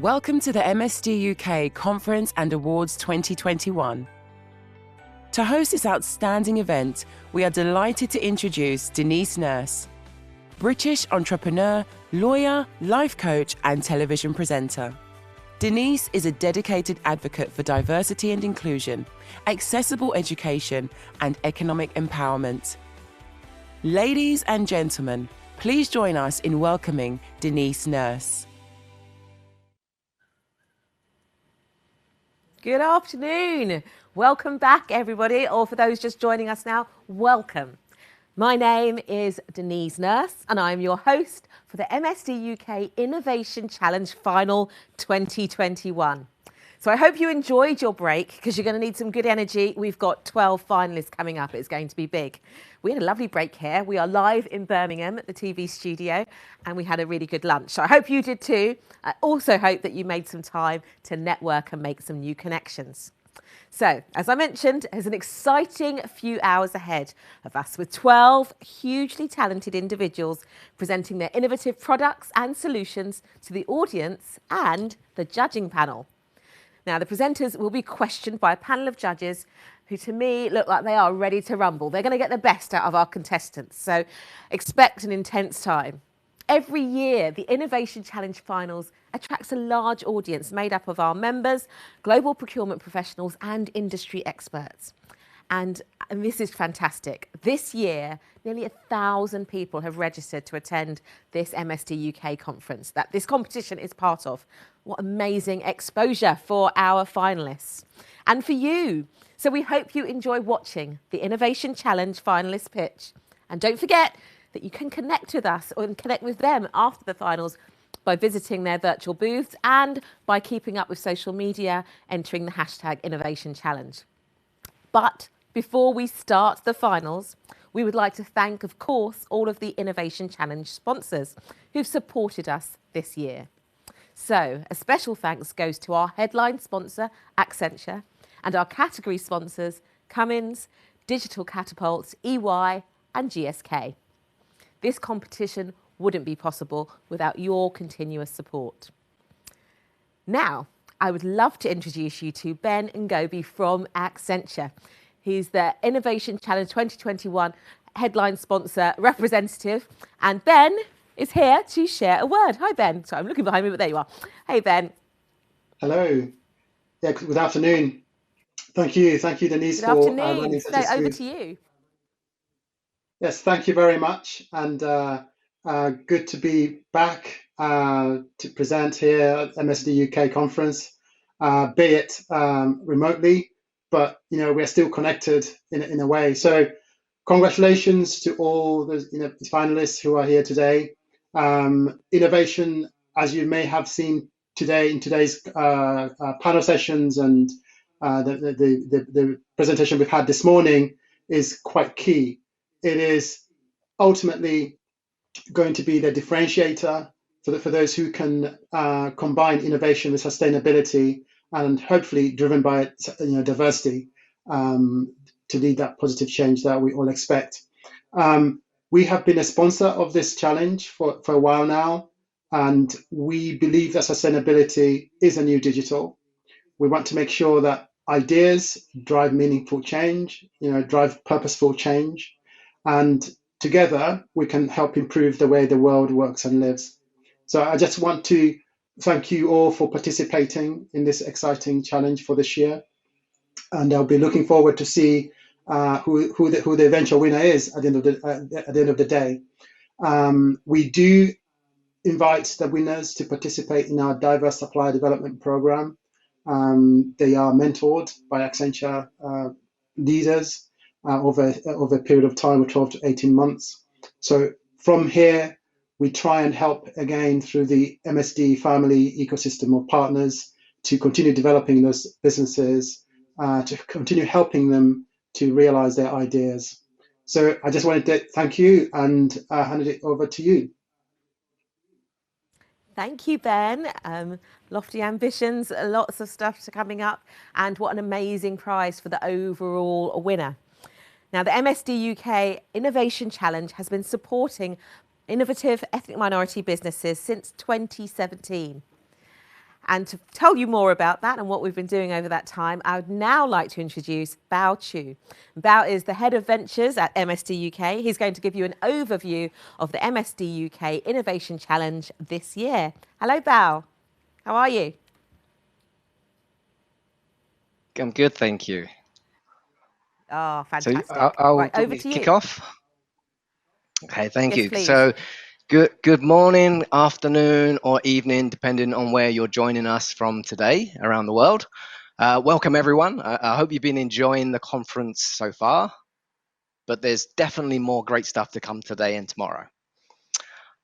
Welcome to the MSD UK Conference and Awards 2021. To host this outstanding event, we are delighted to introduce Denise Nurse, British entrepreneur, lawyer, life coach, and television presenter. Denise is a dedicated advocate for diversity and inclusion, accessible education, and economic empowerment. Ladies and gentlemen, please join us in welcoming Denise Nurse. Good afternoon. Welcome back, everybody, or for those just joining us now, welcome. My name is Denise Nurse, and I'm your host for the MSD UK Innovation Challenge Final 2021. So I hope you enjoyed your break, because you're going to need some good energy. We've got 12 finalists coming up. It's going to be big. We had a lovely break here. We are live in Birmingham at the TV studio, and we had a really good lunch. So I hope you did too. I also hope that you made some time to network and make some new connections. So, as I mentioned, there's an exciting few hours ahead of us with 12 hugely talented individuals presenting their innovative products and solutions to the audience and the judging panel. Now, the presenters will be questioned by a panel of judges who, to me, look like they are ready to rumble. They're going to get the best out of our contestants, so expect an intense time. Every year, the Innovation Challenge Finals attracts a large audience made up of our members, global procurement professionals, and industry experts. And this is fantastic. This year, nearly 1,000 people have registered to attend this MSD UK conference that this competition is part of. What amazing exposure for our finalists and for you. So we hope you enjoy watching the Innovation Challenge finalist pitch. And don't forget that you can connect with us or connect with them after the finals by visiting their virtual booths and by keeping up with social media, entering the hashtag Innovation Challenge. But before we start the finals, we would like to thank, of course, all of the Innovation Challenge sponsors who've supported us this year. So a special thanks goes to our headline sponsor, Accenture, and our category sponsors, Cummins, Digital Catapult, EY, and GSK. This competition wouldn't be possible without your continuous support. Now, I would love to introduce you to Ben Ngobi from Accenture. He's the Innovation Challenge 2021 headline sponsor representative. And Ben is here to share a word. Hi, Ben. Sorry, I'm looking behind me, but there you are. Hey, Ben. Hello. Yeah, good afternoon. Thank you, Denise, for running such a smooth. Over to you. Yes, thank you very much. And good to be back to present here at MSD UK conference, be it remotely, but we're still connected in a way. So congratulations to all the finalists who are here today. Innovation, as you may have seen today in today's panel sessions and the presentation we've had this morning, is quite key. It is ultimately going to be the differentiator for those who can combine innovation with sustainability, and hopefully driven by diversity to lead that positive change that we all expect. We have been a sponsor of this challenge for a while now, and we believe that sustainability is a new digital. We want to make sure that ideas drive meaningful change, drive purposeful change, and together we can help improve the way the world works and lives. So I just want to thank you all for participating in this exciting challenge for this year, and I'll be looking forward to see who the eventual winner is at the end of the day. We do invite the winners to participate in our diverse supplier development program. They are mentored by Accenture leaders over a period of time of 12 to 18 months. So from here, we try and help again through the MSD family ecosystem of partners to continue developing those businesses, to continue helping them to realize their ideas. So I just wanted to thank you and hand it over to you. Thank you, Ben. Lofty ambitions, lots of stuff coming up, and what an amazing prize for the overall winner. Now, the MSD UK Innovation Challenge has been supporting innovative ethnic minority businesses since 2017. And to tell you more about that and what we've been doing over that time, I would now like to introduce Bao Chu. Bao is the Head of Ventures at MSD UK. He's going to give you an overview of the MSD UK Innovation Challenge this year. Hello, Bao. How are you? I'm good, thank you. Oh, fantastic. So I'll right, over to kick you. off. Okay, thank Yes, you. please. So good morning, afternoon, or evening, depending on where you're joining us from today around the world. Welcome, everyone. I hope you've been enjoying the conference so far, but there's definitely more great stuff to come today and tomorrow.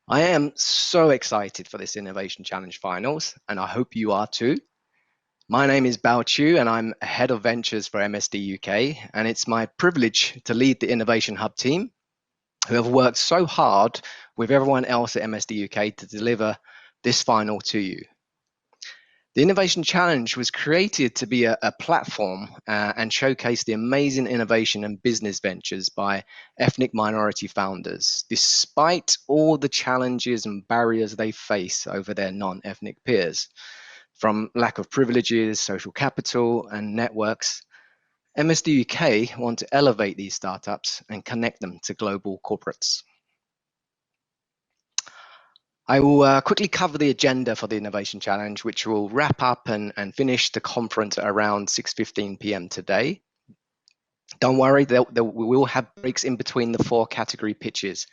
I am so excited for this Innovation Challenge Finals, and I hope you are too. My name is Bao Chu, and I'm Head of Ventures for MSD UK, and it's my privilege to lead the Innovation Hub team, who have worked so hard with everyone else at MSD UK to deliver this final to you. The Innovation Challenge was created to be a platform and showcase the amazing innovation and business ventures by ethnic minority founders, despite all the challenges and barriers they face over their non-ethnic peers. From lack of privileges, social capital, and networks, MSD UK want to elevate these startups and connect them to global corporates. I will quickly cover the agenda for the Innovation Challenge, which will wrap up and finish the conference at around 6:15 p.m. today. Don't worry, we will have breaks in between the 4 category pitches.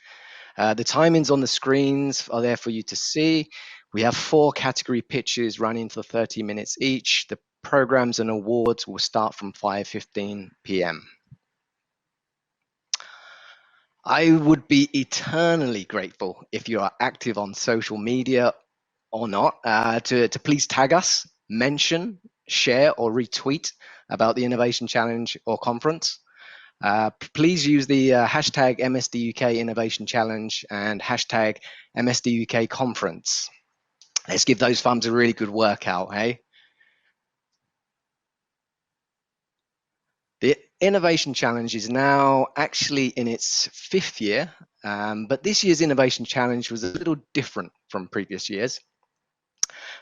The timings on the screens are there for you to see. We have 4 category pitches running for 30 minutes each. The programs and awards will start from 5:15 p.m. I would be eternally grateful if you are active on social media or not, to please tag us, mention, share, or retweet about the Innovation Challenge or conference. Please use the hashtag MSDUK Innovation Challenge and hashtag MSDUK Conference. Let's give those thumbs a really good workout, hey? The Innovation Challenge is now actually in its 5th year, but this year's Innovation Challenge was a little different from previous years.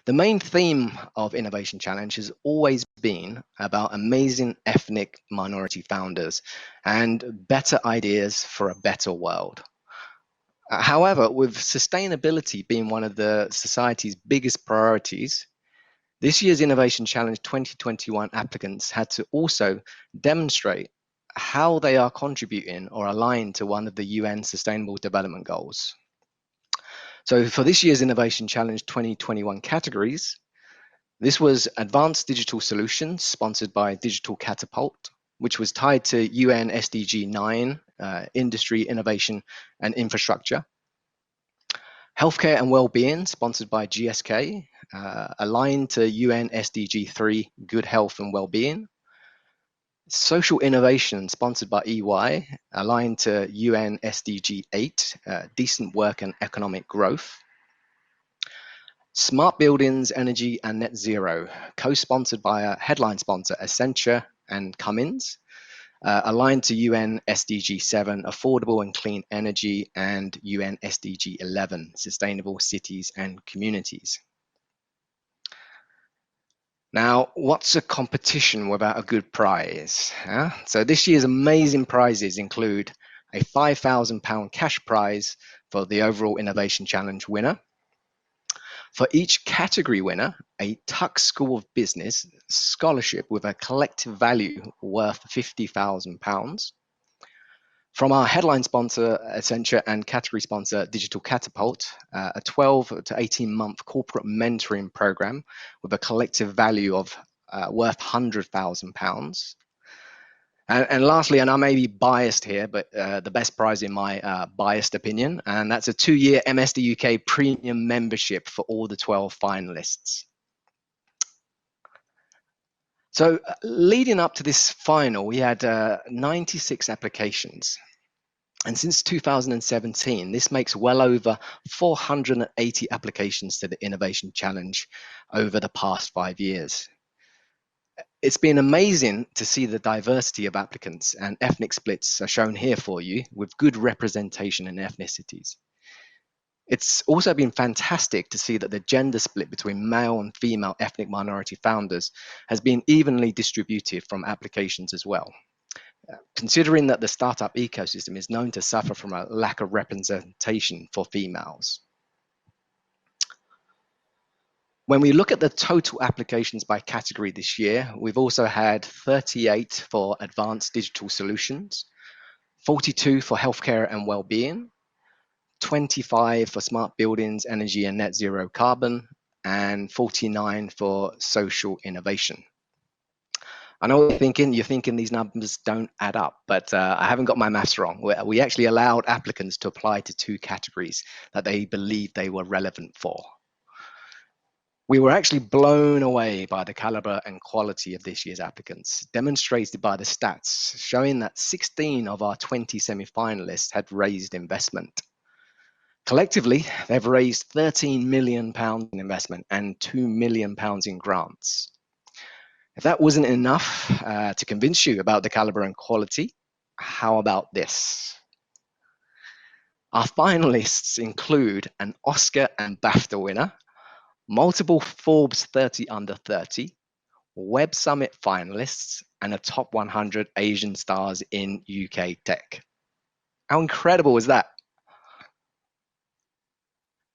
The main theme of Innovation Challenge has always been about amazing ethnic minority founders and better ideas for a better world. However, with sustainability being one of the society's biggest priorities, this year's Innovation Challenge 2021 applicants had to also demonstrate how they are contributing or aligned to one of the UN Sustainable Development Goals. So for this year's Innovation Challenge 2021 categories, this was Advanced Digital Solutions, sponsored by Digital Catapult, which was tied to UN SDG 9, Industry, Innovation and Infrastructure. Healthcare and Wellbeing, sponsored by GSK, aligned to UN SDG 3, Good Health and Wellbeing. Social Innovation, sponsored by EY, aligned to UN SDG 8, Decent Work and Economic Growth. Smart Buildings, Energy and Net Zero, co-sponsored by a headline sponsor, Accenture and Cummins, aligned to UN SDG 7, Affordable and Clean Energy, and UN SDG 11, Sustainable Cities and Communities. Now, what's a competition without a good prize? So this year's amazing prizes include a £5,000 cash prize for the overall Innovation Challenge winner. For each category winner, a Tuck School of Business scholarship with a collective value worth £50,000. From our headline sponsor, Accenture, and category sponsor, Digital Catapult, a 12 to 18-month corporate mentoring program with a collective value of worth £100,000. And lastly, and I may be biased here, but the best prize in my biased opinion, and that's a 2-year MSD UK premium membership for all the 12 finalists. So leading up to this final, we had 96 applications. And since 2017, this makes well over 480 applications to the Innovation Challenge over the past 5 years. It's been amazing to see the diversity of applicants, and ethnic splits are shown here for you with good representation in ethnicities. It's also been fantastic to see that the gender split between male and female ethnic minority founders has been evenly distributed from applications as well. Considering that the startup ecosystem is known to suffer from a lack of representation for females. When we look at the total applications by category this year, we've also had 38 for advanced digital solutions, 42 for healthcare and well-being, 25 for smart buildings, energy and net zero carbon, and 49 for social innovation. I know you're thinking these numbers don't add up, but I haven't got my maths wrong. We actually allowed applicants to apply to 2 categories that they believed they were relevant for. We were actually blown away by the caliber and quality of this year's applicants, demonstrated by the stats showing that 16 of our 20 semi-finalists had raised investment. Collectively, they've raised £13 million in investment and £2 million in grants. If that wasn't enough to convince you about the caliber and quality, how about this? Our finalists include an Oscar and BAFTA winner, multiple Forbes 30 Under 30, Web Summit finalists, and a top 100 Asian stars in UK tech. How incredible is that?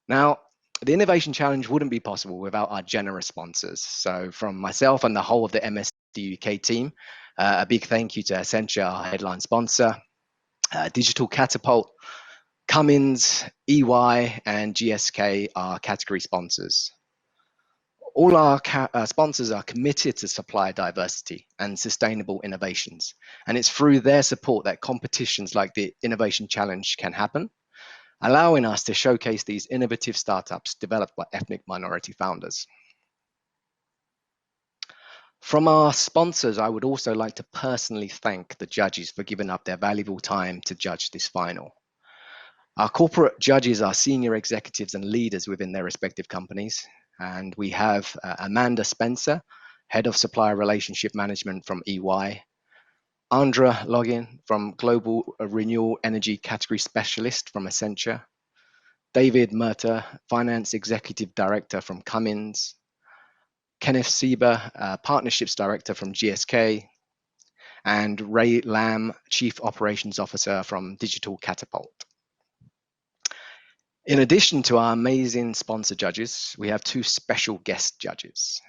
Now, the Innovation Challenge wouldn't be possible without our generous sponsors. So from myself and the whole of the MSD UK team, a big thank you to Accenture, our headline sponsor, Digital Catapult, Cummins, EY, and GSK, our category sponsors. All our sponsors are committed to supplier diversity and sustainable innovations. And it's through their support that competitions like the Innovation Challenge can happen, allowing us to showcase these innovative startups developed by ethnic minority founders. From our sponsors, I would also like to personally thank the judges for giving up their valuable time to judge this final. Our corporate judges are senior executives and leaders within their respective companies. And we have Amanda Spencer, Head of Supplier Relationship Management from EY, Andra Login from Global Renewable Energy Category Specialist from Accenture, David Murta, Finance Executive Director from Cummins, Kenneth Sieber, Partnerships Director from GSK, and Ray Lamb, Chief Operations Officer from Digital Catapult. In addition to our amazing sponsor judges, we have 2 special guest judges.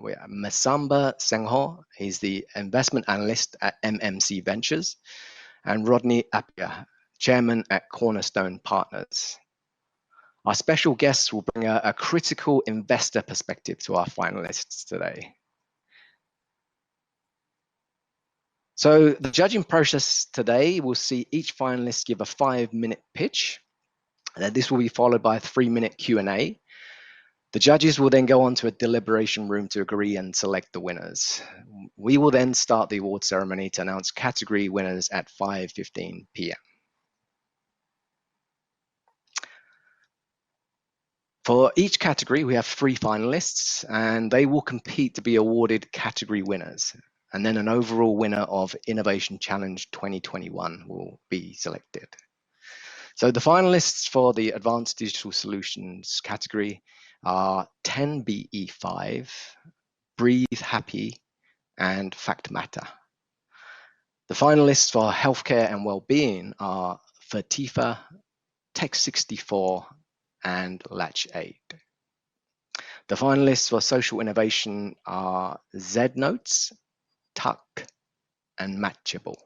We have Masamba Sengho, he's the investment analyst at MMC Ventures, and Rodney Appiah, chairman at Cornerstone Partners. Our special guests will bring a critical investor perspective to our finalists today. So the judging process today will see each finalist give a 5-minute pitch. This will be followed by a 3-minute Q&A. The judges will then go on to a deliberation room to agree and select the winners. We will then start the award ceremony to announce category winners at 5:15 p.m. For each category, we have 3 finalists, and they will compete to be awarded category winners. And then an overall winner of Innovation Challenge 2021 will be selected. So the finalists for the Advanced Digital Solutions category are 10BE5, Breathe Happy, and Fact Matter. The finalists for Healthcare and Wellbeing are Fertifa, Tech64, and LatchAid. The finalists for Social Innovation are ZNotes, Tuck, and Matchable.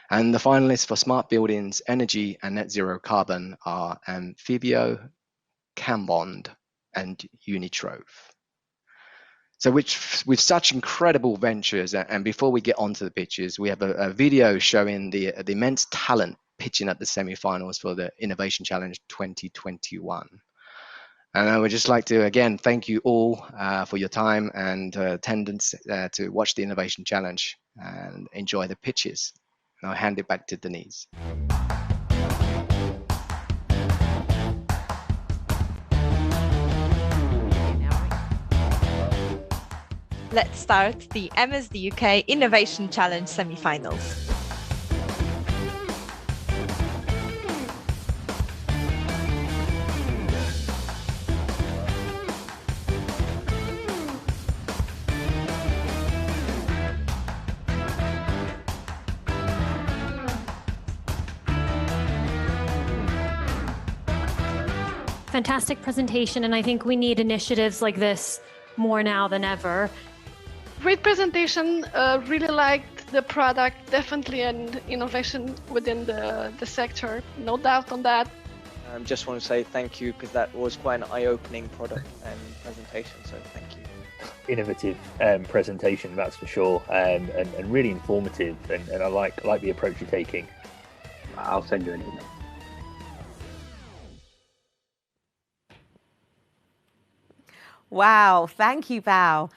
And the finalists for Smart Buildings, Energy, and Net Zero Carbon are Amphibio, Cambond, and Unitrove. So with such incredible ventures, and before we get onto the pitches, we have a video showing the immense talent pitching at the semi-finals for the Innovation Challenge 2021. And I would just like to, again, thank you all for your time and attendance to watch the Innovation Challenge and enjoy the pitches. And I'll hand it back to Denise. Let's start the MSD UK Innovation Challenge semi-finals. Fantastic presentation, and I think we need initiatives like this more now than ever. Great presentation, really liked the product, definitely an innovation within the sector, no doubt on that. Just want to say thank you because that was quite an eye-opening product and presentation, so thank you. Innovative presentation, that's for sure, and really informative, and I like the approach you're taking. I'll send you an email. Wow, thank you, Bao.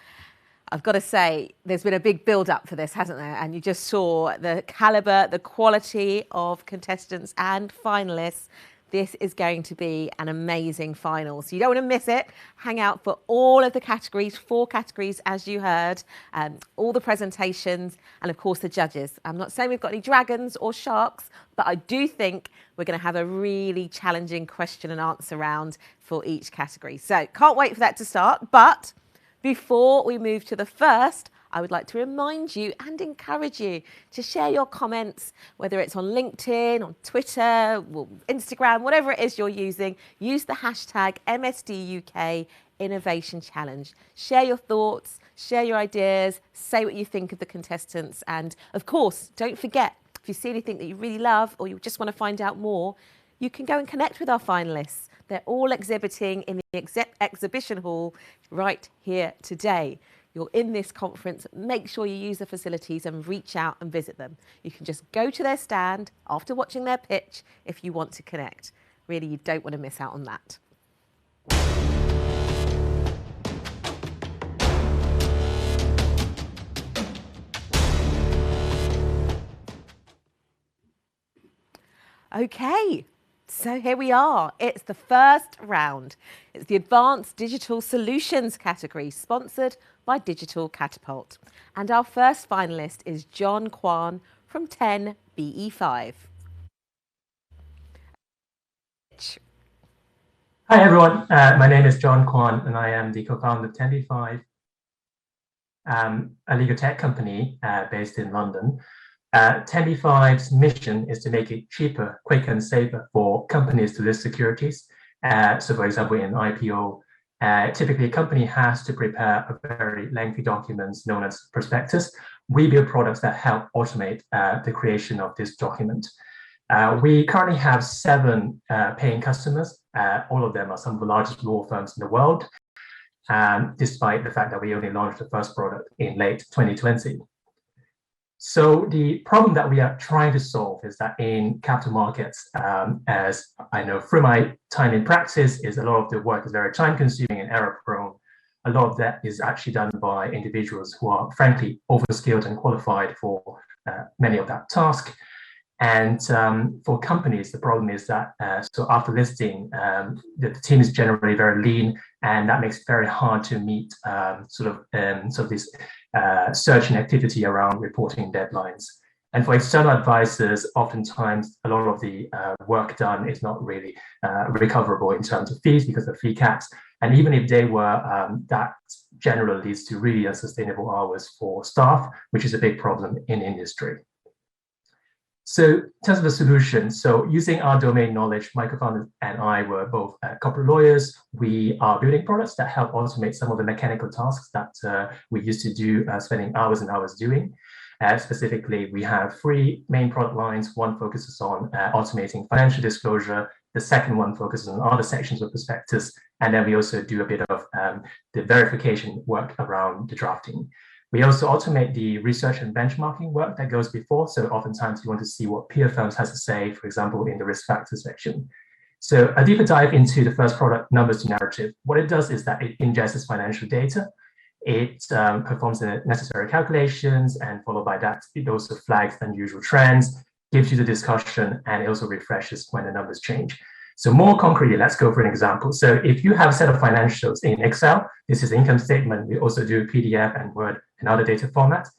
I've got to say, there's been a big build-up for this, hasn't there? And you just saw the calibre, the quality of contestants and finalists. This is going to be an amazing final. So you don't want to miss it. Hang out for all of the categories, 4 categories, as you heard, all the presentations, and of course the judges. I'm not saying we've got any dragons or sharks, but I do think we're going to have a really challenging question and answer round for each category. So can't wait for that to start. But before we move to the first, I would like to remind you and encourage you to share your comments, whether it's on LinkedIn, on Twitter, Instagram, whatever it is you're using. Use the hashtag MSDUK Innovation Challenge. Share your thoughts, share your ideas, say what you think of the contestants. And of course, don't forget, if you see anything that you really love or you just want to find out more, you can go and connect with our finalists. They're all exhibiting in the exhibition hall right here today. You're in this conference, make sure you use the facilities and reach out and visit them. You can just go to their stand after watching their pitch if you want to connect. Really, you don't want to miss out on that. Okay. So here we are. It's the first round. It's the Advanced Digital Solutions category, sponsored by Digital Catapult. And our first finalist is John Kwan from 10BE5. Hi everyone, my name is John Kwan and I am the co-founder of 10BE5, a legal tech company based in London. 10BE5's mission is to make it cheaper, quicker and safer for companies to list securities. So for example, in IPO, typically a company has to prepare a very lengthy document known as prospectus. We build products that help automate the creation of this document. We currently have 7 paying customers. All of them are some of the largest law firms in the world, despite the fact that we only launched the first product in late 2020. So the problem that we are trying to solve is that in capital markets, as I know through my time in practice, is a lot of the work is very time consuming and error prone. A lot of that is actually done by individuals who are frankly overskilled and qualified for many of that task. And for companies, the problem is that so after listing, the team is generally very lean, and that makes it very hard to meet this searching activity around reporting deadlines. And for external advisors, oftentimes a lot of the work done is not really recoverable in terms of fees because of fee caps. And even if they were, that generally leads to really unsustainable hours for staff, which is a big problem in industry. So in terms of the solution, so using our domain knowledge, my co-founder and I were both corporate lawyers. We are building products that help automate some of the mechanical tasks that we used to do, spending hours and hours doing. Specifically, we have 3 main product lines. One focuses on automating financial disclosure. The second one focuses on other sections of prospectus. And then we also do a bit of the verification work around the drafting. We also automate the research and benchmarking work that goes before. So oftentimes you want to see what peer firms has to say, for example, in the risk factors section. So a deeper dive into the first product, numbers to narrative. What it does is that it ingests financial data. It performs the necessary calculations, and followed by that, it also flags unusual trends, gives you the discussion, and it also refreshes when the numbers change. So more concretely, let's go for an example. So if you have a set of financials in Excel, this is income statement. We also do PDF and Word and other data formats.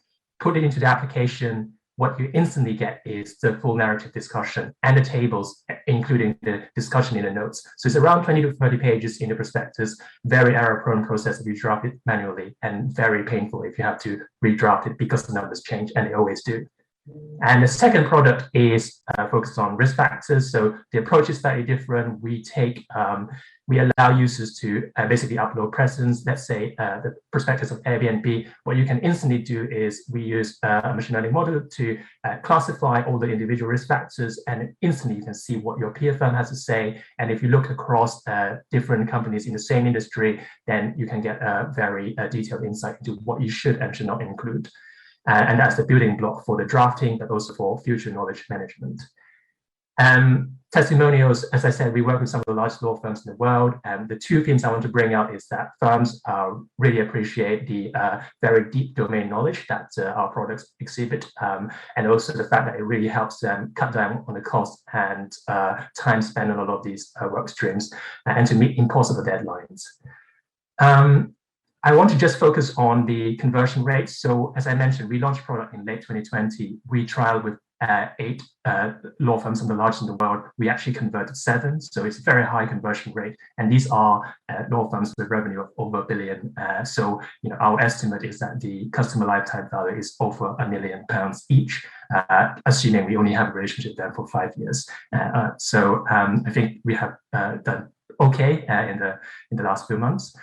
Put it into the application. What you instantly get is the full narrative discussion and the tables, including the discussion in the notes. So it's around 20 to 30 pages in the prospectus, very error-prone process if you draft it manually, and very painful if you have to redraft it because the numbers change, and they always do. And the second product is focused on risk factors. So the approach is slightly different. We allow users to basically upload precedents. Let's say the prospectus of Airbnb. What you can instantly do is we use a machine learning model to classify all the individual risk factors, and instantly you can see what your peer firm has to say. And if you look across different companies in the same industry, then you can get a very detailed insight into what you should and should not include. And that's the building block for the drafting, but also for future knowledge management. Testimonials, as I said, we work with some of the largest law firms in the world. And the two themes I want to bring out is that firms really appreciate the very deep domain knowledge that our products exhibit, and also the fact that it really helps them cut down on the cost and time spent on a lot of these work streams and to meet impossible deadlines. I want to just focus on the conversion rates. So as I mentioned, we launched product in late 2020. We trialed with 8 law firms, some of the largest in the world. We actually converted 7, so it's a very high conversion rate. And these are law firms with revenue of over £1 billion. So our estimate is that the customer lifetime value is over £1 million each, assuming we only have a relationship with them for 5 years. So I think we have done okay in the last few months.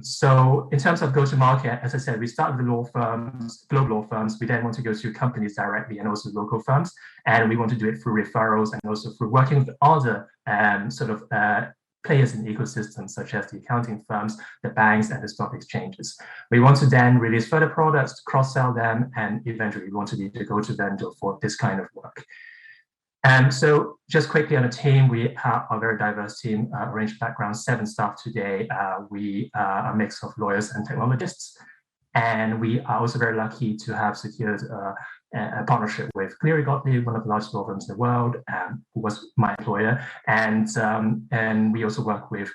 So in terms of go-to-market, as I said, we start with the law firms, global law firms. We then want to go to companies directly and also local firms. And we want to do it through referrals and also through working with other players in the ecosystem, such as the accounting firms, the banks, and the stock exchanges. We want to then release further products, cross-sell them, and eventually we want to be the go-to vendor for this kind of work. So just quickly on the team, we have a very diverse team, a range of backgrounds, 7 staff today. We are a mix of lawyers and technologists. And we are also very lucky to have secured a partnership with Cleary Gottlieb, one of the largest law firms in the world, who was my employer. And we also work with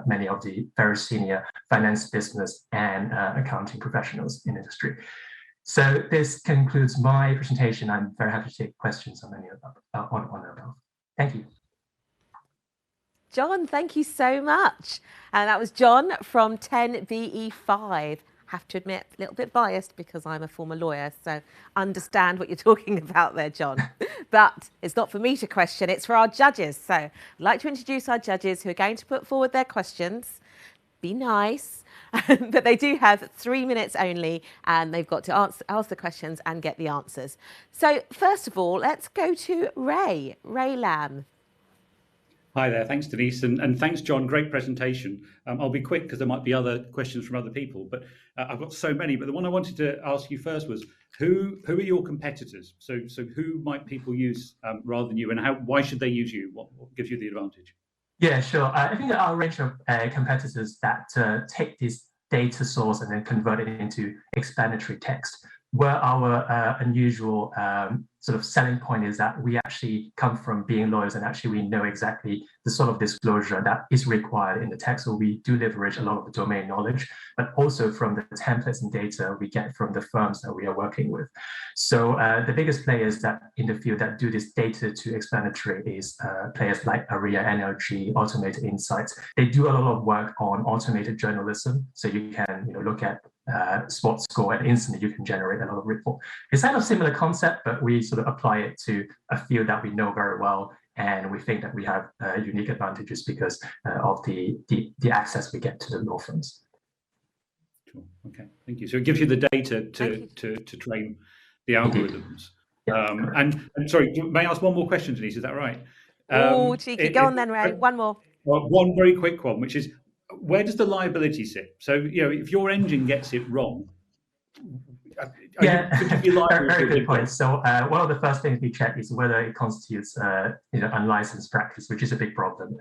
many of the very senior finance, business, and accounting professionals in the industry. So this concludes my presentation. I'm very happy to take questions on any of that. Thank you. John, thank you so much. And that was John from 10BE5. Have to admit, a little bit biased because I'm a former lawyer, so understand what you're talking about there, John. But it's not for me to question, it's for our judges. So I'd like to introduce our judges who are going to put forward their questions. Be nice. But they do have 3 minutes only, and they've got to ask the questions and get the answers. So first of all, let's go to Ray Lamb. Hi there, thanks Denise, and thanks John, great presentation. I'll be quick because there might be other questions from other people, but I've got so many, but the one I wanted to ask you first was, who are your competitors? So who might people use rather than you, and why should they use you? What gives you the advantage? Yeah, sure. I think there are a range of competitors that take this data source and then convert it into explanatory text. Where our unusual sort of selling point is that we actually come from being lawyers, and actually we know exactly the sort of disclosure that is required in the text. So we do leverage a lot of the domain knowledge, but also from the templates and data we get from the firms that we are working with. So the biggest players that in the field that do this data to explanatory is players like Aria, NLG, Automated Insights. They do a lot of work on automated journalism. So you can look at sports score, and instantly you can generate a lot of report. It's kind of similar concept, but we sort of apply it to a field that we know very well, and we think that we have unique advantages because of the access we get to the law firms. Cool. Okay, thank you. So it gives you the data to train the algorithms. And sorry, may I ask one more question, Denise? Is that right? Oh, cheeky. Go on then, Ray. One more. Well, one very quick one, which is, where does the liability sit? So, if your engine gets it wrong, very good point. So one of the first things we check is whether it constitutes unlicensed practice, which is a big problem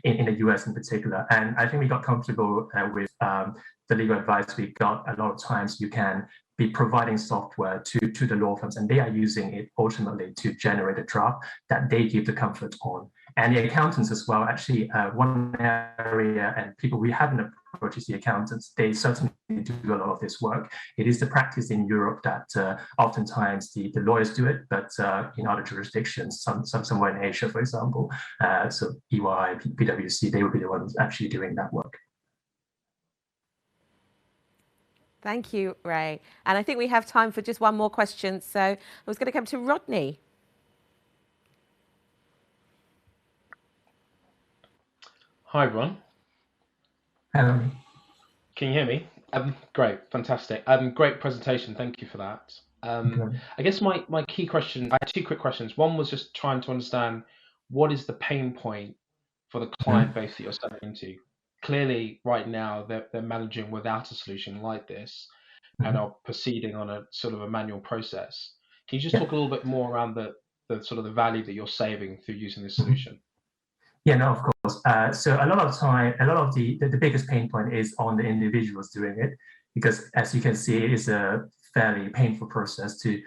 in the US in particular. And I think we got comfortable with the legal advice we got. A lot of times you can be providing software to the law firms, and they are using it ultimately to generate a draft that they give the comfort on. And the accountants as well, actually, one area and people we haven't approached is the accountants. They certainly do a lot of this work. It is the practice in Europe that oftentimes the lawyers do it, but in other jurisdictions, somewhere in Asia, for example, so EY, PwC, they would be the ones actually doing that work. Thank you, Ray. And I think we have time for just one more question. So I was going to come to Rodney. Hi, everyone. Hello. Can you hear me? Great, fantastic. Great presentation. Thank you for that. I guess my key question, I had two quick questions. One was just trying to understand what is the pain point for the client base that you're selling into. Clearly, right now, they're managing without a solution like this and are proceeding on a sort of a manual process. Can you just talk a little bit more around the sort of the value that you're saving through using this solution? Yeah, no, of course. So a lot of time, a lot of the biggest pain point is on the individuals doing it, because as you can see, it is a fairly painful process to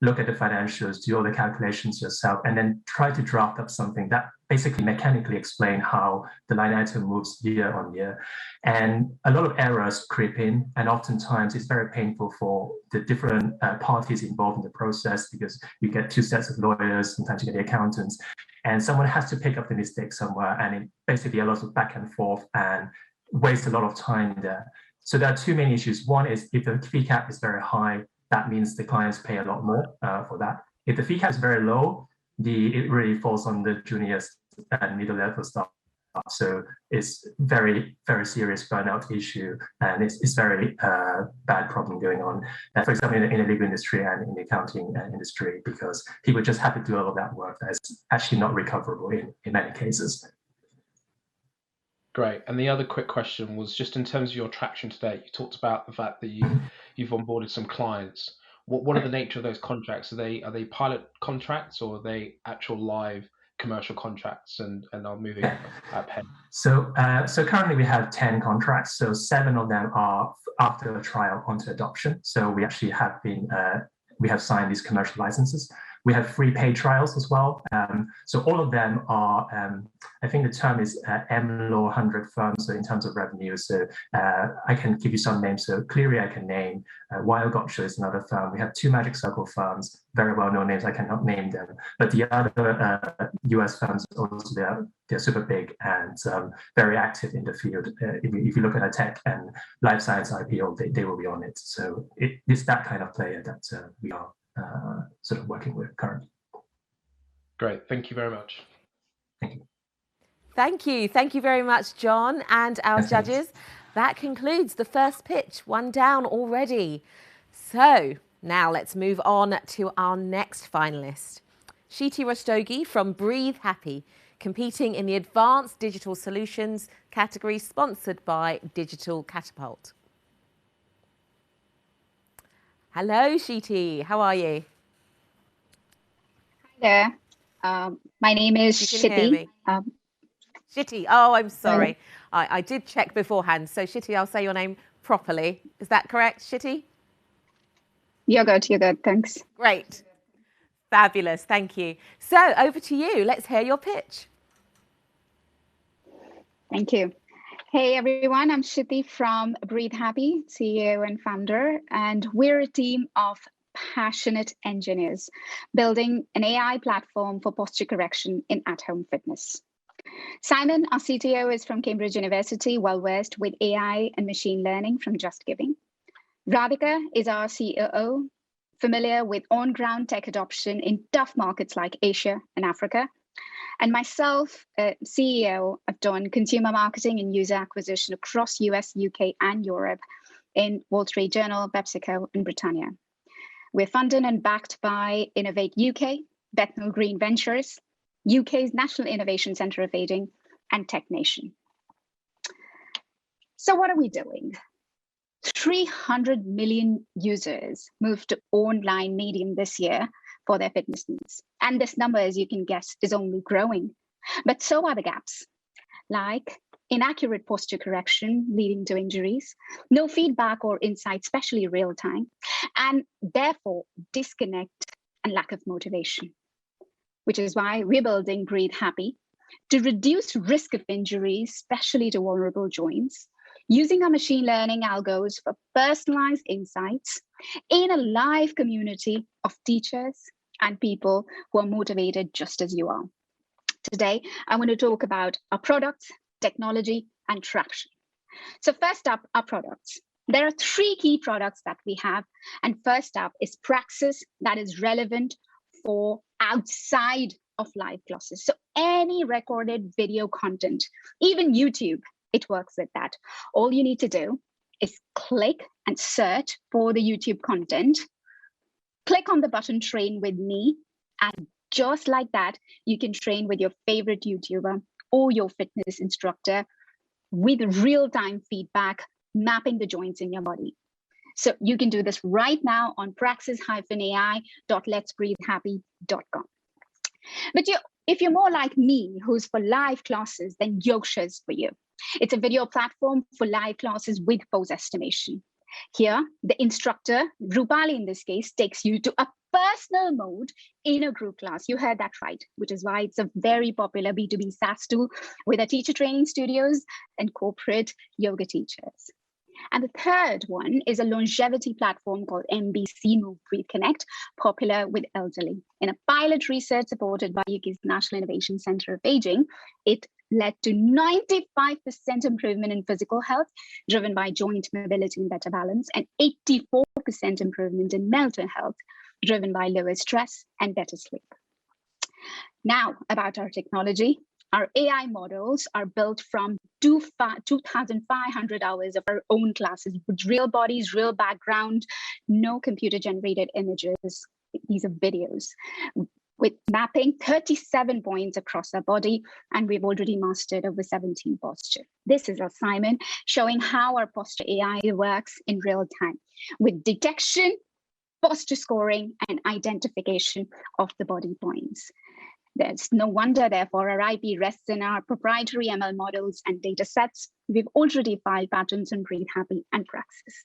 look at the financials, do all the calculations yourself, and then try to draft up something that basically mechanically explain how the line item moves year on year. And a lot of errors creep in, and oftentimes it's very painful for the different parties involved in the process, because you get two sets of lawyers, sometimes you get the accountants, and someone has to pick up the mistake somewhere, and it basically a lot of back and forth and waste a lot of time there. So there are two main issues. One is if the fee cap is very high, that means the clients pay a lot more for that. If the fee cap is very low, it really falls on the juniors and middle level staff. So it's very, very serious burnout issue, and it's very bad problem going on. For example, in the legal industry and in the accounting industry, because people just have to do all of that work that is actually not recoverable in many cases. Great. And the other quick question was just in terms of your traction today, you talked about the fact that you've onboarded some clients. What are the nature of those contracts? Are they pilot contracts, or are they actual live commercial contracts and are moving ahead? So currently we have 10 contracts. So 7 of them are after a trial onto adoption. So we actually have been we have signed these commercial licenses. We have free paid trials as well. So all of them are, I think the term is MLAW 100 firms, so in terms of revenue. So I can give you some names. So Cleary I can name, Weil Gotcha is another firm. We have 2 Magic Circle firms, very well-known names, I cannot name them. But the other US firms, also they're super big and very active in the field. If you look at a tech and life science IPO, they will be on it. So it's that kind of player that we are sort of working with currently. Great, thank you very much. Thank you. Thank you. Thank you very much, John, and our judges. That concludes the first pitch, 1 down already. So now let's move on to our next finalist. Shiti Rastogi from Breathe Happy, competing in the Advanced Digital Solutions category, sponsored by Digital Catapult. Hello, Shiti. How are you? Hi there. My name is Shiti. Shiti. Oh, I'm sorry. I did check beforehand. So, Shiti, I'll say your name properly. Is that correct, Shiti? You're good. You're good. Thanks. Great. Fabulous. Thank you. So, over to you. Let's hear your pitch. Thank you. Hey everyone, I'm Shiti from Breathe Happy, CEO and founder, and we're a team of passionate engineers building an AI platform for posture correction in at-home fitness. Simon, our CTO, is from Cambridge University, well-versed with AI and machine learning from Just Giving. Radhika is our COO, familiar with on-ground tech adoption in tough markets like Asia and Africa. And myself, CEO, I've done consumer marketing and user acquisition across US, UK, and Europe in Wall Street Journal, PepsiCo, and Britannia. We're funded and backed by Innovate UK, Bethnal Green Ventures, UK's National Innovation Centre of Aiding, and Tech Nation. So what are we doing? 300 million users moved to online medium this year for their fitness needs. And this number, as you can guess, is only growing. But so are the gaps, like inaccurate posture correction leading to injuries, no feedback or insight, especially real time, and therefore disconnect and lack of motivation, which is why we're building Breathe Happy to reduce risk of injuries, especially to vulnerable joints, using our machine learning algos for personalized insights in a live community of teachers and people who are motivated just as you are. Today, I want to talk about our products, technology, and traction. So first up, our products. There are 3 key products that we have. And first up is Praxis, that is relevant for outside of live classes. So any recorded video content, even YouTube, it works with that. All you need to do is click and search for the YouTube content, click on the button Train with Me, and just like that, you can train with your favorite YouTuber or your fitness instructor with real-time feedback, mapping the joints in your body. So you can do this right now on praxis-ai.letsbreathehappy.com. But if you're more like me, who's for live classes, then Yogsha is for you. It's a video platform for live classes with pose estimation. Here, the instructor, Rupali in this case, takes you to a personal mode in a group class. You heard that right, which is why it's a very popular B2B SaaS tool with our teacher training studios and corporate yoga teachers. And the third one is a longevity platform called MBC Move Breathe Connect, popular with elderly. In a pilot research supported by UK's National Innovation Centre of Aging, it led to 95% improvement in physical health, driven by joint mobility and better balance, and 84% improvement in mental health, driven by lower stress and better sleep. Now, about our technology. Our AI models are built from 2,500 hours of our own classes with real bodies, real background, no computer-generated images. These are videos. With mapping 37 points across our body, and we've already mastered over 17 posture. This is our Simon showing how our posture AI works in real time with detection, posture scoring, and identification of the body points. There's no wonder, therefore, our IP rests in our proprietary ML models and data sets. We've already filed patents on Breathe Happy and Praxis.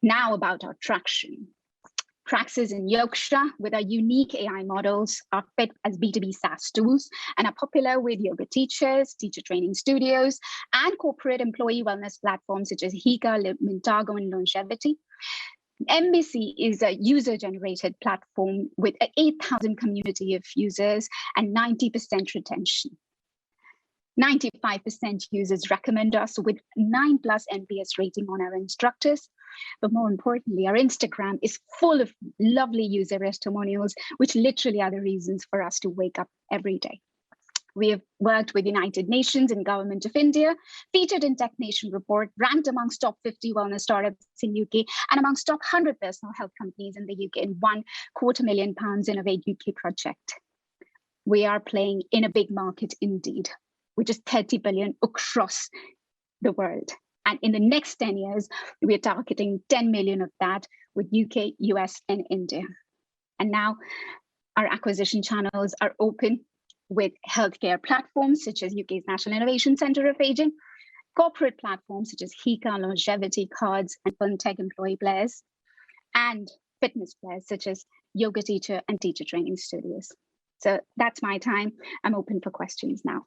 Now about our traction. Praxis and Yogsha, with our unique AI models, are fit as B2B SaaS tools and are popular with yoga teachers, teacher training studios, and corporate employee wellness platforms such as Hika, Mintago, and Longevity. MBC is a user-generated platform with an 8,000 community of users and 90% retention. 95% users recommend us with 9+ NPS rating on our instructors. But more importantly, our Instagram is full of lovely user testimonials, which literally are the reasons for us to wake up every day. We have worked with United Nations and Government of India, featured in Tech Nation report, ranked amongst top 50 wellness startups in UK, and amongst top 100 personal health companies in the UK in £250,000 Innovate UK project. We are playing in a big market indeed, which is 30 billion across the world. And in the next 10 years, we are targeting 10 million of that with UK, US, and India. And now our acquisition channels are open with healthcare platforms such as UK's National Innovation Centre of Aging, corporate platforms such as Hika, Longevity, Cards, and FinTech employee players, and fitness players such as yoga teacher and teacher training studios. So that's my time. I'm open for questions now.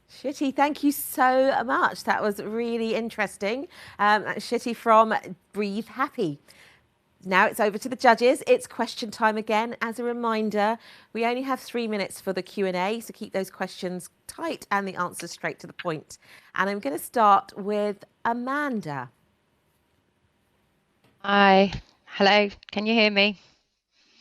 Shitty, thank you so much. That was really interesting. Shitty from Breathe Happy. Now it's over to the judges. It's question time again. As a reminder, we only have 3 minutes for the Q&A, so keep those questions tight and the answers straight to the point. And I'm going to start with Amanda. Hi. Hello. Can you hear me?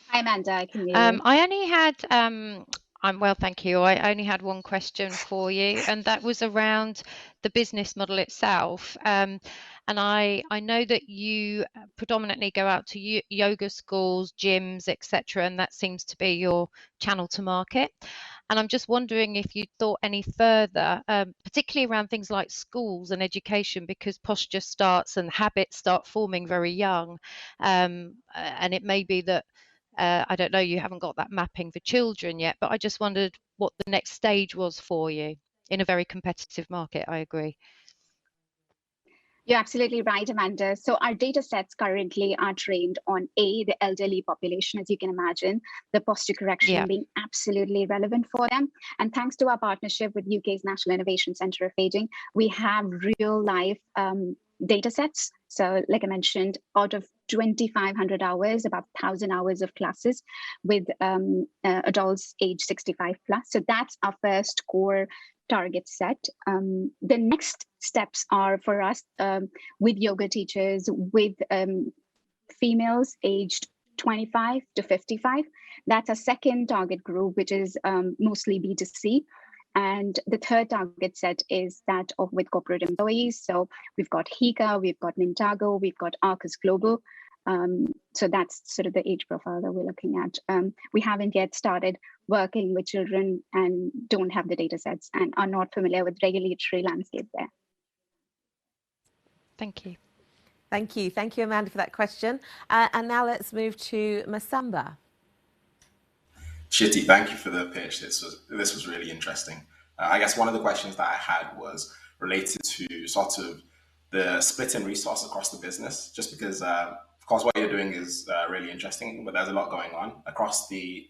Hi, Amanda. I can hear you. I only had... I'm well, thank you. I only had one question for you, and that was around the business model itself. And I know that you predominantly go out to yoga schools, gyms, etc., and that seems to be your channel to market. And I'm just wondering if you thought any further, particularly around things like schools and education, because posture starts and habits start forming very young. And it may be that I don't know, you haven't got that mapping for children yet, but I just wondered what the next stage was for you in a very competitive market. I agree. You're absolutely right, Amanda. So our data sets currently are trained on the elderly population, as you can imagine, the posture correction being absolutely relevant for them. And thanks to our partnership with UK's National Innovation Centre of Aging, we have real life data sets. So like I mentioned, out of 2,500 hours, about 1,000 hours of classes with adults age 65+. So that's our first core target set. The next steps are for us with yoga teachers, with females aged 25 to 55. That's a second target group, which is mostly B2C. And the third target set is that of with corporate employees. So we've got Hika, we've got Nintago, we've got Arcus Global. So that's sort of the age profile that we're looking at. We haven't yet started working with children and don't have the data sets and are not familiar with regulatory landscape there. Thank you. Thank you. Thank you, Amanda, for that question. And now let's move to Masamba. Shitty, thank you for the pitch. This was really interesting. I guess one of the questions that I had was related to sort of the split in resource across the business, just because, of course, what you're doing is really interesting, but there's a lot going on across the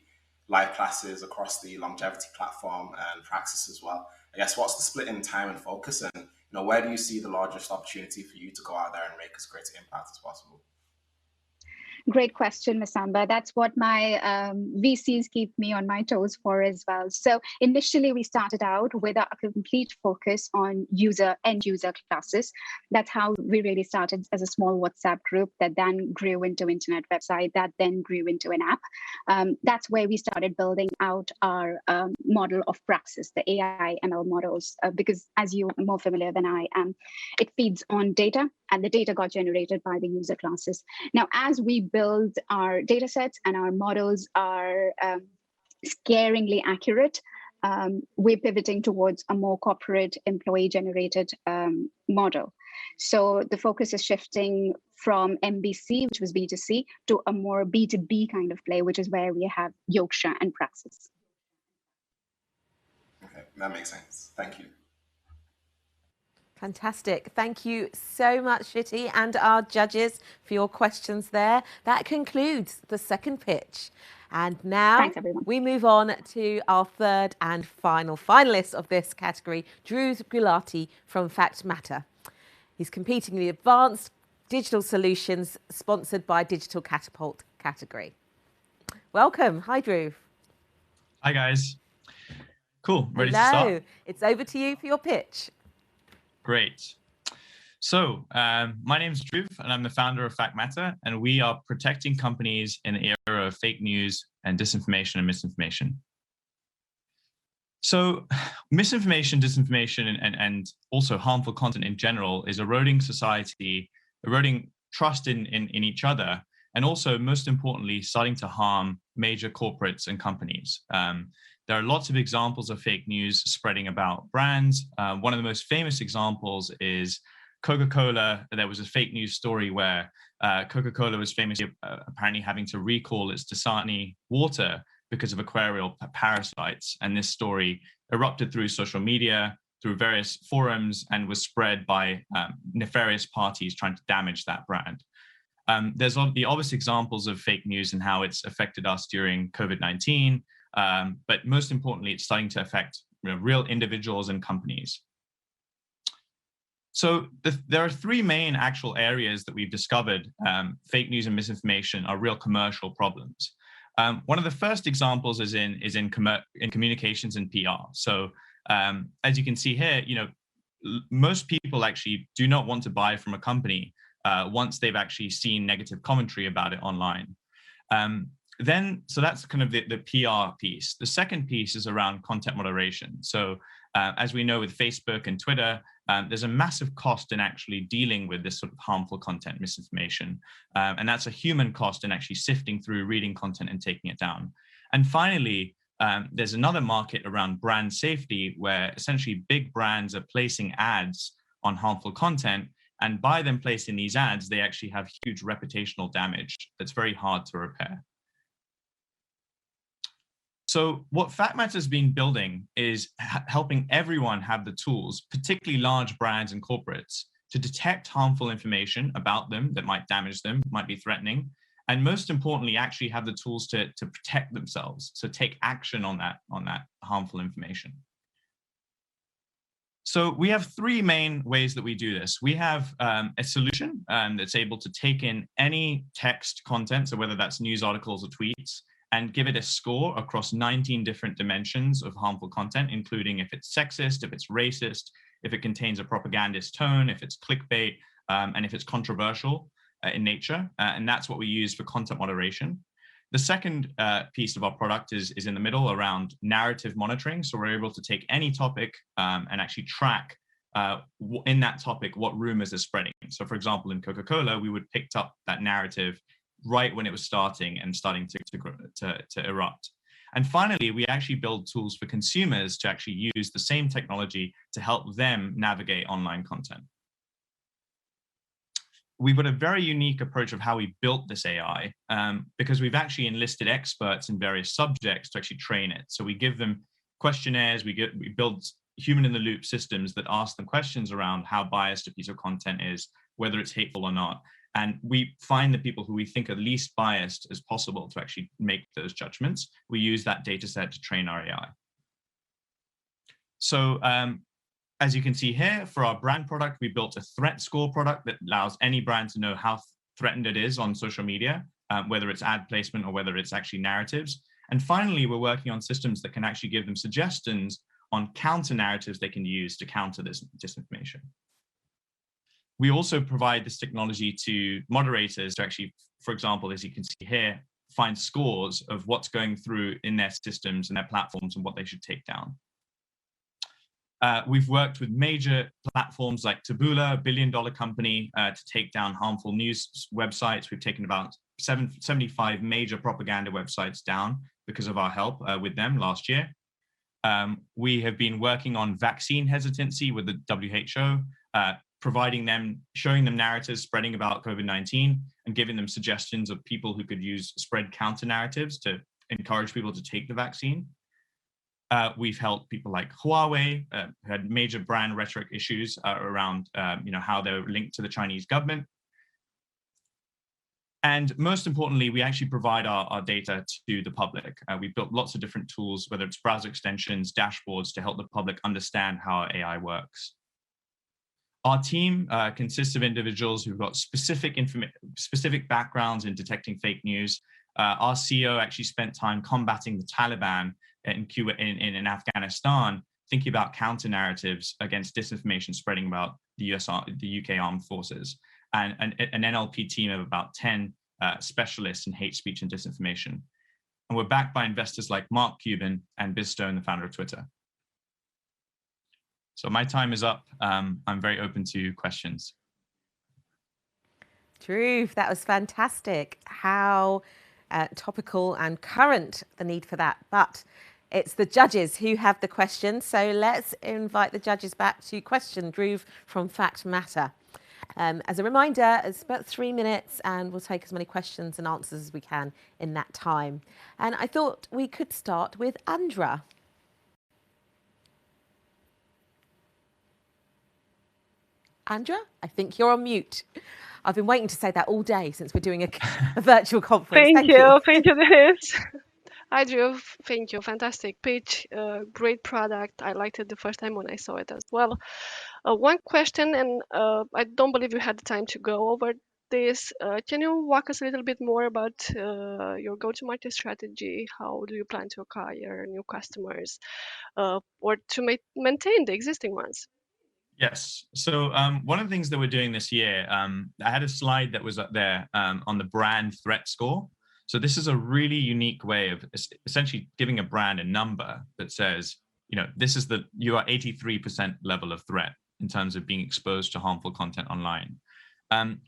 live classes, across the longevity platform and Praxis as well. I guess what's the split in time and focus, and where do you see the largest opportunity for you to go out there and make as great an impact as possible? Great question, Masamba. That's what my VCs keep me on my toes for as well. So initially, we started out with a complete focus on end user classes. That's how we really started as a small WhatsApp group that then grew into internet website, that then grew into an app. That's where we started building out our model of Praxis, the AI ML models, because as you're more familiar than I am, it feeds on data, and the data got generated by the user classes. Now, as we build our data sets and our models are scaringly accurate, we're pivoting towards a more corporate employee generated model. So the focus is shifting from MBC, which was B2C, to a more B2B kind of play, which is where we have Yogsha and Praxis. Okay, that makes sense. Thank you. Fantastic. Thank you so much, Shitty, and our judges for your questions there. That concludes the second pitch. And now we move on to our third and final finalist of this category, Dhruv Gulati from Fact Matter. He's competing in the Advanced Digital Solutions sponsored by Digital Catapult category. Welcome. Hi, Dhruv. Hi, guys. Cool. Ready to start? It's over to you for your pitch. Great. So my name is Dhruv, and I'm the founder of Fact Matter, and we are protecting companies in the era of fake news and disinformation and misinformation. So misinformation, disinformation, and also harmful content in general is eroding society, eroding trust in each other, and also, most importantly, starting to harm major corporates and companies. There are lots of examples of fake news spreading about brands. One of the most famous examples is Coca-Cola. There was a fake news story where Coca-Cola was famously apparently having to recall its Dasani water because of aquarial parasites. And this story erupted through social media, through various forums, and was spread by nefarious parties trying to damage that brand. There's the obvious examples of fake news and how it's affected us during COVID-19. But most importantly, it's starting to affect real individuals and companies. So there are three main actual areas that we've discovered fake news and misinformation are real commercial problems. One of the first examples is in communications and PR. So as you can see here, most people actually do not want to buy from a company once they've actually seen negative commentary about it online. So that's kind of the PR piece. The second piece is around content moderation. So as we know with Facebook and Twitter, there's a massive cost in actually dealing with this sort of harmful content, misinformation. And that's a human cost in actually sifting through, reading content and taking it down. And finally, there's another market around brand safety where essentially big brands are placing ads on harmful content. And by them placing these ads, they actually have huge reputational damage that's very hard to repair. So what Fact Matter has been building is helping everyone have the tools, particularly large brands and corporates, to detect harmful information about them that might damage them, might be threatening, and most importantly, actually have the tools to protect themselves, so take action on that harmful information. So we have three main ways that we do this. We have a solution that's able to take in any text content, so whether that's news articles or tweets, and give it a score across 19 different dimensions of harmful content, including if it's sexist, if it's racist, if it contains a propagandist tone, if it's clickbait, and if it's controversial in nature. And that's what we use for content moderation. The second piece of our product is in the middle around narrative monitoring. So we're able to take any topic and actually track in that topic what rumors are spreading. So for example, in Coca-Cola, we would pick up that narrative right when it was starting to erupt. And finally, we actually build tools for consumers to actually use the same technology to help them navigate online content. We've got a very unique approach of how we built this AI because we've actually enlisted experts in various subjects to actually train it. So we give them questionnaires, we build human-in-the-loop systems that ask them questions around how biased a piece of content is, whether it's hateful or not. And we find the people who we think are least biased as possible to actually make those judgments. We use that data set to train our AI. So as you can see here, for our brand product, we built a threat score product that allows any brand to know how threatened it is on social media, whether it's ad placement or whether it's actually narratives. And finally, we're working on systems that can actually give them suggestions on counter narratives they can use to counter this disinformation. We also provide this technology to moderators to actually, for example, as you can see here, find scores of what's going through in their systems and their platforms and what they should take down. We've worked with major platforms like Taboola, a billion-dollar company, to take down harmful news websites. We've taken about 75 major propaganda websites down because of our help with them last year. We have been working on vaccine hesitancy with the WHO, showing them narratives spreading about COVID-19 and giving them suggestions of people who could spread counter narratives to encourage people to take the vaccine. We've helped people like Huawei, who had major brand rhetoric issues around how they're linked to the Chinese government. And most importantly, we actually provide our data to the public. We've built lots of different tools, whether it's browser extensions, dashboards, to help the public understand how our AI works. Our team consists of individuals who've got specific backgrounds in detecting fake news. Our CEO actually spent time combating the Taliban in Afghanistan, thinking about counter narratives against disinformation spreading about the UK armed forces, and an NLP team of about 10 specialists in hate speech and disinformation. And we're backed by investors like Mark Cuban and Biz Stone, the founder of Twitter. So my time is up. I'm very open to questions. Dhruv, that was fantastic. How topical and current the need for that. But it's the judges who have the questions. So let's invite the judges back to question Dhruv from Fact Matter. As a reminder, it's about 3 minutes and we'll take as many questions and answers as we can in that time. And I thought we could start with Andra. Andra, I think you're on mute. I've been waiting to say that all day since we're doing a virtual conference. Thank you, Denise. Hi, Dhruv. Thank you. Fantastic pitch. Great product. I liked it the first time when I saw it as well. One question, and I don't believe you had the time to go over this. Can you walk us a little bit more about your go-to-market strategy? How do you plan to acquire new customers or to maintain the existing ones? Yes. So one of the things that we're doing this year, I had a slide that was up there on the brand threat score. So this is a really unique way of essentially giving a brand a number that says, you are 83% level of threat in terms of being exposed to harmful content online.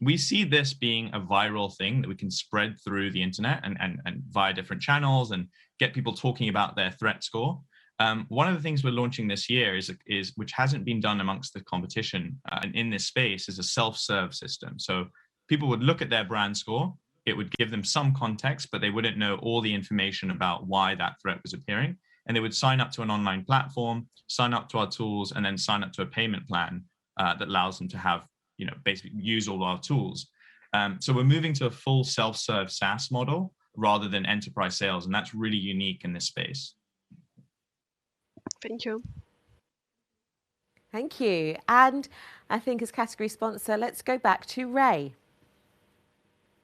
We see this being a viral thing that we can spread through the internet and via different channels and get people talking about their threat score. One of the things we're launching this year is which hasn't been done amongst the competition and in this space, is a self-serve system. So people would look at their brand score, it would give them some context, but they wouldn't know all the information about why that threat was appearing. And they would sign up to an online platform, sign up to our tools, and then sign up to a payment plan that allows them to have, basically use all our tools. So we're moving to a full self-serve SaaS model rather than enterprise sales, and that's really unique in this space. Thank you. Thank you. And I think as category sponsor, let's go back to Ray.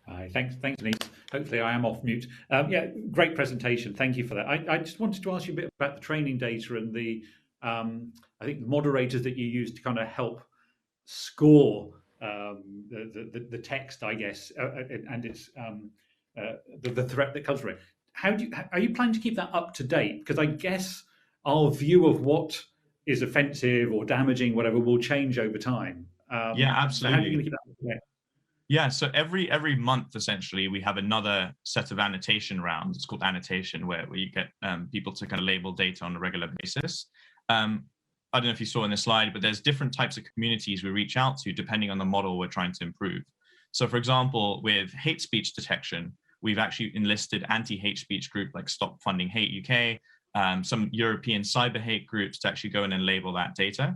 Hi, thanks, Denise. Hopefully I am off mute. Yeah, great presentation. Thank you for that. I just wanted to ask you a bit about the training data and the I think the moderators that you use to kind of help score the text, I guess, and it's the threat that comes from it. Are you planning to keep that up to date? Because I guess our view of what is offensive or damaging, whatever, will change over time. Yeah, absolutely. So how are you going to keep that up to date? Yeah, so every month, essentially, we have another set of annotation rounds. It's called annotation, where you get people to kind of label data on a regular basis. I don't know if you saw in the slide, but there's different types of communities we reach out to depending on the model we're trying to improve. So for example, with hate speech detection, we've actually enlisted anti-hate speech group like Stop Funding Hate UK, some European cyber hate groups to actually go in and label that data.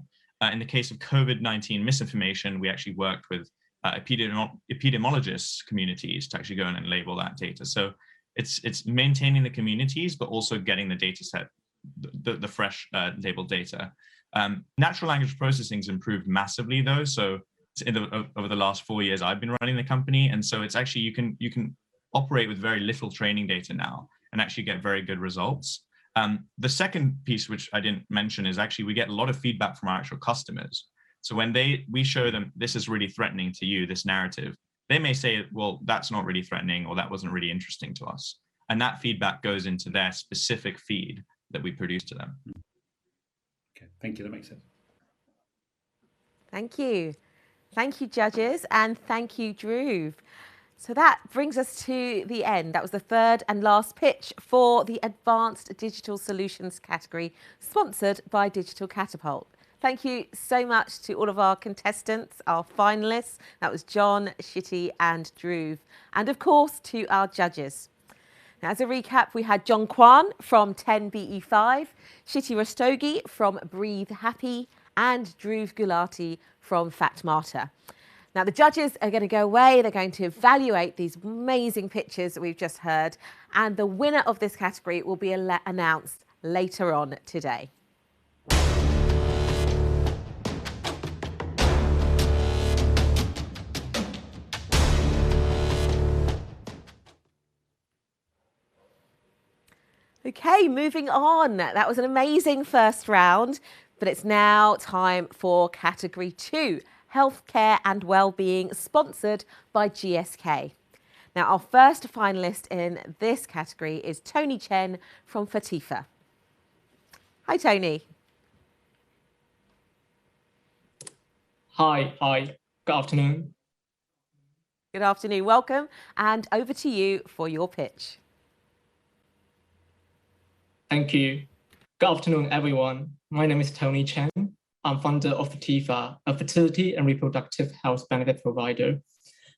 In the case of COVID-19 misinformation, we actually worked with epidemiologists communities to actually go in and label that data. So it's maintaining the communities, but also getting the data set, the fresh labeled data. Natural language processing has improved massively though. So over the last 4 years, I've been running the company. And so it's actually, you can operate with very little training data now and actually get very good results. The second piece, which I didn't mention, is actually we get a lot of feedback from our actual customers. So when we show them this is really threatening to you, this narrative, they may say, well, that's not really threatening, or that wasn't really interesting to us. And that feedback goes into their specific feed that we produce to them. Okay, thank you, that makes sense. Thank you. Thank you, judges, and thank you, Dhruv. So that brings us to the end. That was the third and last pitch for the Advanced Digital Solutions category, sponsored by Digital Catapult. Thank you so much to all of our contestants, our finalists. That was John, Shitty and Dhruv. And of course, to our judges. Now, as a recap, we had John Kwan from 10BE5, Shitty Rastogi from Breathe Happy, and Dhruv Gulati from Factmata. Now, the judges are going to go away. They're going to evaluate these amazing pitches that we've just heard. And the winner of this category will be announced later on today. Okay, moving on. That was an amazing first round, but it's now time for category 2, healthcare and well-being, sponsored by GSK. Now, our first finalist in this category is Tony Chen from Fatifa. Hi, Tony. Hi, good afternoon. Good afternoon, welcome, and over to you for your pitch. Thank you. Good afternoon, everyone. My name is Tony Chen. I'm founder of Fatifa, a fertility and reproductive health benefit provider.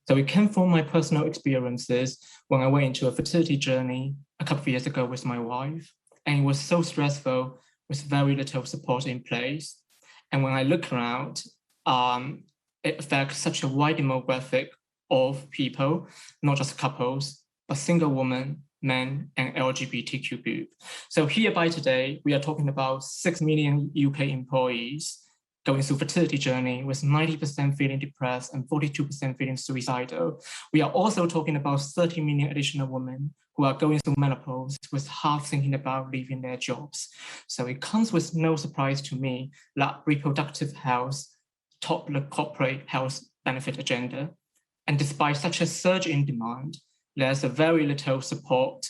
So it came from my personal experiences when I went into a fertility journey a couple of years ago with my wife, and it was so stressful with very little support in place. And when I look around, it affects such a wide demographic of people, not just couples, but single women, men, and LGBTQ group. So hereby today, we are talking about 6 million UK employees going through fertility journey with 90% feeling depressed and 42% feeling suicidal. We are also talking about 30 million additional women who are going through menopause with half thinking about leaving their jobs. So it comes with no surprise to me that reproductive health topped the corporate health benefit agenda. And despite such a surge in demand, there's a very little support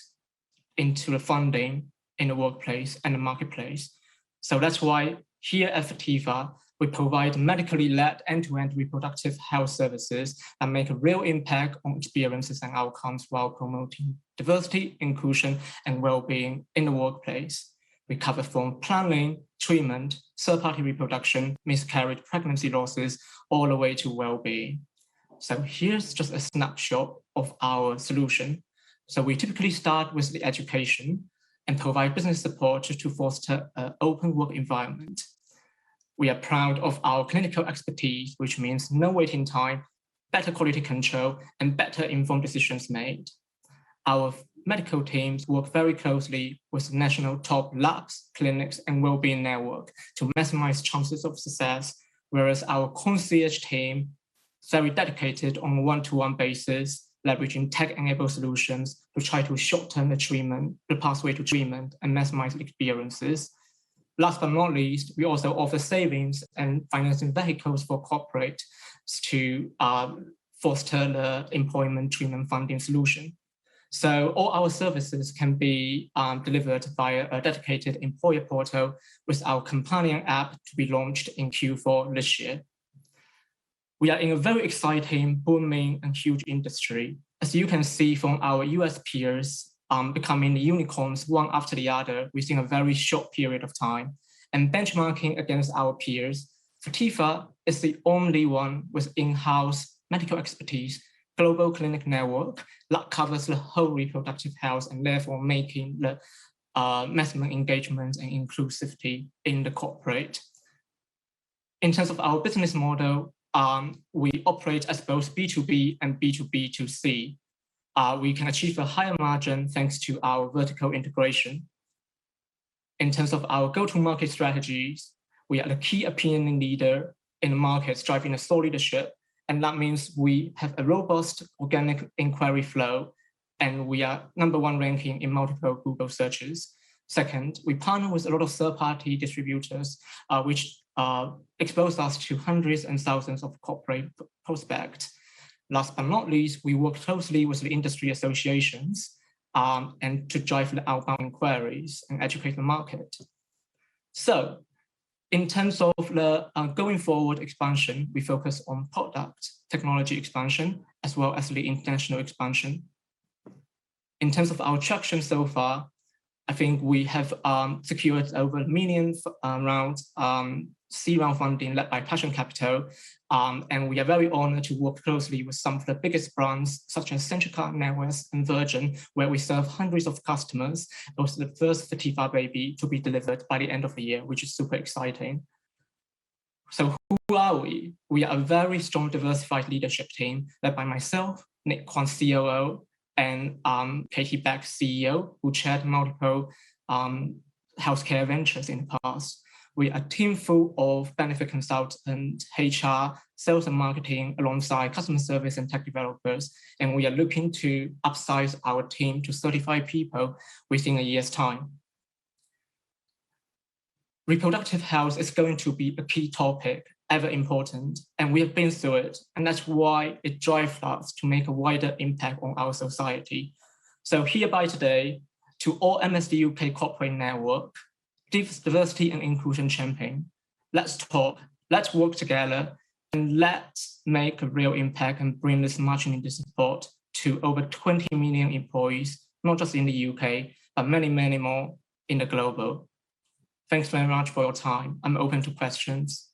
into the funding in the workplace and the marketplace. So that's why here at Fatifa, we provide medically led end-to-end reproductive health services that make a real impact on experiences and outcomes while promoting diversity, inclusion, and well-being in the workplace. We cover from planning, treatment, third-party reproduction, miscarriage, pregnancy losses, all the way to well-being. So here's just a snapshot of our solution. So we typically start with the education and provide business support to foster an open work environment. We are proud of our clinical expertise, which means no waiting time, better quality control, and better informed decisions made. Our medical teams work very closely with national top labs, clinics, and well-being network to maximize chances of success, whereas our concierge team very dedicated on a one-to-one basis, leveraging tech-enabled solutions to try to shorten the pathway to treatment and maximize experiences. Last but not least, we also offer savings and financing vehicles for corporates to foster the employment treatment funding solution. So all our services can be delivered via a dedicated employer portal with our companion app to be launched in Q4 this year. We are in a very exciting, booming, and huge industry. As you can see from our US peers becoming unicorns one after the other within a very short period of time, and benchmarking against our peers, Fotifa is the only one with in-house medical expertise, global clinic network that covers the whole reproductive health and therefore making the maximum engagement and inclusivity in the corporate. In terms of our business model, we operate as both B2B and B2B2C. We can achieve a higher margin thanks to our vertical integration. In terms of our go-to-market strategies, we are the key opinion leader in the markets driving the thought leadership. And that means we have a robust organic inquiry flow, and we are #1 ranking in multiple Google searches. Second, we partner with a lot of third-party distributors, which expose us to hundreds and thousands of corporate prospects. Last but not least, we work closely with the industry associations and to drive the outbound inquiries and educate the market. So, in terms of the going forward expansion, we focus on product technology expansion as well as the international expansion. In terms of our traction so far, I think we have secured over $1 million rounds seed round funding led by Passion Capital, and we are very honored to work closely with some of the biggest brands such as Centrica, NatWest, and Virgin, where we serve hundreds of customers. It was the first Fotifa baby to be delivered by the end of the year, which is super exciting. So who are we? We are a very strong diversified leadership team led by myself, Nick Kwan, COO, and Katie Beck, CEO, who chaired multiple healthcare ventures in the past. We are a team full of benefit consultants, HR, sales and marketing, alongside customer service and tech developers. And we are looking to upsize our team to 35 people within a year's time. Reproductive health is going to be a key topic, ever important, and we have been through it. And that's why it drives us to make a wider impact on our society. So hereby today, to all MSD UK corporate network, diversity and inclusion champion, let's talk, let's work together, and let's make a real impact and bring this much needed support to over 20 million employees, not just in the UK, but many, many more in the global. Thanks very much for your time. I'm open to questions.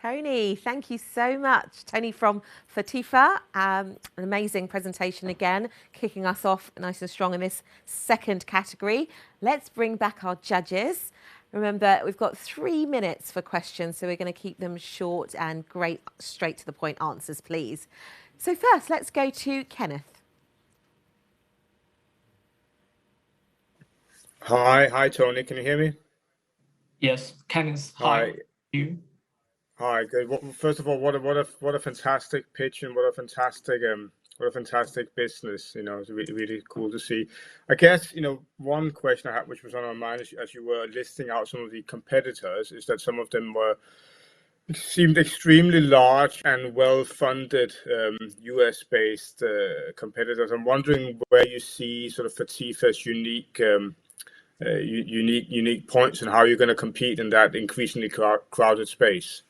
Tony, thank you so much. Tony from Fotifa, an amazing presentation again, kicking us off nice and strong in this second category. Let's bring back our judges. Remember, we've got 3 minutes for questions, so we're going to keep them short and great, straight to the point answers, please. So first, let's go to Kenneth. Hi, Tony. Can you hear me? Yes, Kenneth. Hi. You. Hi, good. Well, first of all, what a fantastic pitch and what a fantastic business. You know, it's really cool to see. I guess, you know, one question I had, which was on my mind as you were listing out some of the competitors, is that some of them seemed extremely large and well-funded US-based competitors. I'm wondering where you see sort of Fotifa's unique points and how you're going to compete in that increasingly crowded space.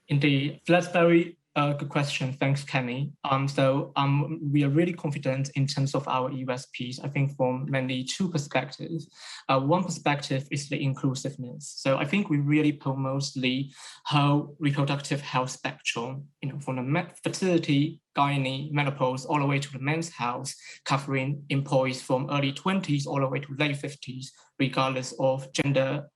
Indeed, that's very good question. Thanks, Kenny. We are really confident in terms of our USPs, I think from mainly 2 perspectives. One perspective is the inclusiveness. So I think we really promote the whole reproductive health spectrum, you know, from the fertility, gynae, menopause, all the way to the men's health, covering employees from early 20s all the way to late 50s, regardless of gender,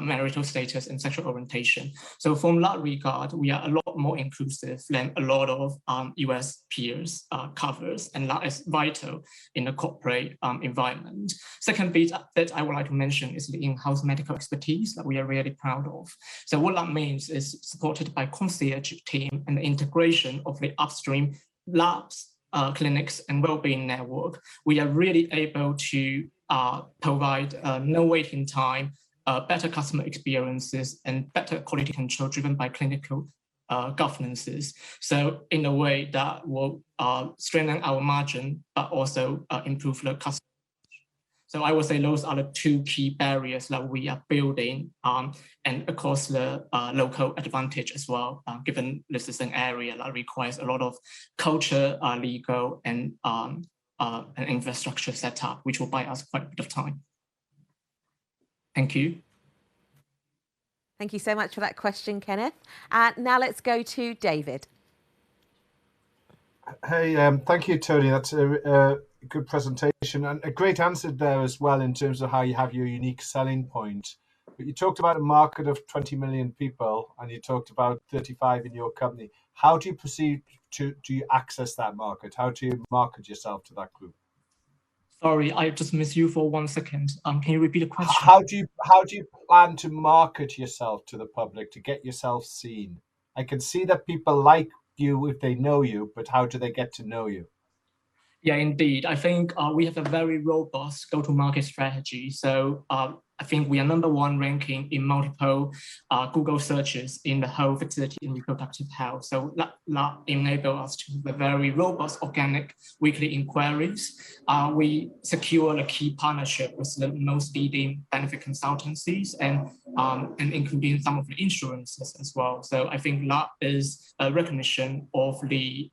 marital status and sexual orientation. So from that regard, we are a lot more inclusive than a lot of US peers covers, and that is vital in the corporate environment. Second bit that I would like to mention is the in-house medical expertise that we are really proud of. So what that means is supported by concierge team and the integration of the upstream labs, clinics and wellbeing network. We are really able to provide no waiting time, better customer experiences, and better quality control driven by clinical governances. So in a way that will strengthen our margin, but also improve the customer. So I would say those are the two key barriers that we are building, and of course the local advantage as well, given this is an area that requires a lot of culture, legal, and an infrastructure setup, which will buy us quite a bit of time. Thank you. Thank you so much for that question, Kenneth. Now let's go to David. Hey, thank you, Tony. That's a good presentation and a great answer there as well in terms of how you have your unique selling point. But you talked about a market of 20 million people and you talked about 35 in your company. How do you proceed to access that market? How do you market yourself to that group? Sorry, I just missed you for 1 second. Can you repeat the question? How do you plan to market yourself to the public, to get yourself seen? I can see that people like you if they know you, but how do they get to know you? Yeah, indeed. I think we have a very robust go-to-market strategy. So I think we are #1 ranking in multiple Google searches in the whole fertility and reproductive health. So that enables us to have a very robust organic weekly inquiries. We secure a key partnership with the most leading benefit consultancies and including some of the insurances as well. So I think that is a recognition of the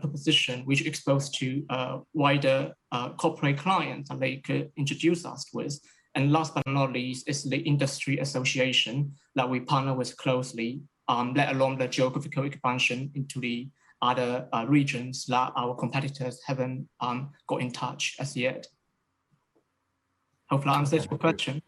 proposition which exposed to wider corporate clients that they could introduce us with. And last but not least is the industry association that we partner with closely, let alone the geographical expansion into the other regions that our competitors haven't got in touch as yet. Hopefully that answers your question.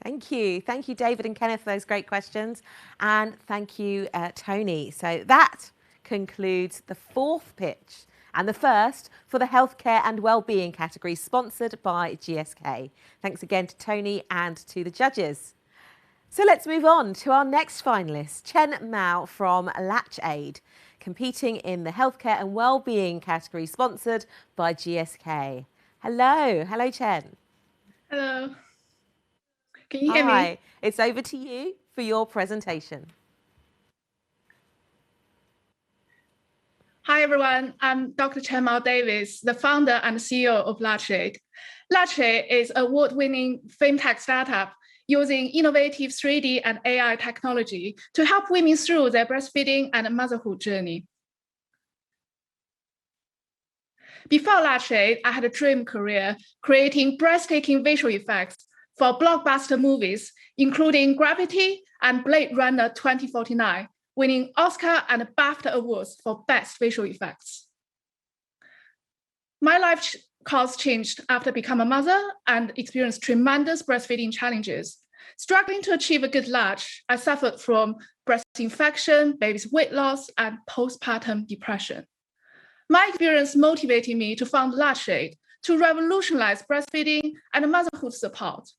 Thank you. Thank you, David and Kenneth, for those great questions. And thank you, Tony. So that concludes the 4th pitch and the first for the healthcare and wellbeing category, sponsored by GSK. Thanks again to Tony and to the judges. So let's move on to our next finalist, Chen Mao from LatchAid, competing in the healthcare and wellbeing category, sponsored by GSK. Hello. Hello, Chen. Hello. Can you hear me? Hi, it's over to you for your presentation. Hi, everyone. I'm Dr. Chen Mao Davis, the founder and CEO of LatchAid. LatchAid is an award-winning fintech startup using innovative 3D and AI technology to help women through their breastfeeding and motherhood journey. Before LatchAid, I had a dream career creating breathtaking visual effects for blockbuster movies, including Gravity and Blade Runner 2049, winning Oscar and BAFTA awards for best visual effects. My life course changed after becoming a mother and experienced tremendous breastfeeding challenges. Struggling to achieve a good latch, I suffered from breast infection, baby's weight loss, and postpartum depression. My experience motivated me to found LatchAid to revolutionize breastfeeding and motherhood support.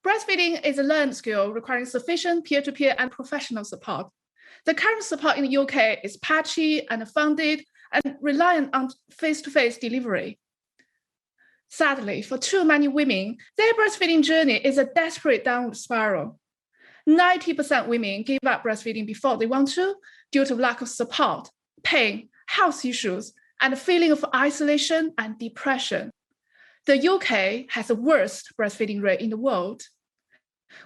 Breastfeeding is a learned skill requiring sufficient peer-to-peer and professional support. The current support in the UK is patchy and funded and reliant on face-to-face delivery. Sadly, for too many women, their breastfeeding journey is a desperate downward spiral. 90% women give up breastfeeding before they want to due to lack of support, pain, health issues, and a feeling of isolation and depression. The UK has the worst breastfeeding rate in the world,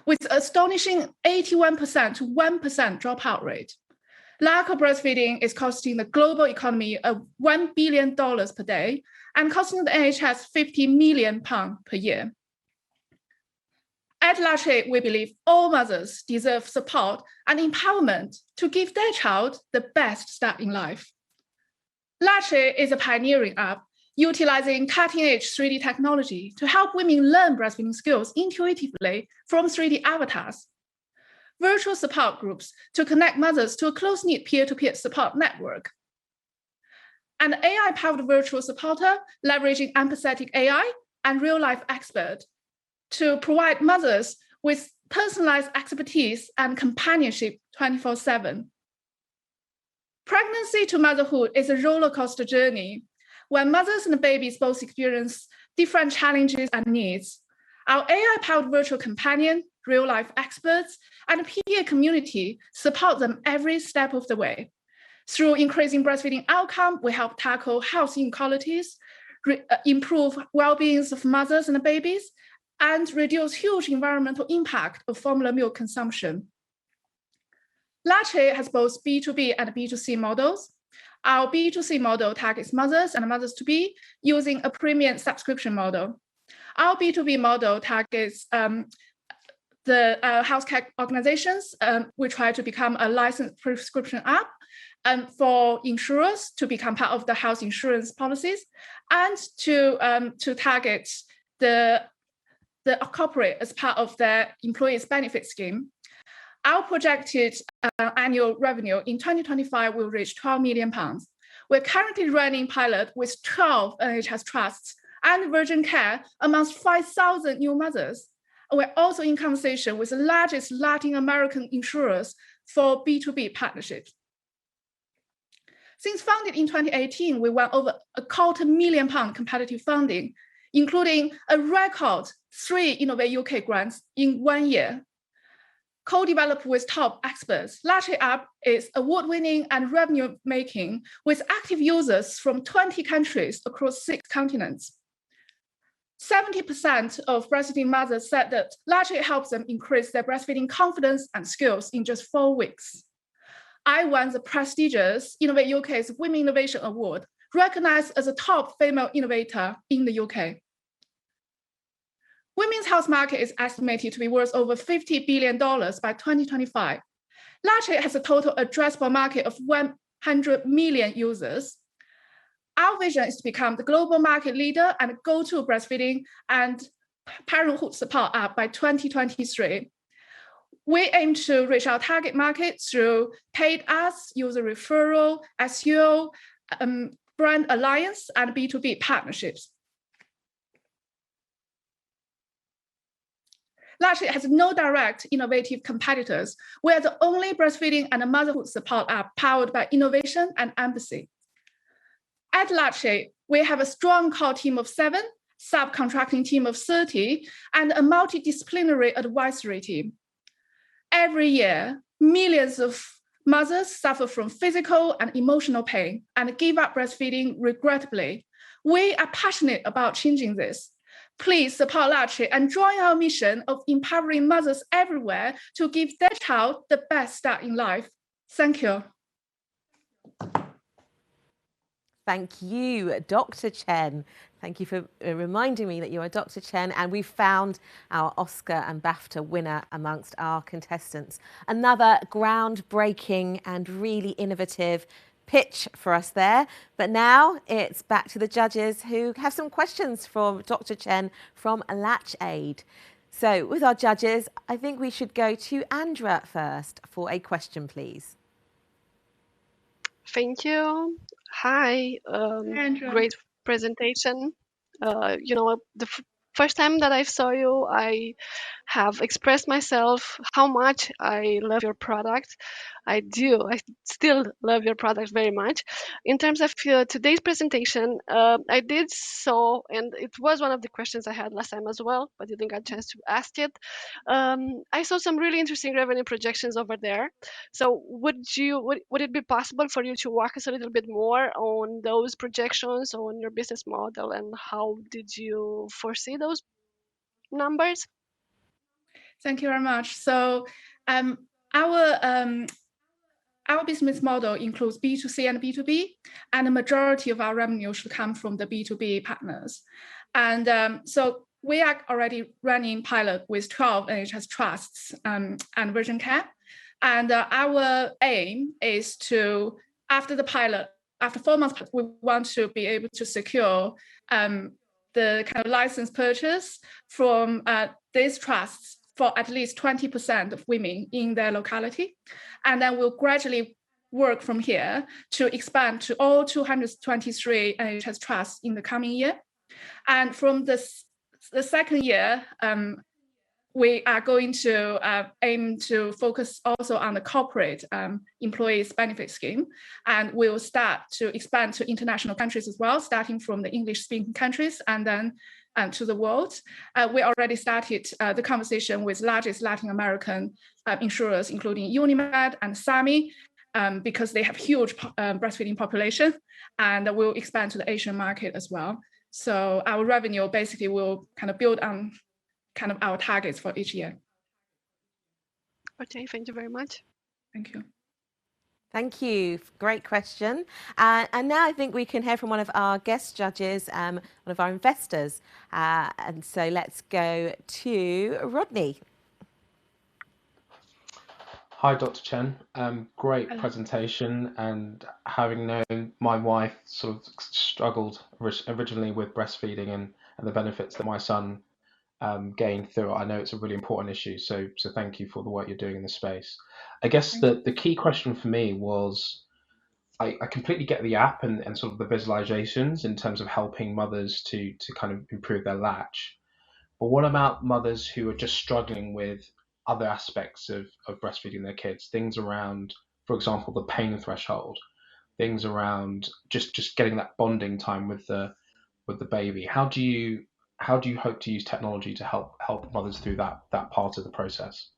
with astonishing 81% to 1% dropout rate. Lack of breastfeeding is costing the global economy $1 billion per day and costing the NHS £50 million per year. At LatchAid, we believe all mothers deserve support and empowerment to give their child the best start in life. LatchAid is a pioneering app utilizing cutting-edge 3D technology to help women learn breastfeeding skills intuitively from 3D avatars. Virtual support groups to connect mothers to a close-knit peer-to-peer support network. An AI-powered virtual supporter leveraging empathetic AI and real-life expert to provide mothers with personalized expertise and companionship 24/7. Pregnancy to motherhood is a roller coaster journey when mothers and babies both experience different challenges and needs. Our AI-powered virtual companion, real-life experts, and peer community support them every step of the way. Through increasing breastfeeding outcome, we help tackle health inequalities, improve well-being of mothers and babies, and reduce huge environmental impact of formula milk consumption. Latche has both B2B and B2C models. Our B2C model targets mothers and mothers-to-be using a premium subscription model. Our B2B model targets the healthcare organizations. We try to become a licensed prescription app for insurers to become part of the health insurance policies, and to target the corporate as part of their employees' benefit scheme. Our projected annual revenue in 2025 will reach £12 million. We're currently running pilot with 12 NHS trusts and Virgin Care amongst 5,000 new mothers. We're also in conversation with the largest Latin American insurers for B2B partnerships. Since founded in 2018, we won over £250,000 competitive funding, including a record 3 Innovate UK grants in 1 year. Co-developed with top experts, Latche app is award-winning and revenue-making with active users from 20 countries across 6 continents. 70% of breastfeeding mothers said that Latche helps them increase their breastfeeding confidence and skills in just 4 weeks. I won the prestigious Innovate UK's Women Innovation Award, recognized as a top female innovator in the UK. Women's health market is estimated to be worth over $50 billion by 2025. Latche has a total addressable market of 100 million users. Our vision is to become the global market leader and go-to breastfeeding and parenthood support app by 2023. We aim to reach our target market through paid ads, user referral, SEO, brand alliance, and B2B partnerships. Latche has no direct innovative competitors. We are the only breastfeeding and motherhood support app powered by innovation and empathy. At Latche, we have a strong core team of 7, subcontracting team of 30, and a multidisciplinary advisory team. Every year, millions of mothers suffer from physical and emotional pain and give up breastfeeding regrettably. We are passionate about changing this. Please support Latche and join our mission of empowering mothers everywhere to give their child the best start in life. Thank you. Thank you, Dr. Chen. Thank you for reminding me that you are Dr. Chen, and we found our Oscar and BAFTA winner amongst our contestants. Another groundbreaking and really innovative pitch for us there. But now it's back to the judges who have some questions for Dr. Chen from LatchAid. So with our judges, I think we should go to Andra first for a question, please. Thank you. Hi, great presentation. You know, the first time that I saw you, I have expressed myself how much I love your product. I still love your product very much. In terms of today's presentation, I did saw, and it was one of the questions I had last time as well, but didn't get a chance to ask it. I saw some really interesting revenue projections over there. So would it be possible for you to walk us a little bit more on those projections, on your business model, and how did you foresee those numbers? Thank you very much. So our business model includes B2C and B2B, and the majority of our revenue should come from the B2B partners. And so we are already running pilot with 12 NHS trusts and Virgin Care. And our aim is to, after the pilot, after 4 months, we want to be able to secure the kind of license purchase from these trusts for at least 20% of women in their locality. And then we'll gradually work from here to expand to all 223 NHS trusts in the coming year. And from the second year, we are going to aim to focus also on the corporate employees benefit scheme, and we will start to expand to international countries as well, starting from the English-speaking countries and then to the world. We already started the conversation with largest Latin American insurers, including Unimed and SAMI, because they have huge breastfeeding population, and we'll expand to the Asian market as well. So our revenue basically will kind of build on kind of our targets for each year. Okay, thank you very much. Thank you. Thank you. Great question. And now I think we can hear from one of our guest judges, one of our investors. And so let's go to Rodney. Hi, Dr. Chen. Great presentation. And having known my wife sort of struggled originally with breastfeeding and the benefits that my son gained through it, I know it's a really important issue. So thank you for the work you're doing in the space. I guess the key question for me was, I completely get the app and sort of the visualizations in terms of helping mothers to kind of improve their latch. But what about mothers who are just struggling with other aspects of breastfeeding their kids, things around, for example, the pain threshold, things around just getting that bonding time with the baby? How do you hope to use technology to help mothers through that part of the process?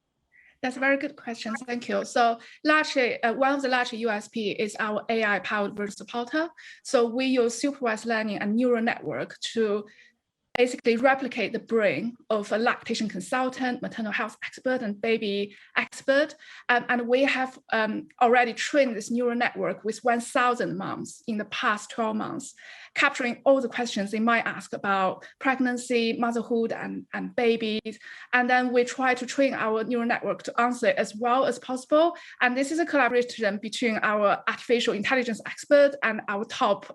That's a very good question. Thank you. So largely, one of the large USP is our AI-powered virtual supporter. So we use supervised learning and neural network to basically replicate the brain of a lactation consultant, maternal health expert, and baby expert. And we have already trained this neural network with 1,000 moms in the past 12 months, capturing all the questions they might ask about pregnancy, motherhood, and babies. And then we try to train our neural network to answer it as well as possible. And this is a collaboration between our artificial intelligence expert and our top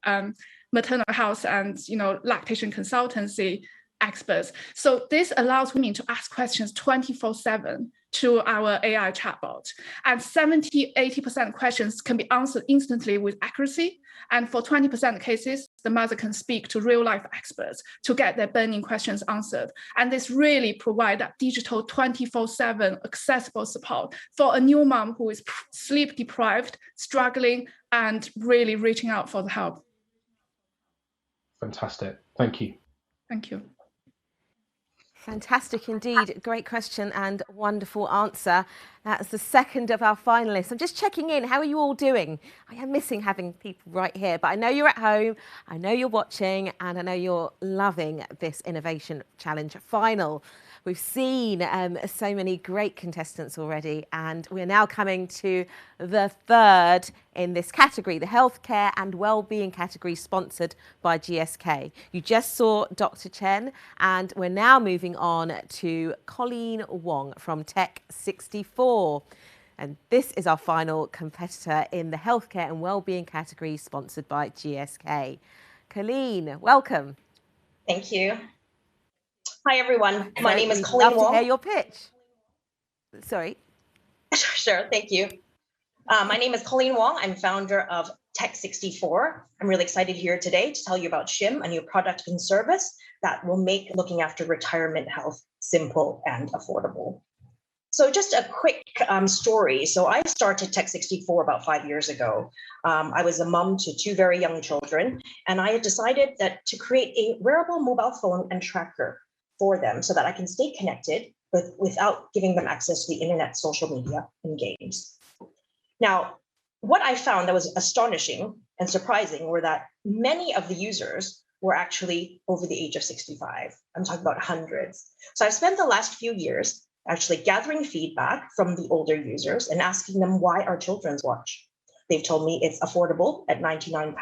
maternal health and lactation consultancy experts. So this allows women to ask questions 24/7 to our AI chatbot. And 70-80% questions can be answered instantly with accuracy. And for 20% of cases, the mother can speak to real-life experts to get their burning questions answered. And this really provides that digital 24/7 accessible support for a new mom who is sleep deprived, struggling, and really reaching out for the help. Fantastic. Thank you. Thank you. Fantastic indeed. Great question and wonderful answer. That's the second of our finalists. I'm just checking in. How are you all doing? I am missing having people right here, but I know you're at home, I know you're watching, and I know you're loving this Innovation Challenge final. We've seen so many great contestants already, and we're now coming to the third in this category, the healthcare and wellbeing category, sponsored by GSK. You just saw Dr. Chen, and we're now moving on to Colleen Wong from Tech64. And this is our final competitor in the healthcare and wellbeing category, sponsored by GSK. Colleen, welcome. Thank you. Hi, everyone. My name is Colleen Wong. Love to hear your pitch. Sorry. Sure, thank you. My name is Colleen Wong. I'm founder of Tech64. I'm really excited here today to tell you about Shim, a new product and service that will make looking after retirement health simple and affordable. So just a quick story. So I started Tech64 about 5 years ago. I was a mom to 2 very young children, and I had decided that to create a wearable mobile phone and tracker for them so that I can stay connected without giving them access to the internet, social media, and games. Now, what I found that was astonishing and surprising were that many of the users were actually over the age of 65. I'm talking about hundreds. So I've spent the last few years actually gathering feedback from the older users and asking them why our children's watch. They've told me it's affordable at £99,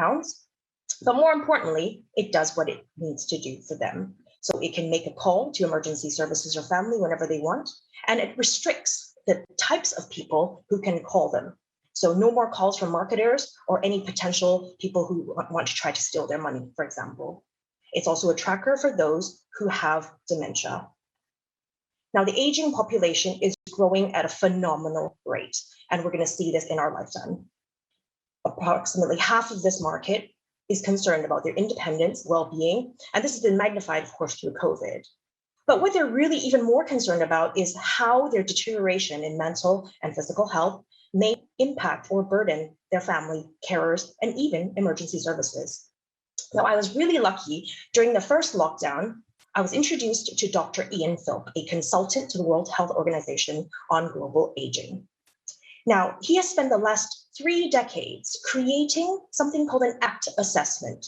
but more importantly, it does what it needs to do for them. So it can make a call to emergency services or family whenever they want, and it restricts the types of people who can call them. So no more calls from marketers or any potential people who want to try to steal their money, for example. It's also a tracker for those who have dementia. Now, the aging population is growing at a phenomenal rate, and we're going to see this in our lifetime. Approximately half of this market is concerned about their independence, well-being, and this has been magnified, of course, through COVID. But what they're really even more concerned about is how their deterioration in mental and physical health may impact or burden their family, carers, and even emergency services. Now, I was really lucky. During the first lockdown, I was introduced to Dr. Ian Philp, a consultant to the World Health Organization on global aging. Now, he has spent the last 3 decades creating something called an ACT assessment.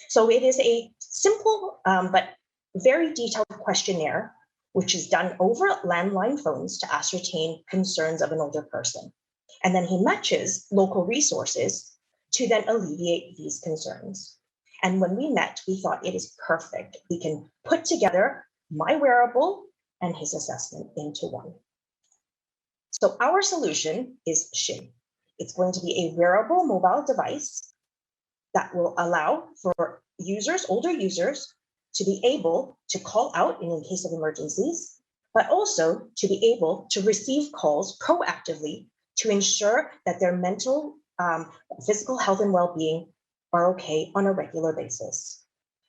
So it is a simple but very detailed questionnaire, which is done over landline phones to ascertain concerns of an older person. And then he matches local resources to then alleviate these concerns. And when we met, we thought it is perfect. We can put together my wearable and his assessment into one. So our solution is SHIM. It's going to be a wearable mobile device that will allow for users, older users, to be able to call out in case of emergencies, but also to be able to receive calls proactively to ensure that their mental, physical health and well-being are okay on a regular basis.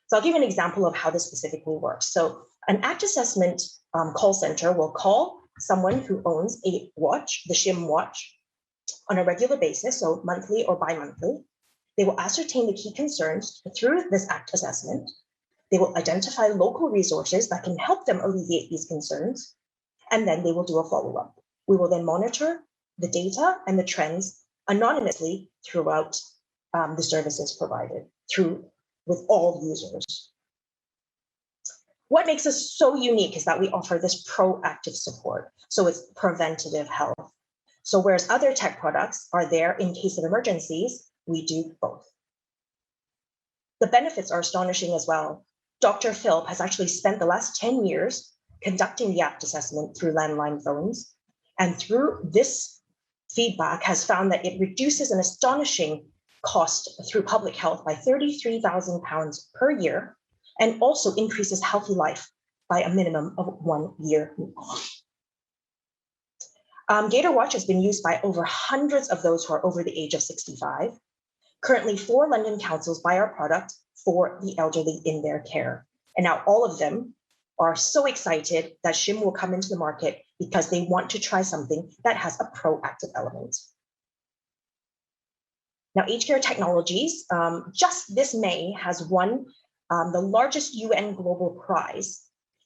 So I'll give you an example of how this specifically works. So an ACT assessment call center will call someone who owns a watch, the SHIM watch, on a regular basis, so monthly or bi-monthly. They will ascertain the key concerns through this ACT assessment. They will identify local resources that can help them alleviate these concerns, and then they will do a follow-up. We will then monitor the data and the trends anonymously throughout the services provided with all users. What makes us so unique is that we offer this proactive support. So it's preventative health. So whereas other tech products are there in case of emergencies, we do both. The benefits are astonishing as well. Dr. Philp has actually spent the last 10 years conducting the ACT assessment through landline phones. And through this feedback has found that it reduces an astonishing cost through public health by £33,000 per year, and also increases healthy life by a minimum of 1 year. Gator Watch has been used by over hundreds of those who are over the age of 65. Currently, 4 London councils buy our product for the elderly in their care. And now all of them are so excited that SHIM will come into the market because they want to try something that has a proactive element. Now, Aged Care Technologies, just this May, has won the largest UN Global Prize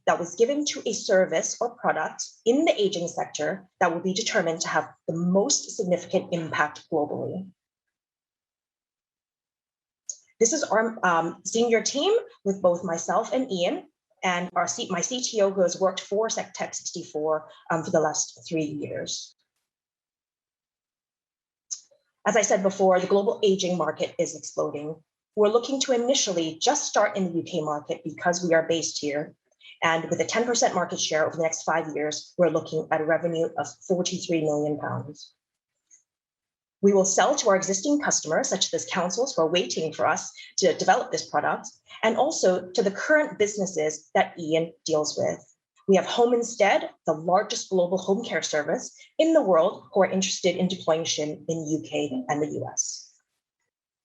that was given to a service or product in the aging sector that will be determined to have the most significant impact globally. This is our senior team with both myself and Ian, and my CTO, who has worked for Tech64 for the last 3 years. As I said before, the global aging market is exploding. We're looking to initially just start in the UK market because we are based here. And with a 10% market share over the next 5 years, we're looking at a revenue of £43 million. We will sell to our existing customers, such as councils who are waiting for us to develop this product, and also to the current businesses that Ian deals with. We have Home Instead, the largest global home care service in the world, who are interested in deploying SHIM in the UK and the US.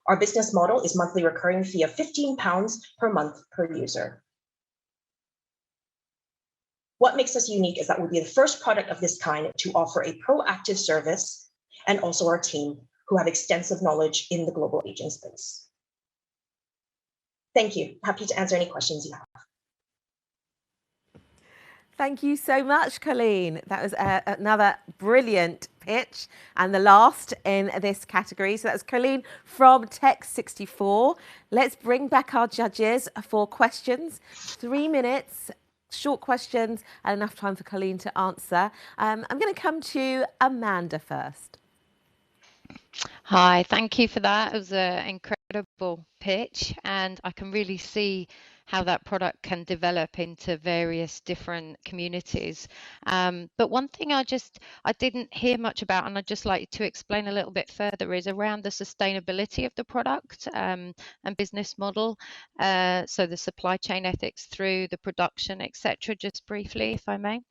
Our business model is monthly recurring fee of £15 per month per user. What makes us unique is that we'll be the first product of this kind to offer a proactive service, and also our team, who have extensive knowledge in the global aging space. Thank you. Happy to answer any questions you have. Thank you so much, Colleen. That was another brilliant pitch, and the last in this category. So that's Colleen from Tech64. Let's bring back our judges for questions. 3 minutes, short questions, and enough time for Colleen to answer. I'm going to come to Amanda first. Hi, thank you for that. It was an incredible pitch, and I can really see how that product can develop into various different communities. But one thing I didn't hear much about, and I'd just like to explain a little bit further, is around the sustainability of the product and business model. So the supply chain ethics through the production, etc. Just briefly, if I may.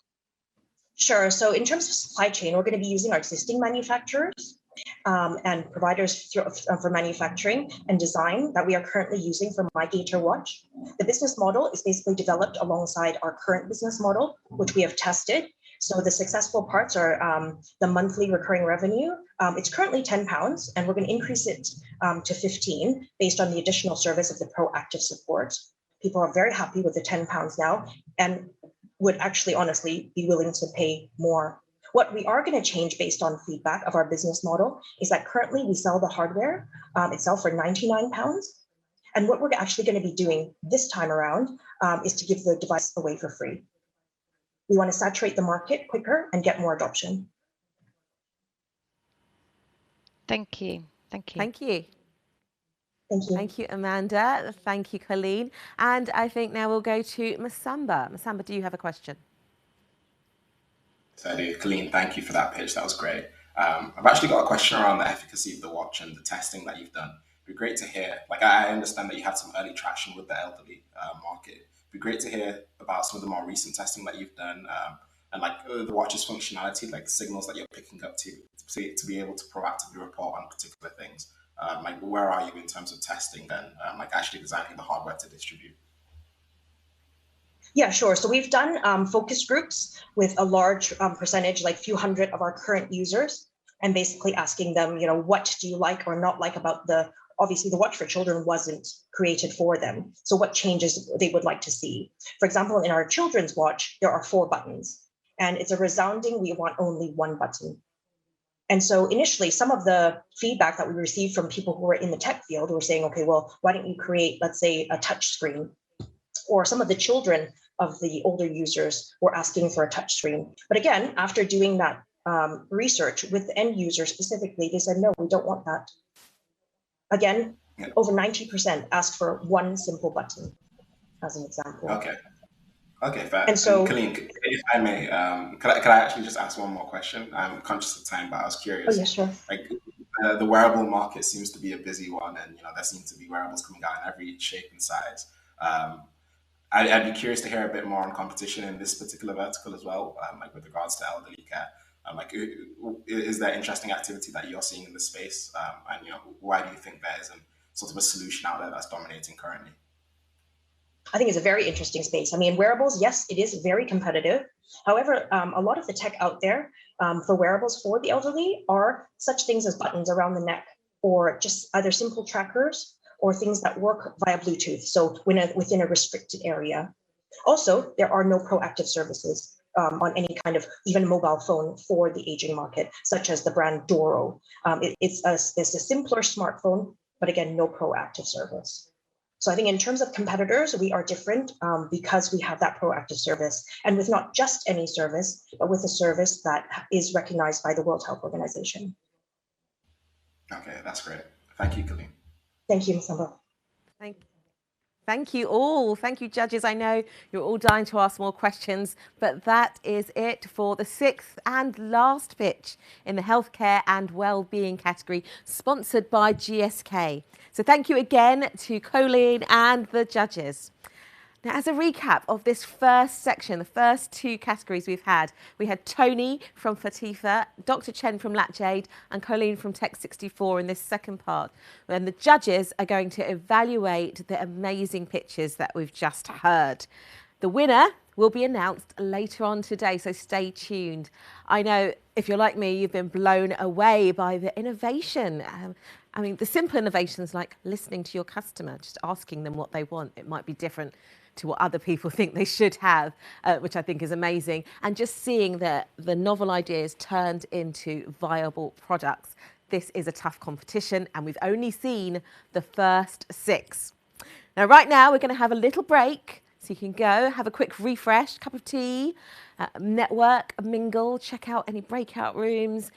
Sure. So in terms of supply chain, we're going to be using our existing manufacturers. and providers for manufacturing and design that we are currently using for MyGator Watch. The business model is basically developed alongside our current business model, which we have tested. So the successful parts are the monthly recurring revenue. It's currently £10, and we're going to increase it to 15 based on the additional service of the proactive support. People are very happy with the £10 now and would actually honestly be willing to pay more. What we are going to change based on feedback of our business model is that currently we sell the hardware itself for £99. And what we're actually going to be doing this time around is to give the device away for free. We want to saturate the market quicker and get more adoption. Thank you. Thank you. Thank you. Thank you. Thank you, Amanda. Thank you, Colleen. And I think now we'll go to Masamba. Masamba, do you have a question? So I do. Colleen, thank you for that pitch. That was great. I've actually got a question around the efficacy of the watch and the testing that you've done. It'd be great to hear. Like, I understand that you had some early traction with the elderly market. It'd be great to hear about some of the more recent testing that you've done and like the watch's functionality, like the signals that you're picking up to be able to proactively report on particular things. Like, where are you in terms of testing and like actually designing the hardware to distribute? Yeah, sure. So we've done focus groups with a large percentage, like few hundred of our current users, and basically asking them, you know, what do you like or not like about obviously the watch for children wasn't created for them. So what changes they would like to see. For example, in our children's watch, there are 4 buttons, and it's a resounding, we want only 1 button. And so initially, some of the feedback that we received from people who were in the tech field were saying, okay, well, why don't you create, let's say, a touch screen? Or some of the children of the older users were asking for a touch screen. But again, after doing that research with the end user specifically, they said, no, we don't want that. Again, over 90% asked for 1 simple button, as an example. Okay, fair. And so, Colleen, if I may, could I actually just ask one more question? I'm conscious of time, but I was curious. Oh, yeah, sure. Like, the wearable market seems to be a busy one, and there seem to be wearables coming out in every shape and size. I'd be curious to hear a bit more on competition in this particular vertical as well, like with regards to elderly care. Like, is there interesting activity that you're seeing in the space? And why do you think there isn't sort of a solution out there that's dominating currently? I think it's a very interesting space. I mean, wearables, yes, it is very competitive. However, a lot of the tech out there for wearables for the elderly are such things as buttons around the neck, or just either simple trackers or things that work via Bluetooth, so within a restricted area. Also, there are no proactive services on any kind of even mobile phone for the aging market, such as the brand Doro. It's a simpler smartphone, but again, no proactive service. So I think in terms of competitors, we are different because we have that proactive service, and with not just any service, but with a service that is recognized by the World Health Organization. Okay, that's great. Thank you, Colleen. Thank you, Masamba. Thank you all. Thank you, judges. I know you're all dying to ask more questions, but that is it for the 6th and last pitch in the healthcare and well-being category, sponsored by GSK. So thank you again to Colleen and the judges. Now, as a recap of this first section, the first 2 categories we had Tony from Fatifa, Dr. Chen from Latjade, and Colleen from Tech64 in this second part. And the judges are going to evaluate the amazing pitches that we've just heard. The winner will be announced later on today, so stay tuned. I know if you're like me, you've been blown away by the innovation. I mean, the simple innovations like listening to your customer, just asking them what they want. It might be different to what other people think they should have, which I think is amazing. And just seeing the novel ideas turned into viable products. This is a tough competition, and we've only seen the first 6. Now, right now, we're going to have a little break. So you can go, have a quick refresh, cup of tea, network, mingle, check out any breakout rooms,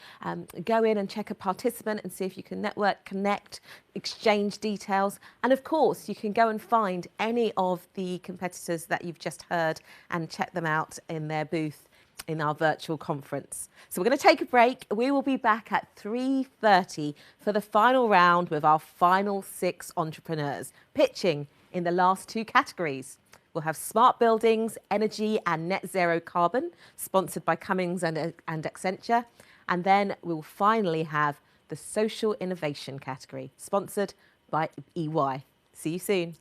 go in and check a participant and see if you can network, connect, exchange details. And of course, you can go and find any of the competitors that you've just heard and check them out in their booth in our virtual conference. So we're going to take a break. We will be back at 3:30 for the final round with our final 6 entrepreneurs pitching in the last 2 categories. We'll have smart buildings, energy and net zero carbon, sponsored by Cummins and Accenture. And then we'll finally have the Social Innovation category, sponsored by EY. See you soon.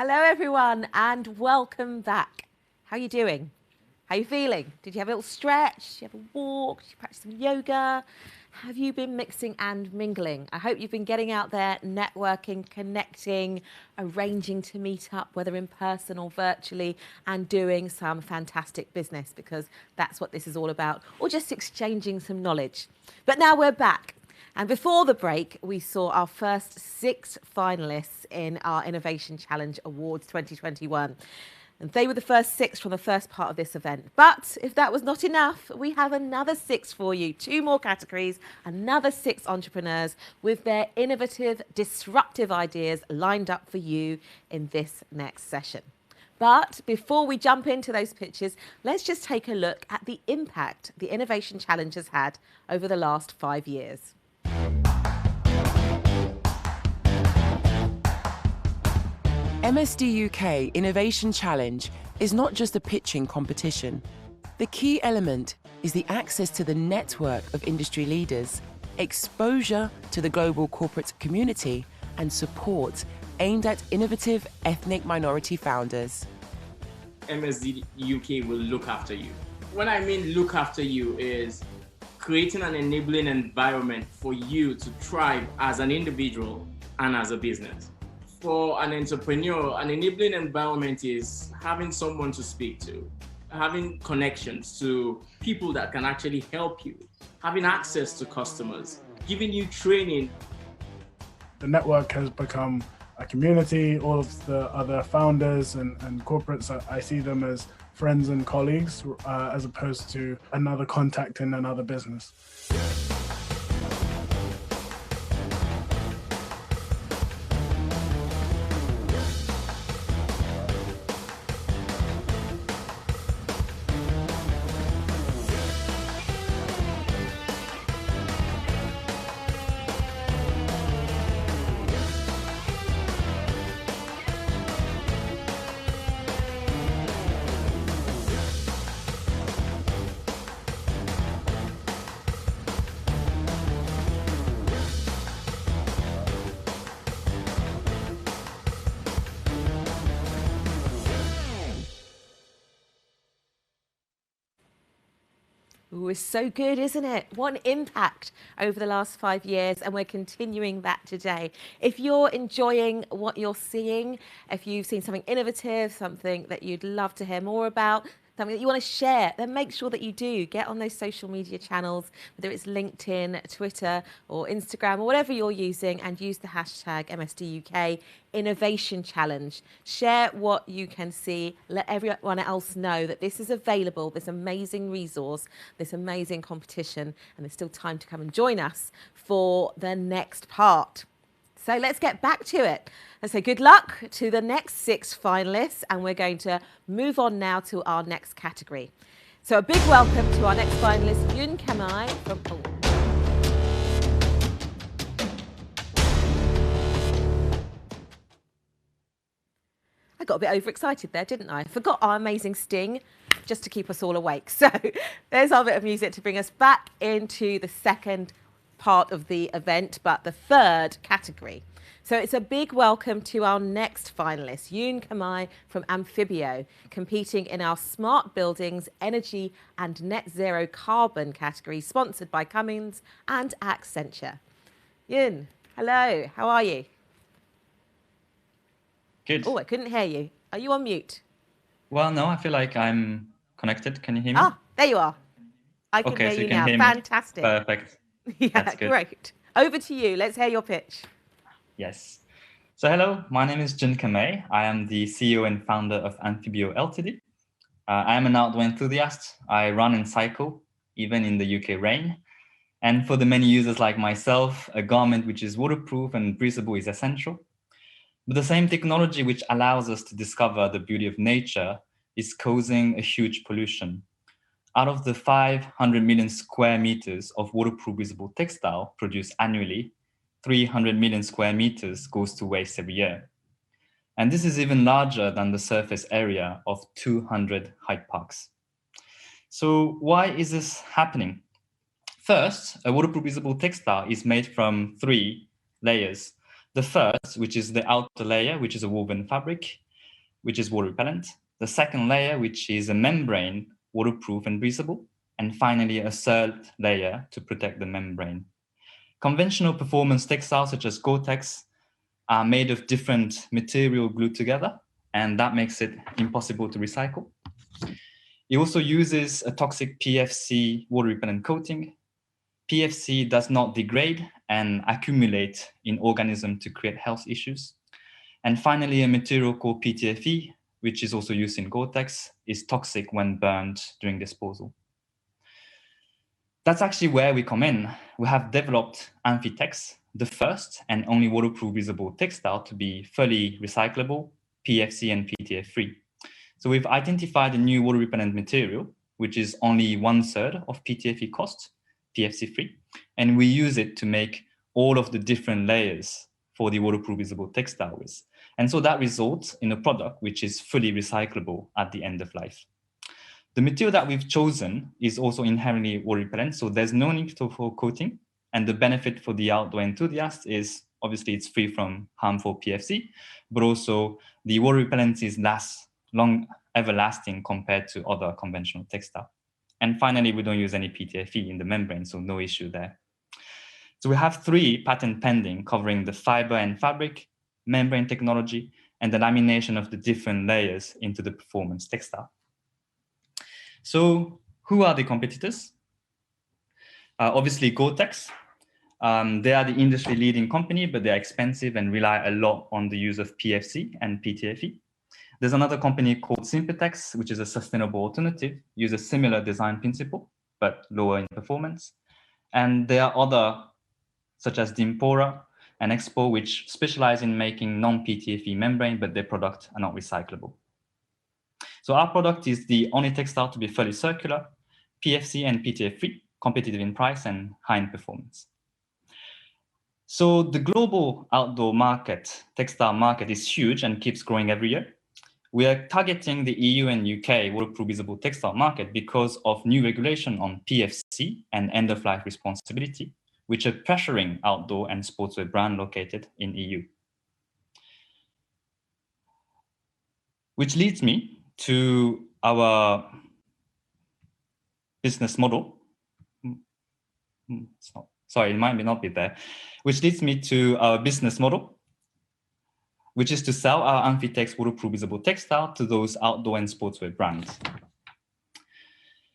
Hello, everyone, and welcome back. How are you doing? How are you feeling? Did you have a little stretch? Did you have a walk? Did you practice some yoga? Have you been mixing and mingling? I hope you've been getting out there, networking, connecting, arranging to meet up, whether in person or virtually, and doing some fantastic business, because that's what this is all about, or just exchanging some knowledge. But now we're back. And before the break, we saw our first 6 finalists in our Innovation Challenge Awards 2021. And they were the first 6 from the first part of this event. But if that was not enough, we have another 6 for you. 2 more categories, another 6 entrepreneurs with their innovative, disruptive ideas lined up for you in this next session. But before we jump into those pitches, let's just take a look at the impact the Innovation Challenge has had over the last 5 years. MSD UK Innovation Challenge is not just a pitching competition. The key element is the access to the network of industry leaders, exposure to the global corporate community, and support aimed at innovative ethnic minority founders. MSD UK will look after you. When I mean look after you is creating an enabling environment for you to thrive as an individual and as a business. For an entrepreneur, an enabling environment is having someone to speak to, having connections to people that can actually help you, having access to customers, giving you training. The network has become a community. All of the other founders and corporates, I see them as friends and colleagues, as opposed to another contact in another business. Ooh, it's so good, isn't it? What an impact over the last 5 years, and we're continuing that today. If you're enjoying what you're seeing, if you've seen something innovative, something that you'd love to hear more about, something that you want to share, then make sure that you do get on those social media channels, whether it's LinkedIn, Twitter, or Instagram, or whatever you're using, and use the hashtag MSDUK Innovation Challenge. Share what you can see. Let everyone else know that this is available, this amazing resource, this amazing competition, and there's still time to come and join us for the next part. So let's get back to it. Let's say good luck to the next 6 finalists, and we're going to move on now to our next category. So a big welcome to our next finalist, Yoon Kamai from I got a bit overexcited there, didn't I? Forgot our amazing sting just to keep us all awake. So there's our bit of music to bring us back into the second part of the event, but the third category. So it's a big welcome to our next finalist, Yoon Kamai from Amphibio, competing in our Smart Buildings, Energy and Net Zero Carbon category, sponsored by Cummins and Accenture. Yoon, hello, how are you? Good. Oh, I couldn't hear you. Are you on mute? Well, no, I feel like I'm connected. Can you hear me? Ah, there you are. I can Okay, hear so you you can now. hear me. Fantastic. Perfect. Yeah, That's good. great. Over to you. Let's hear your pitch. Yes. So hello, my name is Jin Kamei. I am the CEO and founder of Amphibio Ltd. I am an outdoor enthusiast. I run and cycle, even in the UK rain. And for the many users like myself, a garment which is waterproof and breathable is essential. But the same technology which allows us to discover the beauty of nature is causing a huge pollution. Out of the 500 million square meters of waterproof breathable textile produced annually, 300 million square meters goes to waste every year. And this is even larger than the surface area of 200 Hyde Parks. So why is this happening? First, a waterproof breathable textile is made from 3 layers. The first, which is the outer layer, which is a woven fabric. which is water repellent. The second layer, which is a membrane, waterproof and breathable. And finally, a third layer to protect the membrane. Conventional performance textiles such as Gore-Tex are made of different material glued together, and that makes it impossible to recycle. It also uses a toxic PFC water repellent coating. PFC does not degrade and accumulate in organisms to create health issues. And finally, a material called PTFE, which is also used in Gore-Tex, is toxic when burned during disposal. That's actually where we come in. We have developed Amphitex, the first and only waterproof breathable textile to be fully recyclable, PFC and PTF free. So we've identified a new water repellent material, which is only 1/3 of PTFE cost, PFC free, and we use it to make all of the different layers for the waterproof breathable textile with. And so that results in a product which is fully recyclable at the end of life. The material that we've chosen is also inherently water repellent, so there's no need for coating. And the benefit for the outdoor enthusiast is obviously it's free from harmful PFC, but also the water repellent is everlasting compared to other conventional textile. And finally, we don't use any PTFE in the membrane, so no issue there. So we have 3 patents pending covering the fiber and fabric, membrane technology, and the lamination of the different layers into the performance textile. So who are the competitors? Obviously Gore-Tex. They are the industry leading company, but they're expensive and rely a lot on the use of PFC and PTFE. There's another company called Sympatex, which is a sustainable alternative, use a similar design principle, but lower in performance. And there are other, such as Dimpora and Expo, which specialize in making non-PTFE membrane, but their products are not recyclable. So our product is the only textile to be fully circular, PFC and PTF free, competitive in price and high in performance. So the global outdoor market, textile market, is huge and keeps growing every year. We are targeting the EU and UK waterproof breathable textile market because of new regulation on PFC and end-of-life responsibility, which are pressuring outdoor and sportswear brands located in EU. Which leads me to our business model. Sorry, it might not be there. Which leads me to our business model, which is to sell our Amphitex waterproof breathable textile to those outdoor and sportswear brands.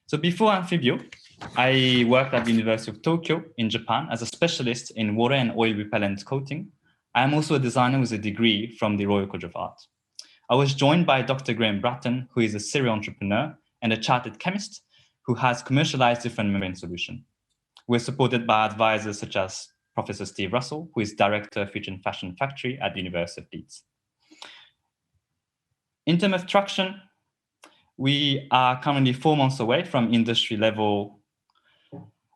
So before Amphibio, I worked at the University of Tokyo in Japan as a specialist in water and oil repellent coating. I am also a designer with a degree from the Royal College of Art. I was joined by Dr. Graham Bratton, who is a serial entrepreneur and a chartered chemist who has commercialized different membrane solutions. We're supported by advisors such as Professor Steve Russell, who is Director of Future and Fashion Factory at the University of Leeds. In terms of traction, we are currently 4 months away from industry level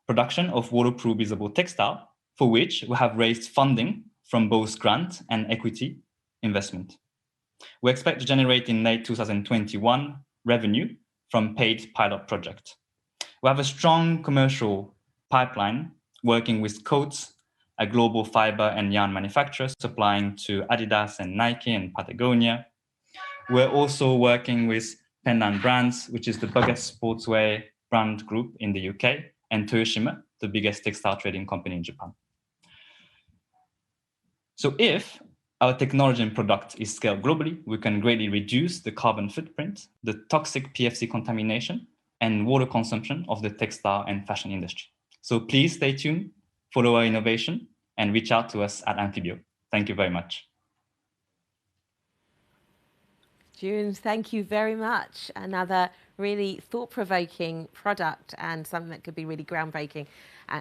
production of waterproof breathable textile, for which we have raised funding from both grant and equity investment. We expect to generate in late 2021 revenue from paid pilot project. We have a strong commercial pipeline working with Coats, a global fiber and yarn manufacturer supplying to Adidas and Nike and Patagonia. We're also working with Penland Brands, which is the biggest sportswear brand group in the UK, and Toyoshima, the biggest textile trading company in Japan. So if our technology and product is scaled globally, we can greatly reduce the carbon footprint, the toxic PFC contamination, and water consumption of the textile and fashion industry. So please stay tuned, follow our innovation, and reach out to us at Amphibio. Thank you very much. June, thank you very much. Another really thought-provoking product and something that could be really groundbreaking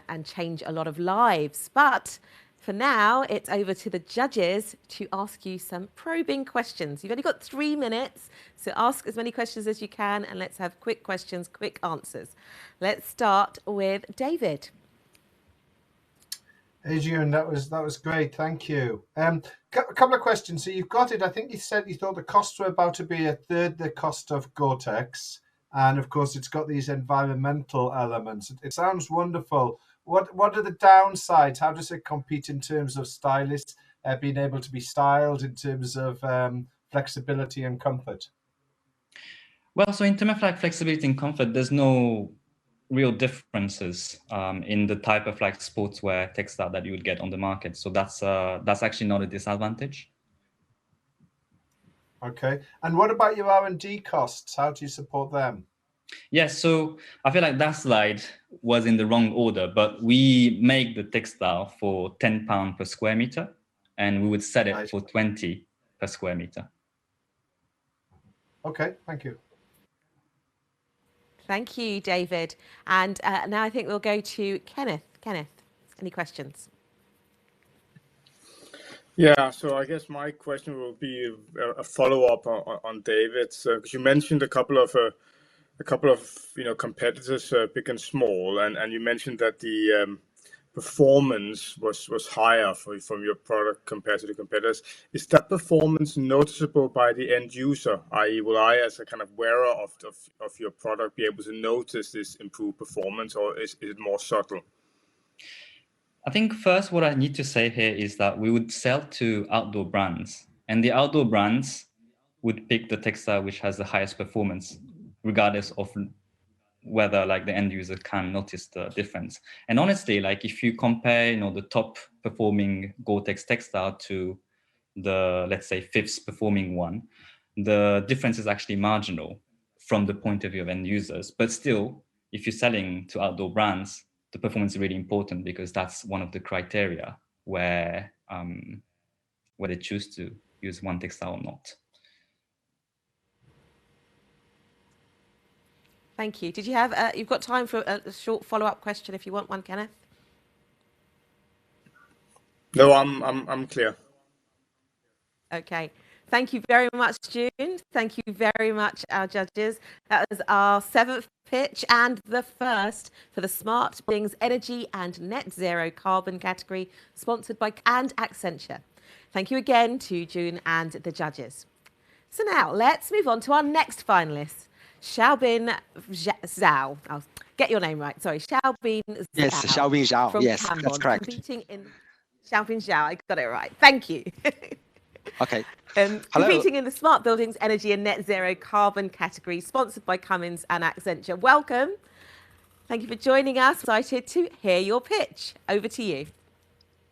and change a lot of lives. But for now, it's over to the judges to ask you some probing questions. You've only got 3 minutes, so ask as many questions as you can, and let's have quick questions, quick answers. Let's start with David. Adrian, that was great. Thank you. A couple of questions. So you've got it. I think you said you thought the costs were about to be 1/3 the cost of Gore-Tex, and of course it's got these environmental elements. It sounds wonderful. What are the downsides? How does it compete in terms of stylists being able to be styled, in terms of flexibility and comfort? Well, so in terms of like flexibility and comfort, there's no real differences in the type of like sportswear textile that you would get on the market. So that's actually not a disadvantage. Okay. And what about your R&D costs? How do you support them? Yes, so I feel like that slide was in the wrong order, but we make the textile for £10 per square meter, and we would sell it for 20 per square meter. Okay, thank you. Thank you, David. And now I think we'll go to Kenneth. Kenneth, any questions? Yeah, so I guess my question will be a follow-up on David's, because you mentioned a couple of competitors, big and small, and you mentioned that the performance was higher from your product compared to the competitors. Is that performance noticeable by the end user? I.e., will I, as a kind of wearer of your product, be able to notice this improved performance, or is it more subtle? I think first what I need to say here is that we would sell to outdoor brands, and the outdoor brands would pick the textile which has the highest performance, regardless of whether like the end user can notice the difference. And honestly, like if you compare, the top performing Gore-Tex textile to the, let's say, fifth performing one, the difference is actually marginal from the point of view of end users. But still, if you're selling to outdoor brands, the performance is really important because that's one of the criteria where they choose to use one textile or not. Thank you. Did you have, you've got time for a short follow-up question if you want one, Kenneth? No, I'm clear. Okay. Thank you very much, June. Thank you very much, our judges. That was our 7th pitch and the first for the Smart Buildings Energy and Net Zero Carbon category, sponsored by and Accenture. Thank you again to June and the judges. So now let's move on to our next finalist, Xiaobin Zhao. I'll get your name right. Sorry, Xiaobin Zhao. Yes, Xiaobin Zhao. From Yes, Cambon, that's correct. Competing in Xiaobin Zhao. I got it right. Thank you. Okay. Competing in the Smart Buildings Energy and Net Zero Carbon category, sponsored by Cummins and Accenture. Welcome. Thank you for joining us. Excited to hear your pitch. Over to you.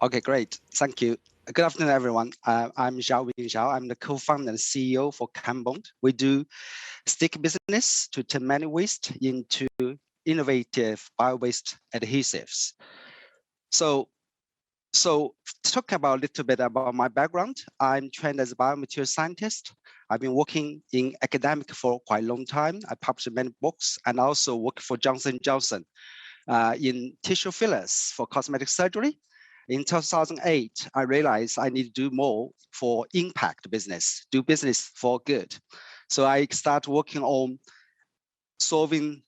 Okay, great. Thank you. Good afternoon, everyone. I'm Xiaobin Zhao. I'm the co-founder and CEO for Cambon. We do stick business to turn manual waste into innovative bio-based adhesives. So to talk about a little bit about my background, I'm trained as a biomaterial scientist. I've been working in academic for quite a long time. I published many books and also worked for Johnson & Johnson in tissue fillers for cosmetic surgery. In 2008, I realized I need to do more for impact business, do business for good. So I started working on solving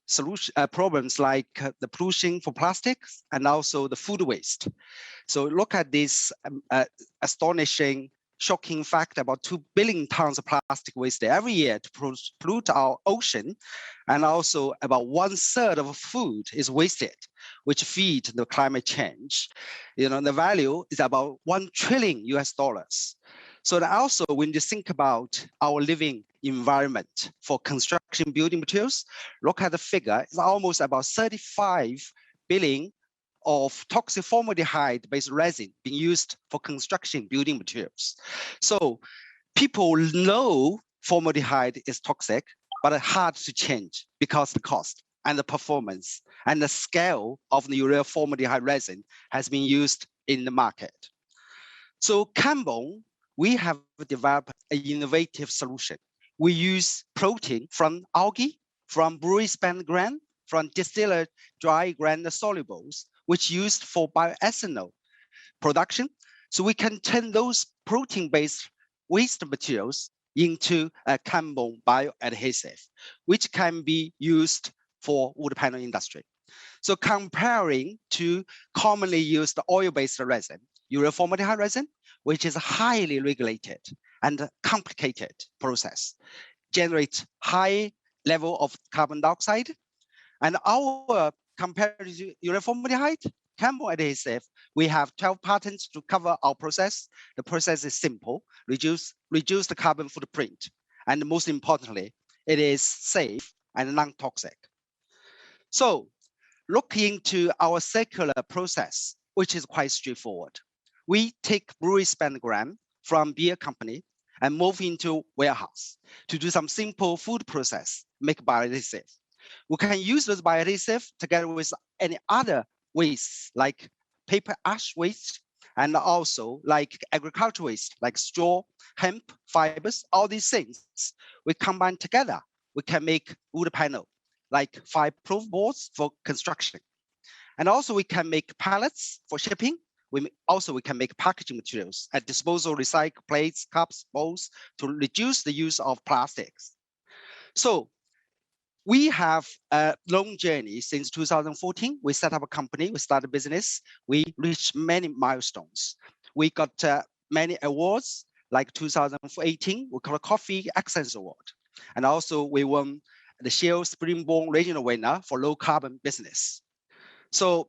problems like the pollution for plastics and also the food waste. So look at this astonishing, shocking fact: about 2 billion tons of plastic waste every year to pollute our ocean, and also about 1/3 of food is wasted, which feed the climate change. The value is about $1 trillion. So also, when you think about our living environment for construction building materials, look at the figure. It's almost about 35 billion of toxic formaldehyde-based resin being used for construction building materials. So people know formaldehyde is toxic, but it's hard to change because the cost and the performance and the scale of the urea formaldehyde resin has been used in the market. So Cambon, we have developed an innovative solution. We use protein from algae, from brewery spent grain, from distilled dry grain solubles, which used for bioethanol production. So we can turn those protein-based waste materials into a Cambon bioadhesive, which can be used for wood panel industry. So comparing to commonly used oil-based resin, urea formaldehyde resin, which is a highly regulated and complicated process, generates high level of carbon dioxide. And our compared to urea formaldehyde, Campbond Adhesive, we have 12 patents to cover our process. The process is simple, reduce the carbon footprint. And most importantly, it is safe and non-toxic. So look into our circular process, which is quite straightforward. We take brewery spandgram from beer company and move into warehouse to do some simple food process, make bioadhesive. We can use those bioadhesive together with any other waste like paper ash waste, and also like agricultural waste, like straw, hemp, fibers, all these things. We combine together, we can make wood panel, like fireproof boards for construction. And also we can make pallets for shipping. We can make packaging materials and disposal, recycle plates, cups, bowls to reduce the use of plastics. So we have a long journey since 2014. We set up a company, we started a business, we reached many milestones. We got many awards, like 2018, we got a Coffee Excellence Award. And also we won the Shell Springborn Regional Winner for low carbon business. So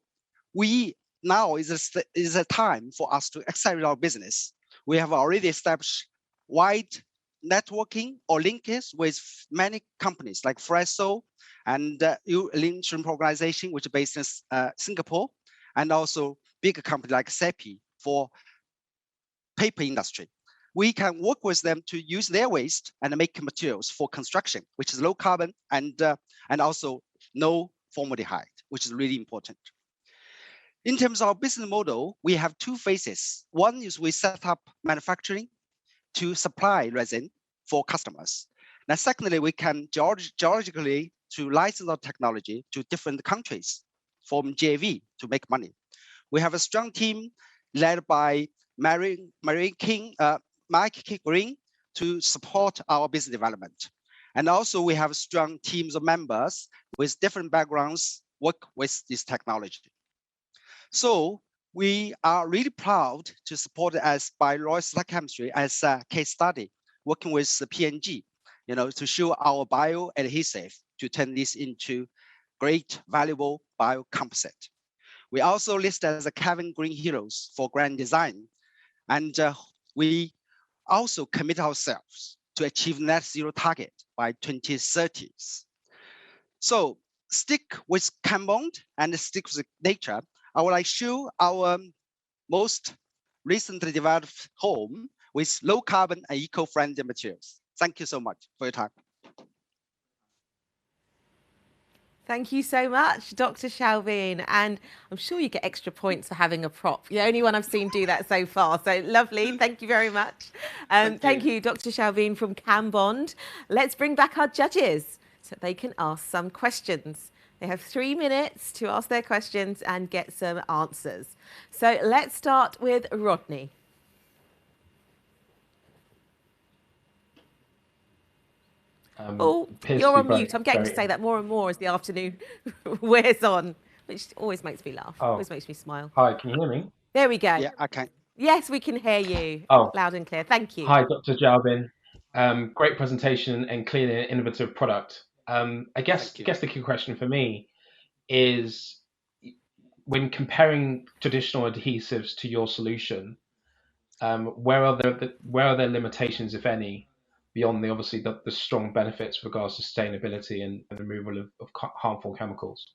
now is a time for us to accelerate our business. We have already established wide networking or linkage with many companies like Fresso and Lin Shrimp Organization, which is based in Singapore, and also bigger companies like CEPI for paper industry. We can work with them to use their waste and make materials for construction, which is low carbon and also no formaldehyde, which is really important. In terms of our business model, we have two phases. One is we set up manufacturing to supply resin for customers. Now, secondly, we can geologically to license our technology to different countries, form JV to make money. We have a strong team led by Mike Green to support our business development. And also we have strong teams of members with different backgrounds work with this technology. So we are really proud to support it as by Royal Select Chemistry as a case study, working with the P&G, to show our bioadhesive to turn this into great, valuable biocomposite. We also listed as a Kevin Green Heroes for grand design. And we also commit ourselves to achieve net zero target by 2030. So stick with Campbond and stick with nature. I would like to show our most recently developed home with low carbon and eco-friendly materials. Thank you so much for your time. Thank you so much, Dr. Xiaobin. And I'm sure you get extra points for having a prop. You're the only one I've seen do that so far. So lovely. Thank you very much. Thank you, Dr. Xiaobin from Campbond. Let's bring back our judges so they can ask some questions. They have 3 minutes to ask their questions and get some answers. So let's start with Rodney. You're on mute. I'm getting to say that more and more as the afternoon wears on, which always makes me laugh, always makes me smile. Hi, can you hear me? There we go. Yeah, I can. Yes, we can hear you loud and clear. Thank you. Hi, Dr. Xiaobin. Great presentation and clearly an innovative product. I guess the key question for me is when comparing traditional adhesives to your solution, where are their limitations, if any, beyond obviously the strong benefits with regards to sustainability and removal of harmful chemicals?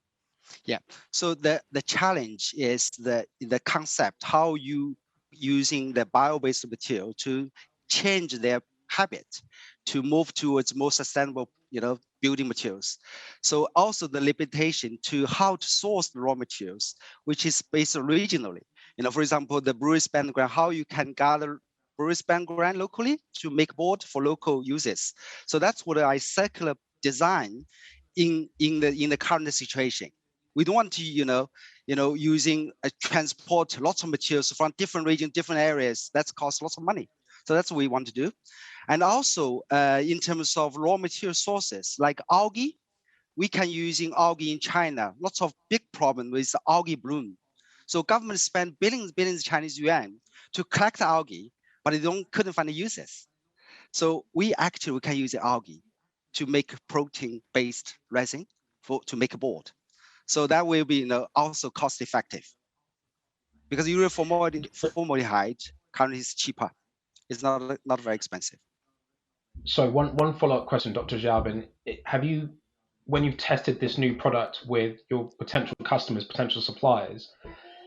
Yeah, so the challenge is the concept, how you using the bio-based material to change their habit to move towards more sustainable, building materials. So also the limitation to how to source the raw materials, which is based regionally. For example, the brewery spandgram, how you can gather brewery spandgram locally to make board for local uses. So that's what I circular design in the current situation. We don't want to, using transport lots of materials from different regions, different areas. That's costs lots of money. So that's what we want to do. And also in terms of raw material sources, like algae, we can using algae in China. Lots of big problem with algae bloom. So government spend billions Chinese yuan to collect algae, but they couldn't find the uses. So we can use the algae to make protein-based resin to make a board. So that will be also cost effective. because urea formaldehyde currently is cheaper. It's not very expensive. So one follow-up question, Dr. Xiaobin. Have you, when you've tested this new product with your potential customers, potential suppliers,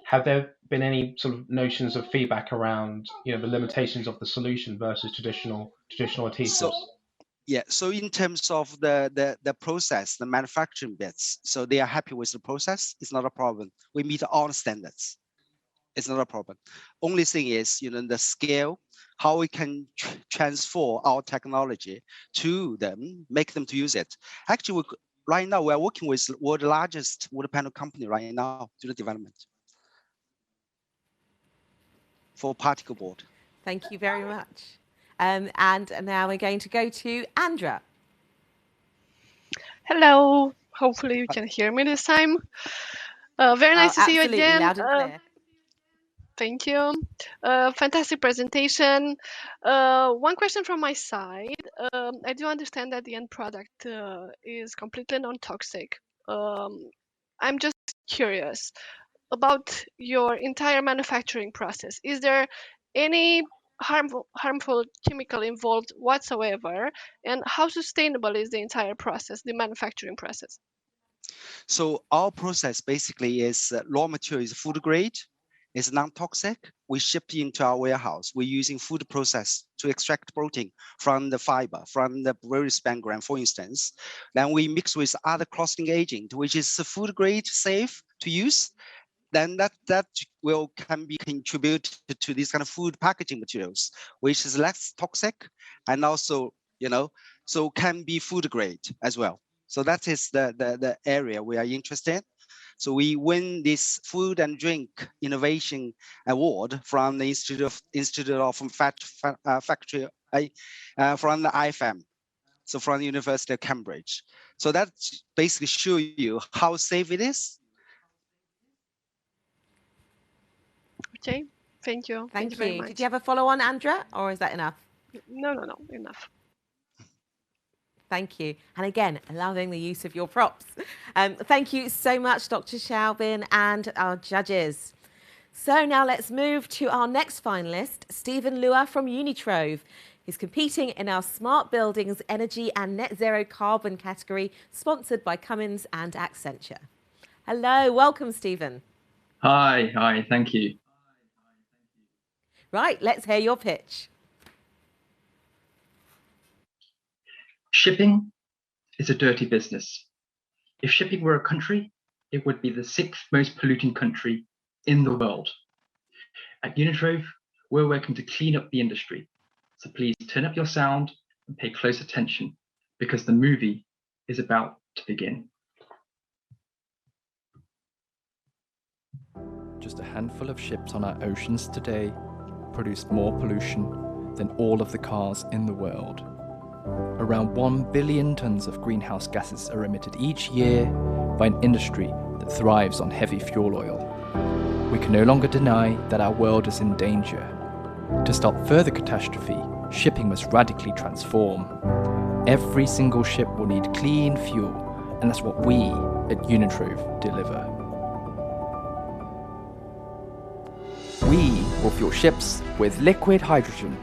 have there been any sort of notions of feedback around, the limitations of the solution versus traditional adhesives? So in terms of the process, the manufacturing bits, so they are happy with the process. It's not a problem. We meet all the standards. It's not a problem. Only thing is, the scale, how we can transfer our technology to them, make them to use it. Actually, right now we are working with the world's largest wood panel company right now to the development for particle board. Thank you very much. And now we're going to go to Andra. Hello. Hopefully you can hear me this time. Very nice to see you again. Loud and clear. Thank you. Fantastic presentation. One question from my side. I do understand that the end product is completely non-toxic. I'm just curious about your entire manufacturing process. Is there any harmful chemical involved whatsoever? And how sustainable is the entire process, the manufacturing process? So our process basically is raw material is food grade. It's non-toxic. We ship into our warehouse. We're using food process to extract protein from the fiber, from the various spangram, for instance. Then we mix with other crossing agent, which is food grade, safe to use. Then that can be contributed to these kind of food packaging materials, which is less toxic and also, so can be food grade as well. So that is the area we are interested in. So we win this Food and Drink Innovation Award from the Institute of Factory from the IFM, so from the University of Cambridge. So that basically shows you how safe it is. Okay, thank you. Thank you very much. Did you have a follow-on, Andra, or is that enough? No, enough. Thank you. And again, allowing the use of your props. Thank you so much, Dr. Xiaobin and our judges. So now let's move to our next finalist, Stephen Lua from Unitrove. He's competing in our Smart Buildings, Energy and Net Zero Carbon category, sponsored by Cummins and Accenture. Hello, welcome, Stephen. Hi, thank you. Right, let's hear your pitch. Shipping is a dirty business. If shipping were a country, it would be the 6th most polluting country in the world. At Unitrove, we're working to clean up the industry. So please turn up your sound and pay close attention because the movie is about to begin. Just a handful of ships on our oceans today produce more pollution than all of the cars in the world. Around 1 billion tons of greenhouse gases are emitted each year by an industry that thrives on heavy fuel oil. We can no longer deny that our world is in danger. To stop further catastrophe, shipping must radically transform. Every single ship will need clean fuel, and that's what we at Unitrove deliver. We will fuel ships with liquid hydrogen,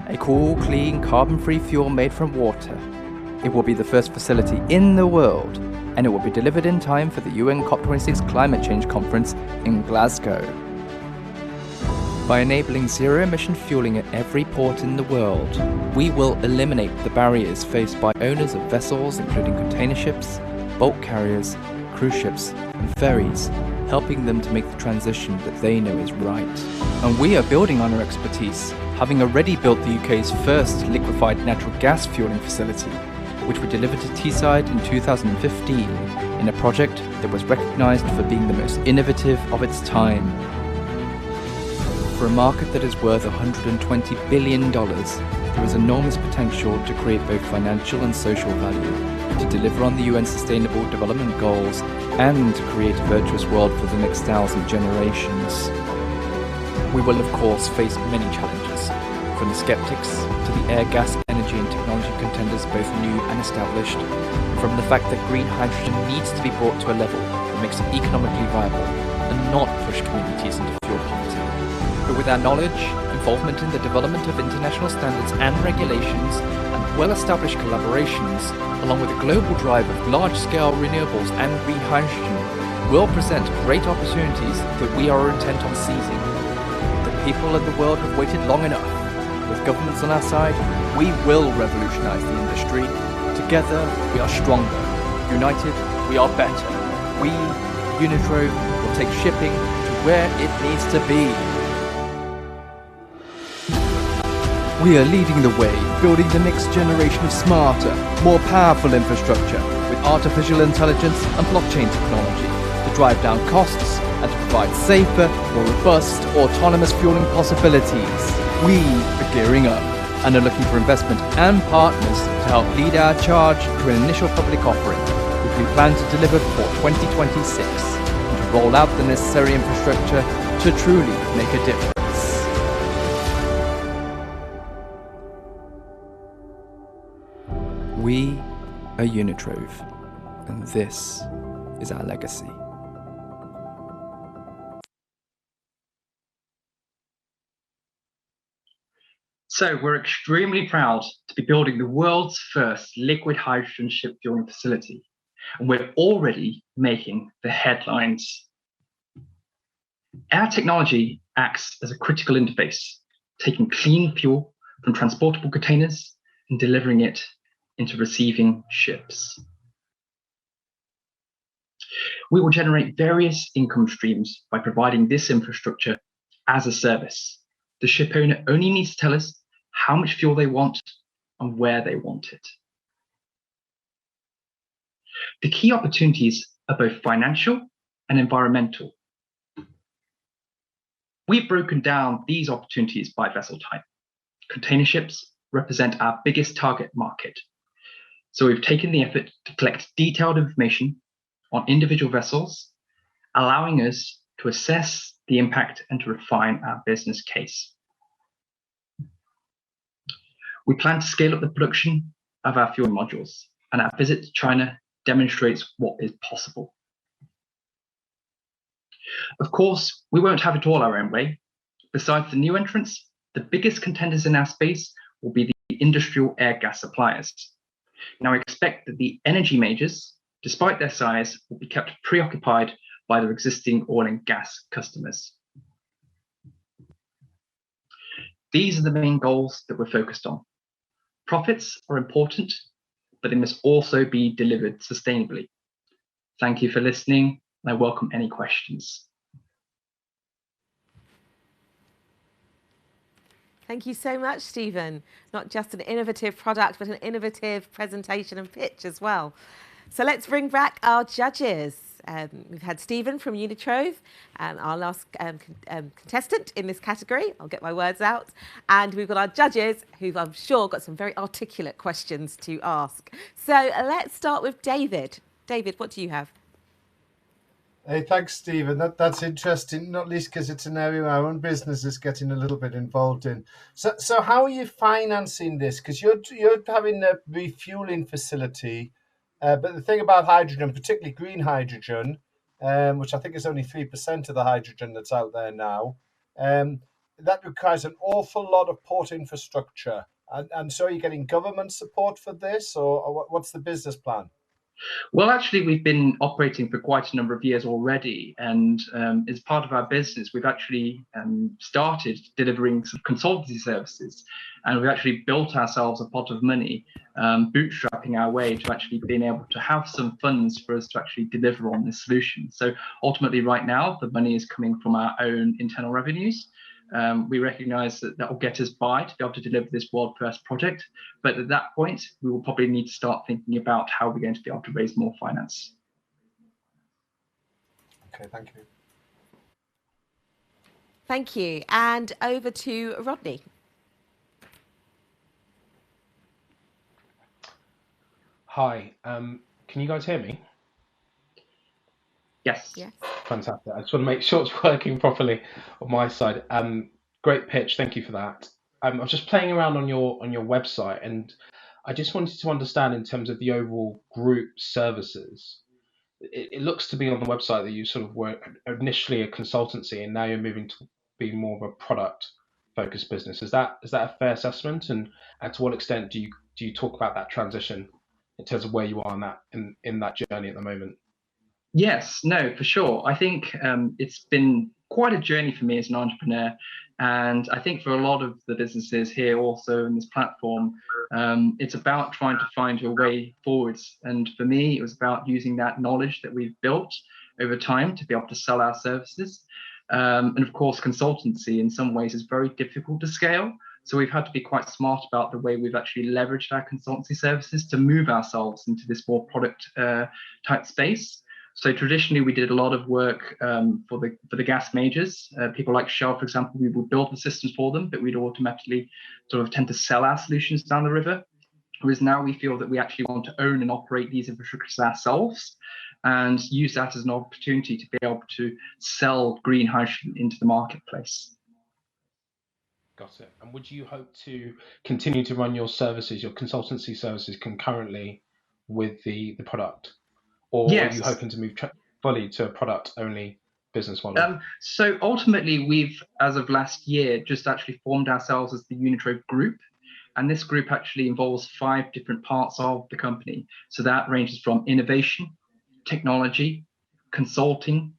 a cool, clean, carbon-free fuel made from water. It will be the first facility in the world, and it will be delivered in time for the UN COP26 Climate Change Conference in Glasgow. By enabling zero-emission fueling at every port in the world, we will eliminate the barriers faced by owners of vessels including container ships, bulk carriers, cruise ships, and ferries, helping them to make the transition that they know is right. And we are building on our expertise, having already built the UK's first liquefied natural gas fueling facility, which we delivered to Teesside in 2015 in a project that was recognised for being the most innovative of its time. For a market that is worth $120 billion, there is enormous potential to create both financial and social value, to deliver on the UN Sustainable Development Goals, and to create a virtuous world for the next 1,000 generations. We will of course face many challenges, from the skeptics to the air, gas, energy and technology contenders both new and established, from the fact that green hydrogen needs to be brought to a level that makes it economically viable and not push communities into fuel poverty. but with our knowledge, involvement in the development of international standards and regulations, and well-established collaborations, along with a global drive of large-scale renewables and green hydrogen, will present great opportunities that we are intent on seizing. The people of the world have waited long enough. With governments on our side, we will revolutionize the industry. Together, we are stronger. United, we are better. We, Unitrove, will take shipping to where it needs to be. We are leading the way, building the next generation of smarter, more powerful infrastructure with artificial intelligence and blockchain technology to drive down costs and to provide safer, more robust, autonomous fueling possibilities. We are gearing up and are looking for investment and partners to help lead our charge to an initial public offering, which we plan to deliver before 2026, and to roll out the necessary infrastructure to truly make a difference. We are Unitrove, and this is our legacy. So we're extremely proud to be building the world's first liquid hydrogen ship fueling facility, and we're already making the headlines. Our technology acts as a critical interface, taking clean fuel from transportable containers and delivering it into receiving ships. We will generate various income streams by providing this infrastructure as a service. The ship owner only needs to tell us how much fuel they want and where they want it. The key opportunities are both financial and environmental. We've broken down these opportunities by vessel type. Container ships represent our biggest target market. So we've taken the effort to collect detailed information on individual vessels, allowing us to assess the impact and to refine our business case. We plan to scale up the production of our fuel modules, and our visit to China demonstrates what is possible. Of course, we won't have it all our own way. Besides the new entrants, the biggest contenders in our space will be the industrial air gas suppliers. Now, I expect that the energy majors, despite their size, will be kept preoccupied by their existing oil and gas customers. These are the main goals that we're focused on. Profits are important, but they must also be delivered sustainably. Thank you for listening, and I welcome any questions. Thank you so much, Stephen. Not just an innovative product, but an innovative presentation and pitch as well. So let's bring back our judges. We've had Stephen from Unitrove, our last contestant in this category. I'll get my words out. And we've got our judges, who've, I'm sure, got some very articulate questions to ask. So let's start with David. David, what do you have? Hey, thanks, Stephen. That's interesting, not least because it's an area our own business is getting a little bit involved in. So how are you financing this? Because you're having a refueling facility, but the thing about hydrogen, particularly green hydrogen, which I think is only 3% of the hydrogen that's out there now, that requires an awful lot of port infrastructure. And so are you getting government support for this, or what's the business plan? Well, actually, we've been operating for quite a number of years already, and as part of our business, we've actually started delivering some consultancy services, and we've actually built ourselves a pot of money, bootstrapping our way to actually being able to have some funds for us to actually deliver on this solution. So ultimately, right now, the money is coming from our own internal revenues. We recognize that that will get us by to be able to deliver this world first project. But at that point, we will probably need to start thinking about how we're going to be able to raise more finance. Okay, thank you. Thank you. And over to Rodney. Hi, can you guys hear me? Yes. Yes. Fantastic. I just want to make sure it's working properly on my side. Great pitch. Thank you for that. I was just playing around on your website, and I just wanted to understand in terms of the overall group services. It looks to be on the website that you sort of were initially a consultancy, and now you're moving be more of a product focused business. Is that a fair assessment? And to what extent do you talk about that transition in terms of where you are in that journey at the moment? Yes, no, for sure. I think it's been quite a journey for me as an entrepreneur. And I think for a lot of the businesses here also in this platform, it's about trying to find your way forwards. And for me, it was about using that knowledge that we've built over time to be able to sell our services. And of course, consultancy in some ways is very difficult to scale. So we've had to be quite smart about the way we've actually leveraged our consultancy services to move ourselves into this more product type space. So traditionally, we did a lot of work for the gas majors. People like Shell, for example, we would build the systems for them, but we'd automatically sort of tend to sell our solutions down the river. Whereas now we feel that we actually want to own and operate these infrastructures ourselves and use that as an opportunity to be able to sell green hydrogen into the marketplace. Got it. And would you hope to continue to run your services, your consultancy services, concurrently with the product? Or yes. Are you hoping to move fully to a product-only business model? So ultimately, we've, as of last year, just actually formed ourselves as the Unitrove Group. And this group actually involves 5 different parts of the company. So that ranges from innovation, technology, consulting,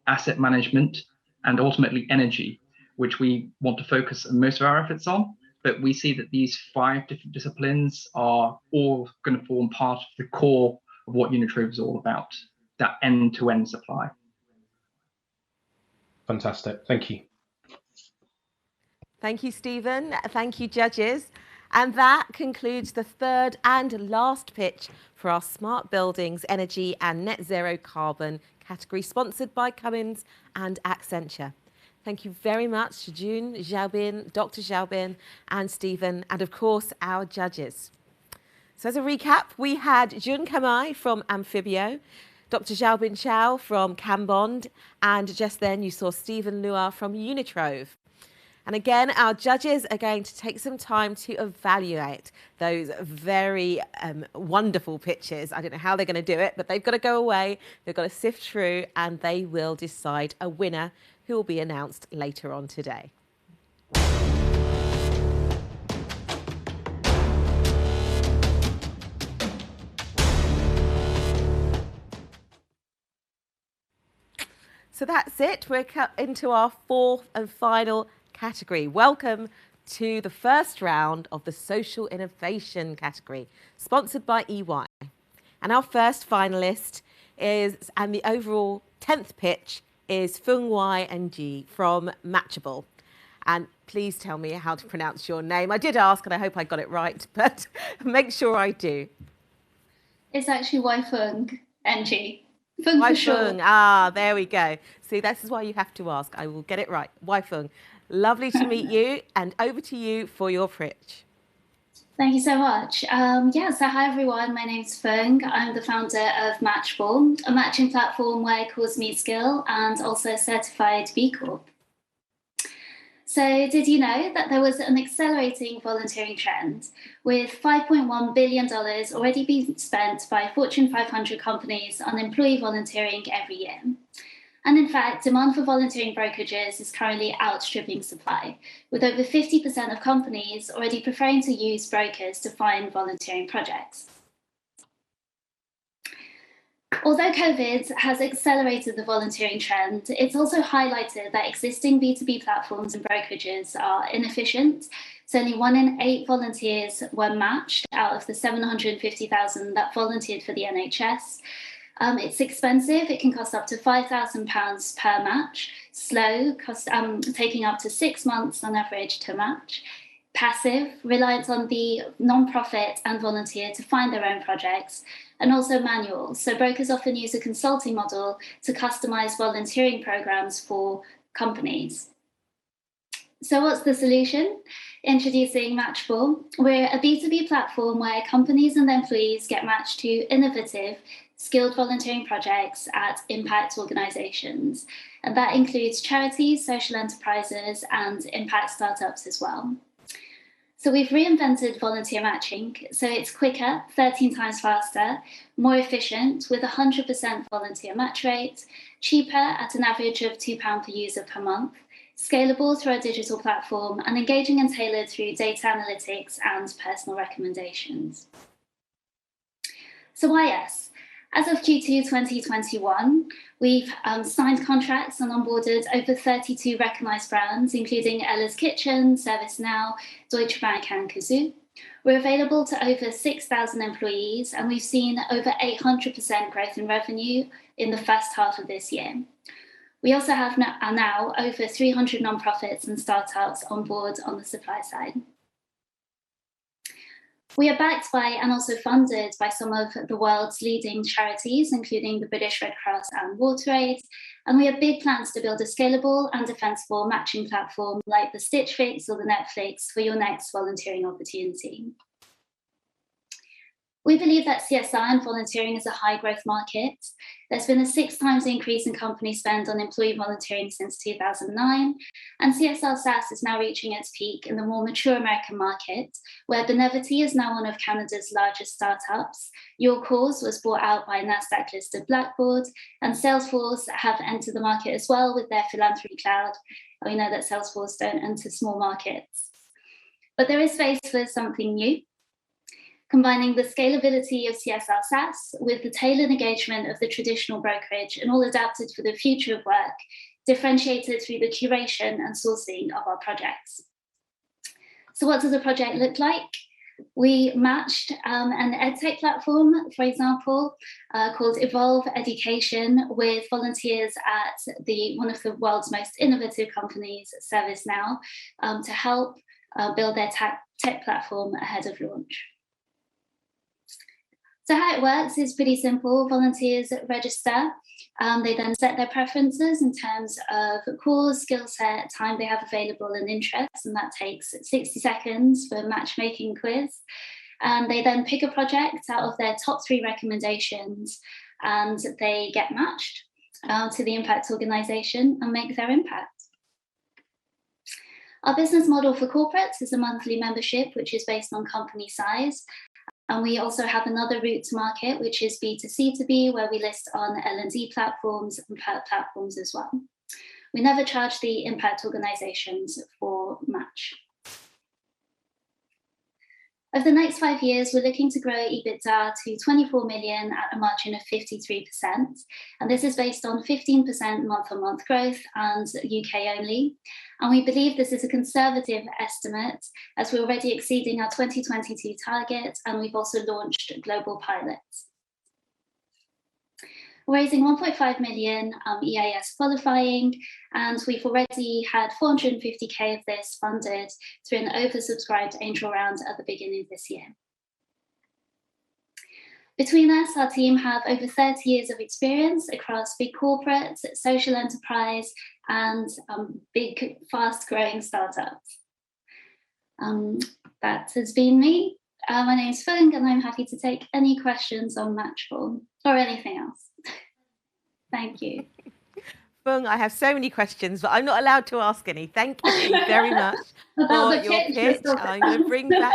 asset management, and ultimately energy, which we want to focus most of our efforts on. But we see that these 5 different disciplines are all going to form part of the core of what Unitrove is all about, that end-to-end supply. Fantastic. Thank you. Thank you, Stephen. Thank you, judges. And that concludes the third and last pitch for our Smart Buildings, Energy and Net Zero Carbon category, sponsored by Cummins and Accenture. Thank you very much to June, Xiaobin, Dr. Xiaobin and Stephen, and of course, our judges. So as a recap, we had June Kamai from Amphibio, Dr. Xiaobin Zhao from Cambond, and just then you saw Stephen Luar from Unitrove. And again, our judges are going to take some time to evaluate those very wonderful pitches. I don't know how they're going to do it, but they've got to go away, they've got to sift through, and they will decide a winner who will be announced later on today. So that's it. We're into our 4th and final category. Welcome to the first round of the Social Innovation category, sponsored by EY. And our first finalist is, and the overall 10th pitch is Feng Wai Ng from Matchable. And please tell me how to pronounce your name. I did ask, and I hope I got it right, but make sure I do. It's actually Wai Feng Ng. Feng for short. Ah, there we go. See, this is why you have to ask. I will get it right. Wai Feng. Lovely to meet you, and over to you for your pitch. Thank you so much. So hi everyone, my name's Feng. I'm the founder of Matchable, a matching platform where cause meet skill and also certified B Corp. So did you know that there was an accelerating volunteering trend with $5.1 billion already being spent by Fortune 500 companies on employee volunteering every year? And in fact, demand for volunteering brokerages is currently outstripping supply, with over 50% of companies already preferring to use brokers to find volunteering projects. Although COVID has accelerated the volunteering trend, it's also highlighted that existing B2B platforms and brokerages are inefficient. So only 1 in 8 volunteers were matched out of the 750,000 that volunteered for the NHS. It's expensive. It can cost up to £5,000 per match. Slow, taking up to 6 months on average to match. Passive, reliant on the non-profit and volunteer to find their own projects. And also manual. So brokers often use a consulting model to customize volunteering programs for companies. So what's the solution? Introducing Matchable. We're a B2B platform where companies and their employees get matched to innovative, skilled volunteering projects at impact organizations. And that includes charities, social enterprises, and impact startups as well. So we've reinvented volunteer matching. So it's quicker, 13 times faster, more efficient with 100% volunteer match rate, cheaper at an average of £2 per user per month, scalable through our digital platform, and engaging and tailored through data analytics and personal recommendations. So why us? As of Q2 2021, we've signed contracts and onboarded over 32 recognized brands, including Ella's Kitchen, ServiceNow, Deutsche Bank, and Kazoo. We're available to over 6,000 employees, and we've seen over 800% growth in revenue in the first half of this year. We also have now over 300 nonprofits and startups on board on the supply side. We are backed by and also funded by some of the world's leading charities, including the British Red Cross and WaterAid, and we have big plans to build a scalable and defensible matching platform like the Stitch Fix or the Netflix for your next volunteering opportunity. We believe that CSR and volunteering is a high growth market. There's been a 6 times increase in company spend on employee volunteering since 2009, and CSR SaaS is now reaching its peak in the more mature American market, where Benevity is now one of Canada's largest startups. Your Cause was bought out by NASDAQ-listed Blackboard, and Salesforce have entered the market as well with their philanthropy cloud. We know that Salesforce don't enter small markets. But there is space for something new, combining the scalability of CSR SaaS with the tailored engagement of the traditional brokerage and all adapted for the future of work, differentiated through the curation and sourcing of our projects. So what does a project look like? We matched an edtech platform, for example, called Evolve Education, with volunteers at one of the world's most innovative companies, ServiceNow, to help build their tech platform ahead of launch. So how it works is pretty simple. Volunteers register. They then set their preferences in terms of cause, skill set, time they have available, and interests, and that takes 60 seconds for a matchmaking quiz. And they then pick a project out of their top 3 recommendations, and they get matched to the impact organization and make their impact. Our business model for corporates is a monthly membership, which is based on company size. And we also have another route to market, which is B2C2B, where we list on L&D platforms and platforms as well. We never charge the impact organizations for match. Over the next 5 years, we're looking to grow EBITDA to 24 million at a margin of 53%. And this is based on 15% month-on-month growth and UK only. And we believe this is a conservative estimate, as we're already exceeding our 2022 target, and we've also launched global pilots. We're raising 1.5 million EIS qualifying, and we've already had 450k of this funded through an oversubscribed angel round at the beginning of this year. Between us, our team have over 30 years of experience across big corporates, social enterprise, and big, fast-growing startups. That has been me. My name is Fung, and I'm happy to take any questions on Matchful or anything else. Thank you. Fung, I have so many questions, but I'm not allowed to ask any. Thank you very much for your pitch. I'm going to bring back...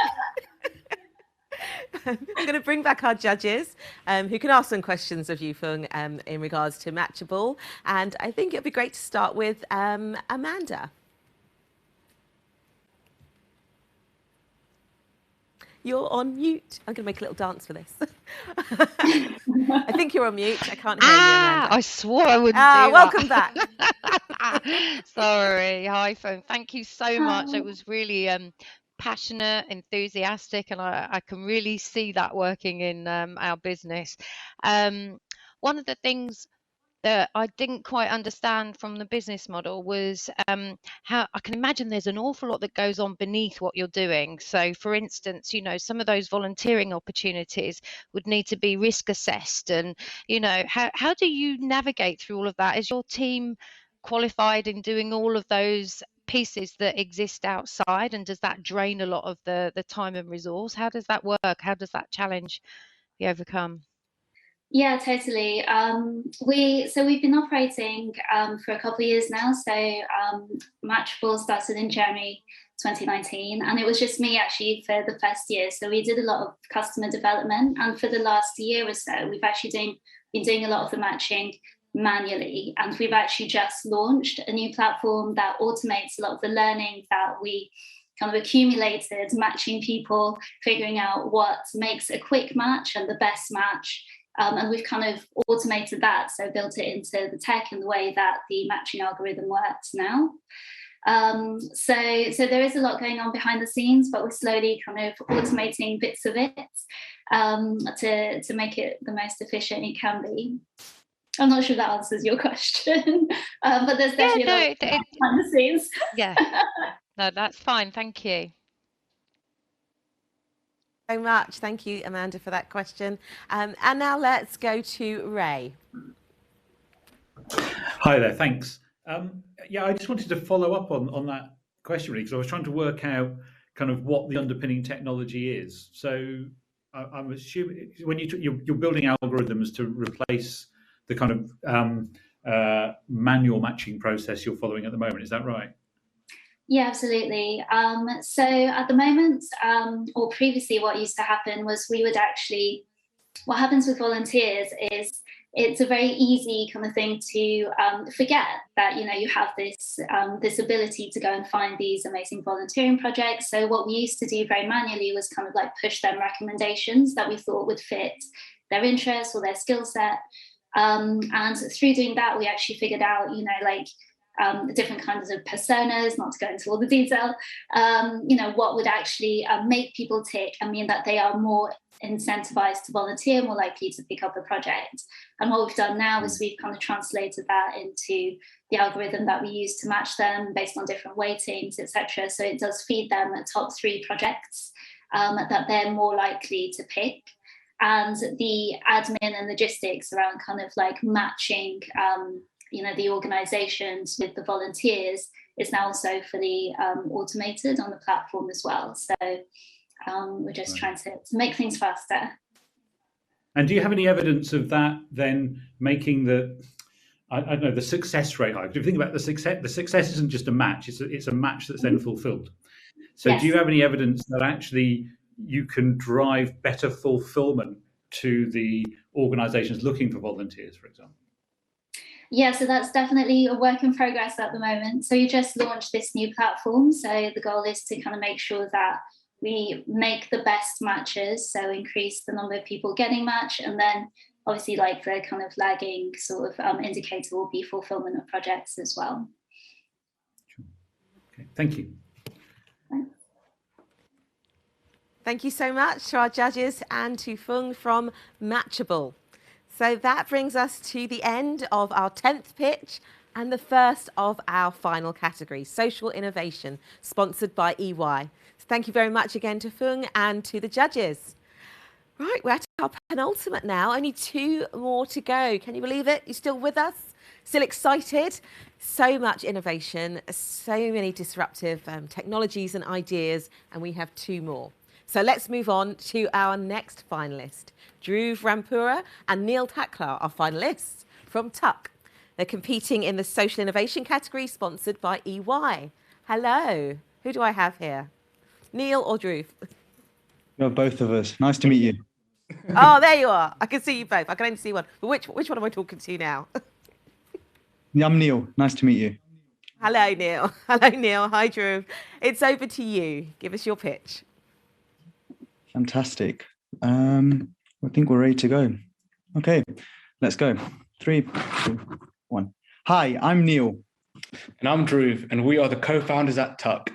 I'm going to bring back our judges who can ask some questions of you, Fung, in regards to Matchable. And I think it'd be great to start with Amanda. You're on mute. I'm going to make a little dance for this. I think you're on mute. I can't hear you, Amanda. I swore I wouldn't do that. Welcome back. Sorry. Hi, Fung. Thank you so much. It was really passionate, enthusiastic, and I can really see that working in our business. One of the things that I didn't quite understand from the business model was how I can imagine there's an awful lot that goes on beneath what you're doing. So, for instance, you know, some of those volunteering opportunities would need to be risk assessed, and you know, how do you navigate through all of that? Is your team qualified in doing all of those pieces that exist outside, and does that drain a lot of the time and resource? How does that work? How does that challenge be overcome? Yeah, totally. We've been operating for a couple of years now. So Matchable started in January 2019, and it was just me actually for the first year. So we did a lot of customer development, and for the last year or so, we've actually been doing a lot of the matching manually. And we've actually just launched a new platform that automates a lot of the learning that we kind of accumulated, matching people, figuring out what makes a quick match and the best match. And we've kind of automated that, so built it into the tech and the way that the matching algorithm works now. So there is a lot going on behind the scenes, but we're slowly kind of automating bits of it to make it the most efficient it can be. I'm not sure that answers your question, but there's definitely a lot behind the scenes. Yeah, no, that's fine. Thank you. So much. Thank you, Amanda, for that question. And now let's go to Ray. Hi there, thanks. Yeah, I just wanted to follow up on that question, really, because I was trying to work out kind of what the underpinning technology is. So I'm assuming when you're building algorithms to replace the kind of manual matching process you're following at the moment, is that right? Yeah, absolutely. So at the moment, or previously, what used to happen was what happens with volunteers is it's a very easy kind of thing to forget that, you have this ability to go and find these amazing volunteering projects. So what we used to do very manually was kind of like push them recommendations that we thought would fit their interests or their skill set. And through doing that, we actually figured out, the different kinds of personas, not to go into all the detail, what would actually make people tick and mean that they are more incentivized to volunteer, more likely to pick up a project. And what we've done now is we've kind of translated that into the algorithm that we use to match them based on different weightings, etc. So it does feed them the top 3 projects that they're more likely to pick. And the admin and logistics around kind of like matching the organizations with the volunteers is now also fully automated on the platform as well. So we're just trying to make things faster. And do you have any evidence of that then making the success rate high? If you think about the success isn't just a match, it's a match that's then fulfilled. So yes. Do you have any evidence that actually you can drive better fulfillment to the organizations looking for volunteers, for example? Yeah, so that's definitely a work in progress at the moment. So you just launched this new platform. So the goal is to kind of make sure that we make the best matches, so increase the number of people getting matched. And then obviously like the kind of lagging sort of indicator will be fulfillment of projects as well. Okay, thank you. Thanks. Thank you so much to our judges and to Fung from Matchable. So that brings us to the end of our 10th pitch and the first of our final category, social innovation, sponsored by EY. So thank you very much again to Fung and to the judges. Right, we're at our penultimate now, only 2 more to go. Can you believe it? You still with us? Still excited? So much innovation, so many disruptive technologies and ideas, and we have 2 more. So let's move on to our next finalist. Dhruv Rampura and Neil Taklar are finalists from Tuck. They're competing in the social innovation category sponsored by EY. Hello, who do I have here? Neil or Dhruv? You're both of us. Nice to meet you. Oh, there you are. I can see you both. I can only see one. But which one am I talking to now? I'm Neil. Nice to meet you. Hello, Neil. Hello, Neil. Hi, Dhruv. It's over to you. Give us your pitch. Fantastic. I think we're ready to go. Okay, let's go. 3, 2, 1. Hi, I'm Neil. And I'm Dhruv, and we are the co-founders at Tuck.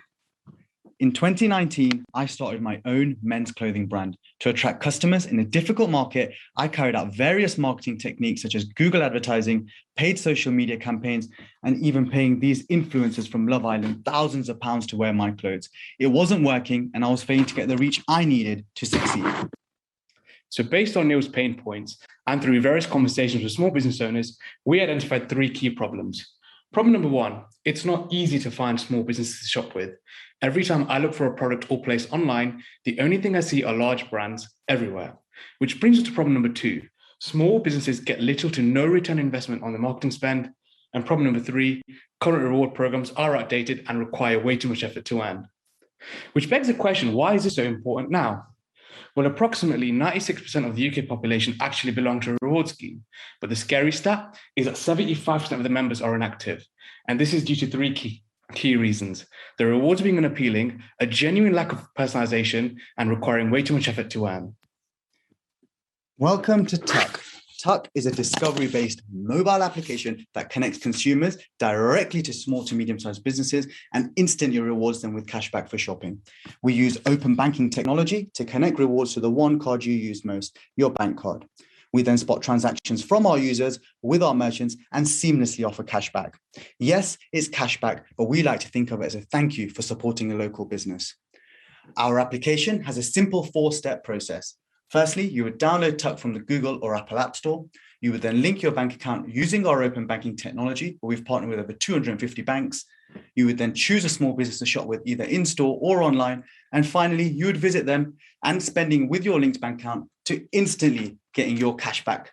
In 2019, I started my own men's clothing brand. To attract customers in a difficult market, I carried out various marketing techniques such as Google advertising, paid social media campaigns, and even paying these influencers from Love Island thousands of pounds to wear my clothes. It wasn't working, and I was failing to get the reach I needed to succeed. So based on Neil's pain points and through various conversations with small business owners, we identified 3 key problems. Problem number 1, it's not easy to find small businesses to shop with. Every time I look for a product or place online, the only thing I see are large brands everywhere. Which brings us to problem number 2. Small businesses get little to no return investment on the marketing spend. And problem number 3, current reward programs are outdated and require way too much effort to earn. Which begs the question, why is this so important now? Well, approximately 96% of the UK population actually belong to a reward scheme, but the scary stat is that 75% of the members are inactive. And this is due to three key reasons: the rewards being unappealing, a genuine lack of personalization, and requiring way too much effort to earn. Welcome to Tuck. Tuck is a discovery-based mobile application that connects consumers directly to small to medium-sized businesses and instantly rewards them with cashback for shopping. We use open banking technology to connect rewards to the one card you use most, your bank card. We then spot transactions from our users with our merchants and seamlessly offer cashback. Yes, it's cashback, but we like to think of it as a thank you for supporting a local business. Our application has a simple 4-step process. Firstly, you would download Tuck from the Google or Apple App Store. You would then link your bank account using our open banking technology, where we've partnered with over 250 banks. You would then choose a small business to shop with either in-store or online. And finally, you would visit them and spending with your linked bank account to instantly getting your cash back.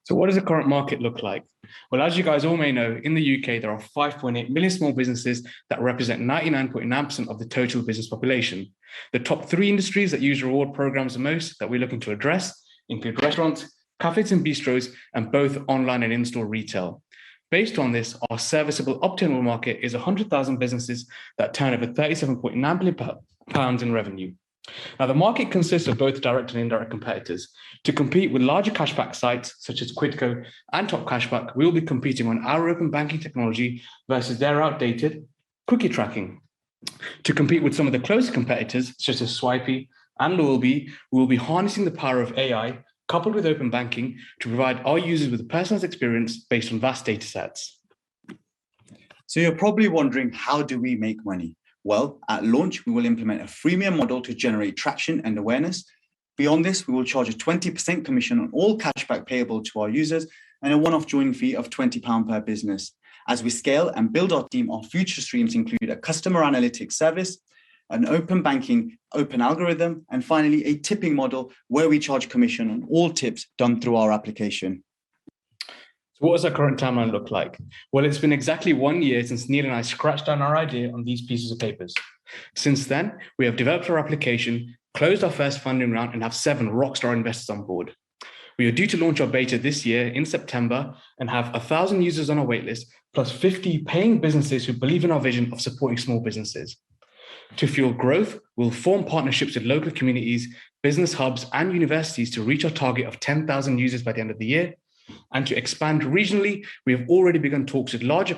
So what does the current market look like? Well, as you guys all may know, in the UK, there are 5.8 million small businesses that represent 99.9% of the total business population. The top 3 industries that use reward programs the most that we're looking to address include restaurants, cafes and bistros, and both online and in-store retail. Based on this, our serviceable optimal market is 100,000 businesses that turn over £37.9 billion in revenue. Now, the market consists of both direct and indirect competitors. To compete with larger cashback sites such as Quidco and Top Cashback, we will be competing on our open banking technology versus their outdated cookie tracking. To compete with some of the closest competitors, such as Swipey and Loyalbee, we will be harnessing the power of AI coupled with open banking to provide our users with a personalized experience based on vast data sets. So you're probably wondering, how do we make money? Well, at launch, we will implement a freemium model to generate traction and awareness. Beyond this, we will charge a 20% commission on all cashback payable to our users and a one-off joining fee of £20 per business. As we scale and build our team, our future streams include a customer analytics service, an open banking, open algorithm, and finally a tipping model where we charge commission on all tips done through our application. So what does our current timeline look like? Well, it's been exactly 1 year since Neil and I scratched down our idea on these pieces of papers. Since then, we have developed our application, closed our first funding round, and have 7 rockstar investors on board. We are due to launch our beta this year in September and have 1,000 users on our waitlist, plus 50 paying businesses who believe in our vision of supporting small businesses. To fuel growth, we'll form partnerships with local communities, business hubs, and universities to reach our target of 10,000 users by the end of the year. And to expand regionally, we have already begun talks with larger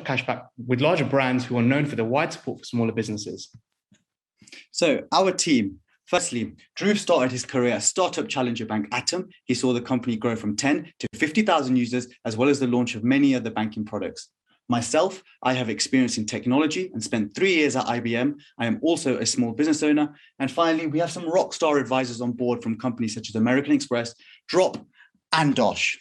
brands who are known for their wide support for smaller businesses. So our team. Firstly, Drew started his career at startup challenger bank Atom. He saw the company grow from 10 to 50,000 users, as well as the launch of many other banking products. Myself, I have experience in technology and spent 3 years at IBM. I am also a small business owner. And finally, we have some rockstar advisors on board from companies such as American Express, Drop, and Dosh.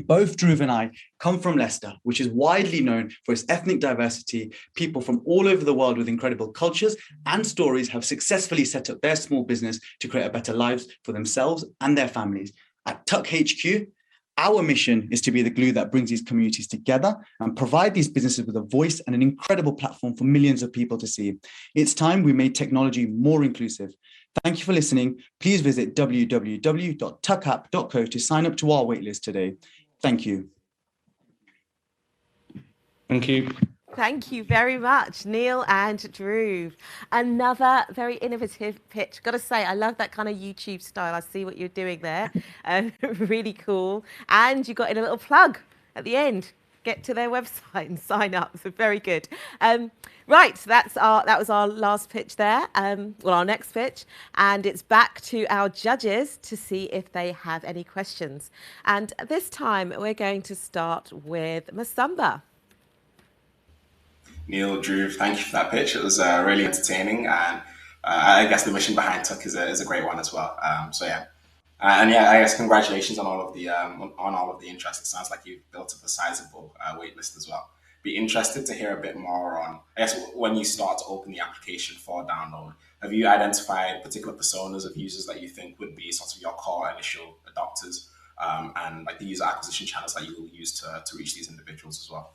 Both Drew and I come from Leicester, which is widely known for its ethnic diversity. People from all over the world with incredible cultures and stories have successfully set up their small business to create a better lives for themselves and their families. At Tuck HQ, our mission is to be the glue that brings these communities together and provide these businesses with a voice and an incredible platform for millions of people to see. It's time we made technology more inclusive. Thank you for listening. Please visit www.tuckapp.co to sign up to our waitlist today. Thank you. Thank you. Thank you very much, Neil and Drew. Another very innovative pitch. Got to say, I love that kind of YouTube style. I see what you're doing there. Really cool. And you got in a little plug at the end. Get to their website and sign up. So very good. Right, so that was our last pitch there. Well, our next pitch, and it's back to our judges to see if they have any questions. And this time we're going to start with Masamba. Neil, Drew, thank you for that pitch. It was really entertaining, and I guess the mission behind Tuck is a great one as well. So yeah. And yeah, I guess congratulations on all of the interest. It sounds like you've built up a sizable waitlist as well. Be interested to hear a bit more on, I guess, when you start to open the application for download, have you identified particular personas of users that you think would be sort of your core initial adopters, and like the user acquisition channels that you will use to reach these individuals as well?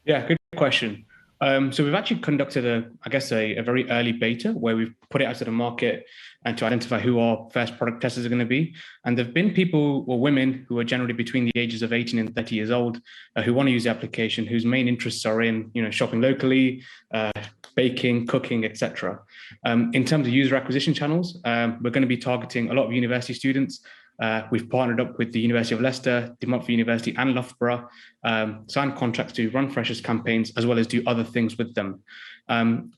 Yeah, good question. So we've actually conducted a very early beta where we've put it out to the market and to identify who our first product testers are going to be. And there've been people or women who are generally between the ages of 18 and 30 years old who want to use the application, whose main interests are in, shopping locally, baking, cooking, etc. In terms of user acquisition channels, we're going to be targeting a lot of university students. We've partnered up with the University of Leicester, De Montfort University and Loughborough, signed contracts to run Freshers campaigns as well as do other things with them.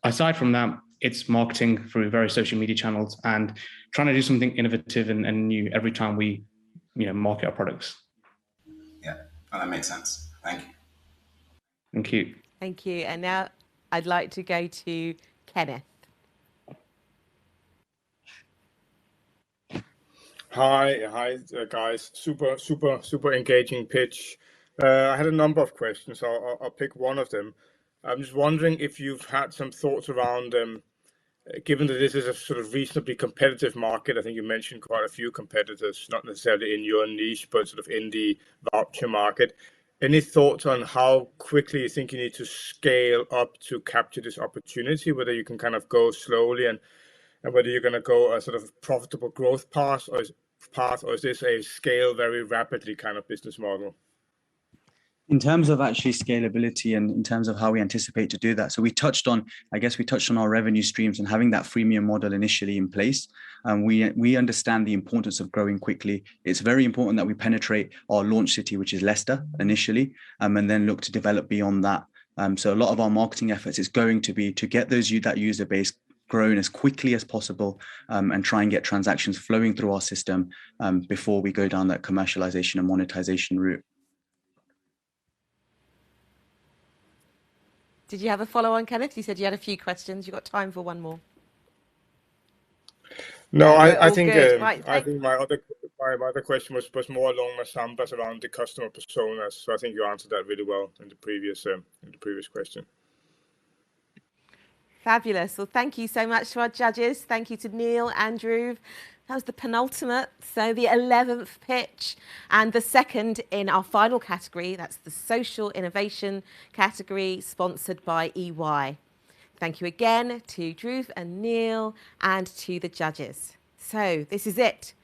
Aside from that, it's marketing through various social media channels and trying to do something innovative and new every time we market our products. Yeah, that makes sense. Thank you. Thank you. Thank you. And now I'd like to go to Kenneth. Hi, guys. Super engaging pitch. I had a number of questions, so I'll pick one of them. I'm just wondering if you've had some thoughts around, given that this is a sort of reasonably competitive market. I think you mentioned quite a few competitors, not necessarily in your niche, but sort of in the voucher market. Any thoughts on how quickly you think you need to scale up to capture this opportunity, whether you can kind of go slowly and whether you're going to go a sort of profitable growth path, or is this a scale very rapidly kind of business model? In terms of actually scalability and in terms of how we anticipate to do that. So we touched on our revenue streams and having that freemium model initially in place. We understand the importance of growing quickly. It's very important that we penetrate our launch city, which is Leicester initially, and then look to develop beyond that. So a lot of our marketing efforts is going to be to get that user base grown as quickly as possible, and try and get transactions flowing through our system before we go down that commercialization and monetization route. Did you have a follow-on, Kenneth? You said you had a few questions. You've got time for one more. No, I think Right, my other question was more along Masamba's around the customer personas. So I think you answered that really well in the previous question. Fabulous. Well, thank you so much to our judges. Thank you to Neil, Andrew. That was the penultimate, so the 11th pitch, and the second in our final category. That's the social innovation category, sponsored by EY. Thank you again to Dhruv and Neil and to the judges. So this is it.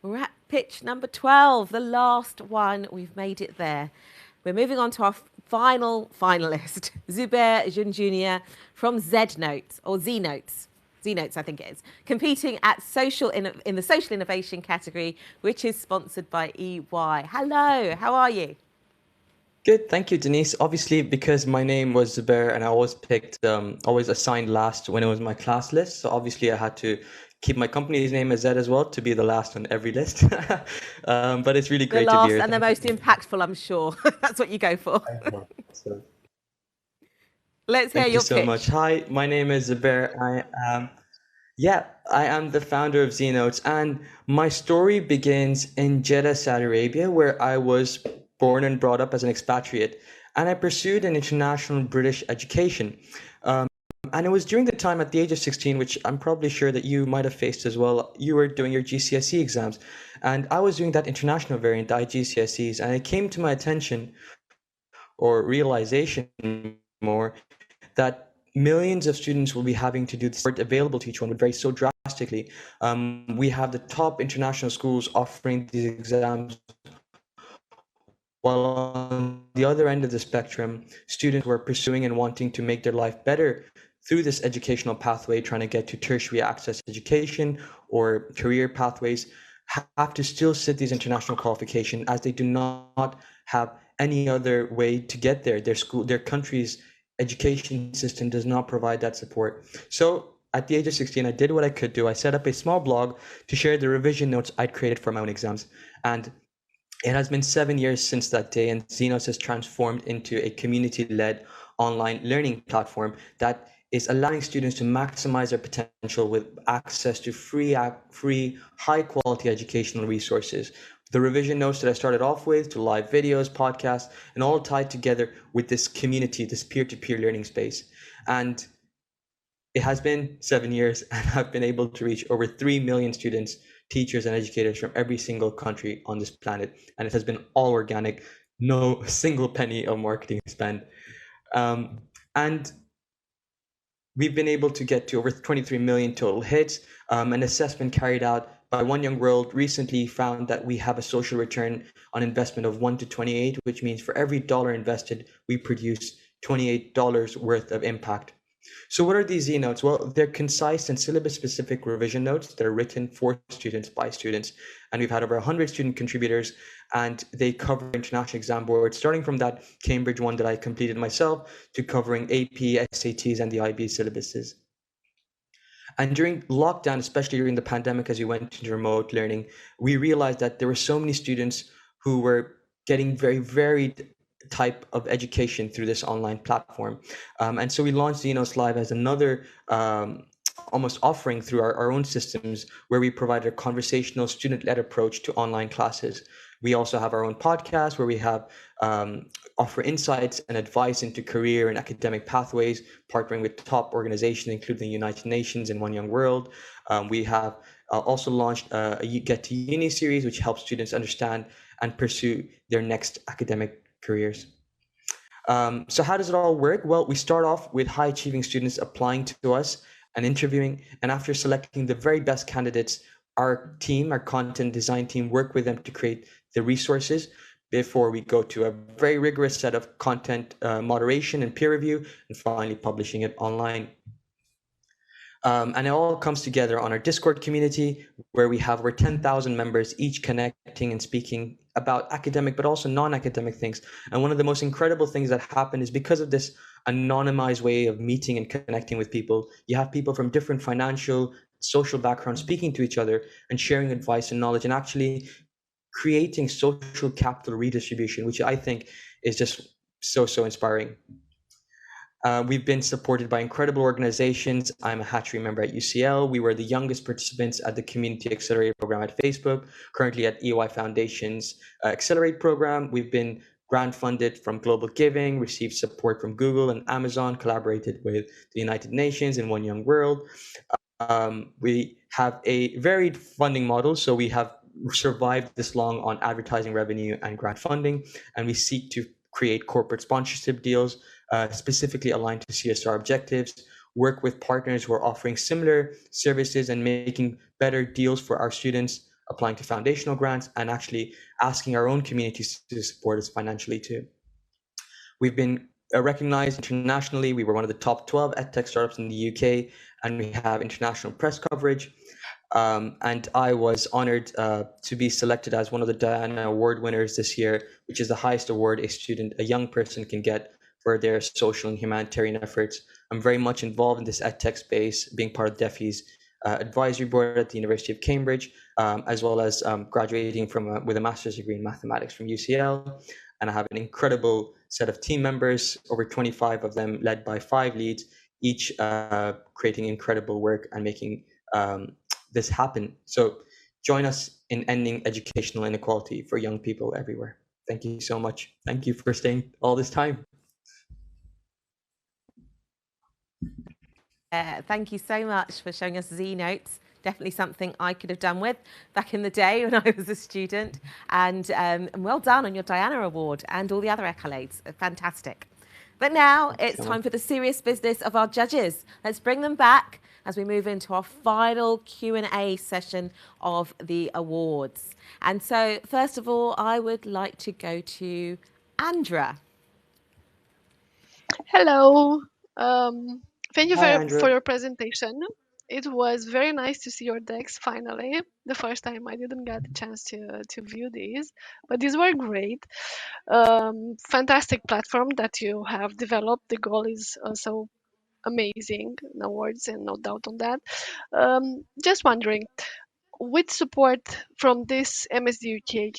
We're at pitch number 12, the last one. We've made it there. We're moving on to our final finalist, Zubair Junjunior from Z-Notes, or Z-Notes. Z-Notes, I think it is, competing at in the social innovation category, which is sponsored by EY. Hello, how are you? Good, thank you, Denise. Obviously, because my name was Zubair and I always always assigned last when it was my class list. So obviously I had to keep my company's name as Z as well to be the last on every list. But it's really great to be here. The last and the most impactful, I'm sure. That's what you go for. Let's hear your pitch. Thank you so much. Hi, my name is Zubair. I am the founder of Z-Notes, and my story begins in Jeddah, Saudi Arabia, where I was born and brought up as an expatriate, and I pursued an international British education. And it was during the time at the age of 16, which I'm probably sure that you might have faced as well. You were doing your GCSE exams, and I was doing that international variant, the IGCSEs, and it came to my attention, or realization more, that millions of students will be having to do this available to each one would vary so drastically. We have the top international schools offering these exams, while on the other end of the spectrum, students who are pursuing and wanting to make their life better through this educational pathway, trying to get to tertiary access education or career pathways, have to still sit these international qualifications, as they do not have any other way to get there. Their country's education system does not provide that support. So at the age of 16, I did what I could do. I set up a small blog to share the revision notes I'd created for my own exams. And it has been 7 years since that day, and Z-Notes has transformed into a community-led online learning platform that is allowing students to maximize their potential with access to free, high-quality educational resources. The revision notes that I started off with, to live videos, podcasts, and all tied together with this community, this peer-to-peer learning space. And it has been 7 years, and I've been able to reach over 3 million students, teachers, and educators from every single country on this planet. And it has been all organic, no single penny of marketing spend. And We've been able to get to over 23 million total hits. An assessment carried out by One Young World recently found that we have a social return on investment of 1 to 28, which means for every dollar invested, we produce $28 worth of impact. So what are these e-notes? Well, they're concise and syllabus-specific revision notes that are written for students by students. And we've had over 100 student contributors, and they cover international exam boards, starting from that Cambridge one that I completed myself to covering AP, SATs, and the IB syllabuses. And during lockdown, especially during the pandemic, as we went into remote learning, we realized that there were so many students who were getting very varied type of education through this online platform. And so we launched the eNotes Live as another almost offering through our own systems, where we provide a conversational student-led approach to online classes. We also have our own podcast where we have offer insights and advice into career and academic pathways, partnering with top organizations, including the United Nations and One Young World. We have also launched a Get to Uni series, which helps students understand and pursue their next academic careers. So how does it all work? Well, we start off with high achieving students applying to us and interviewing, and after selecting the very best candidates, our team, our content design team, work with them to create the resources before we go to a very rigorous set of content moderation and peer review, and finally publishing it online. And it all comes together on our Discord community, where we have over 10,000 members, each connecting and speaking about academic, but also non-academic things. And one of the most incredible things that happened is because of this anonymized way of meeting and connecting with people, you have people from different financial, social backgrounds speaking to each other and sharing advice and knowledge, and actually creating social capital redistribution, which I think is just so inspiring. We've been supported by incredible organizations. I'm a Hatchery member at UCL. We were the youngest participants at the Community Accelerator program at Facebook, currently at EY Foundation's Accelerate program. We've been grant funded from Global Giving, received support from Google and Amazon, collaborated with the United Nations and One Young World. We have a varied funding model, so we have survived this long on advertising revenue and grant funding, and we seek to create corporate sponsorship deals specifically aligned to CSR objectives, work with partners who are offering similar services and making better deals for our students, applying to foundational grants, and actually asking our own communities to support us financially too. We've been recognized internationally. We were one of the top 12 edtech startups in the UK, and we have international press coverage. And I was honored to be selected as one of the Diana Award winners this year, which is the highest award a young person can get for their social and humanitarian efforts. I'm very much involved in this edtech space, being part of DEFI's advisory board at the University of Cambridge, as well as graduating with a master's degree in mathematics from UCL. And I have an incredible set of team members, over 25 of them led by 5 leads, each creating incredible work and making this happen. So join us in ending educational inequality for young people everywhere. Thank you so much. Thank you for staying all this time. Thank you so much for showing us Z-Notes. Definitely something I could have done with back in the day when I was a student. And well done on your Diana Award and all the other accolades. Fantastic. But now it's time for the serious business of our judges. Let's bring them back as we move into our final Q&A session of the awards. And so first of all, I would like to go to Andra. Hello. Thank you for your presentation. It was very nice to see your decks finally. The first time I didn't get the chance to view these, but these were great. Fantastic platform that you have developed. The goal is also amazing, no words and no doubt on that. Just wondering, with support from this MSD UK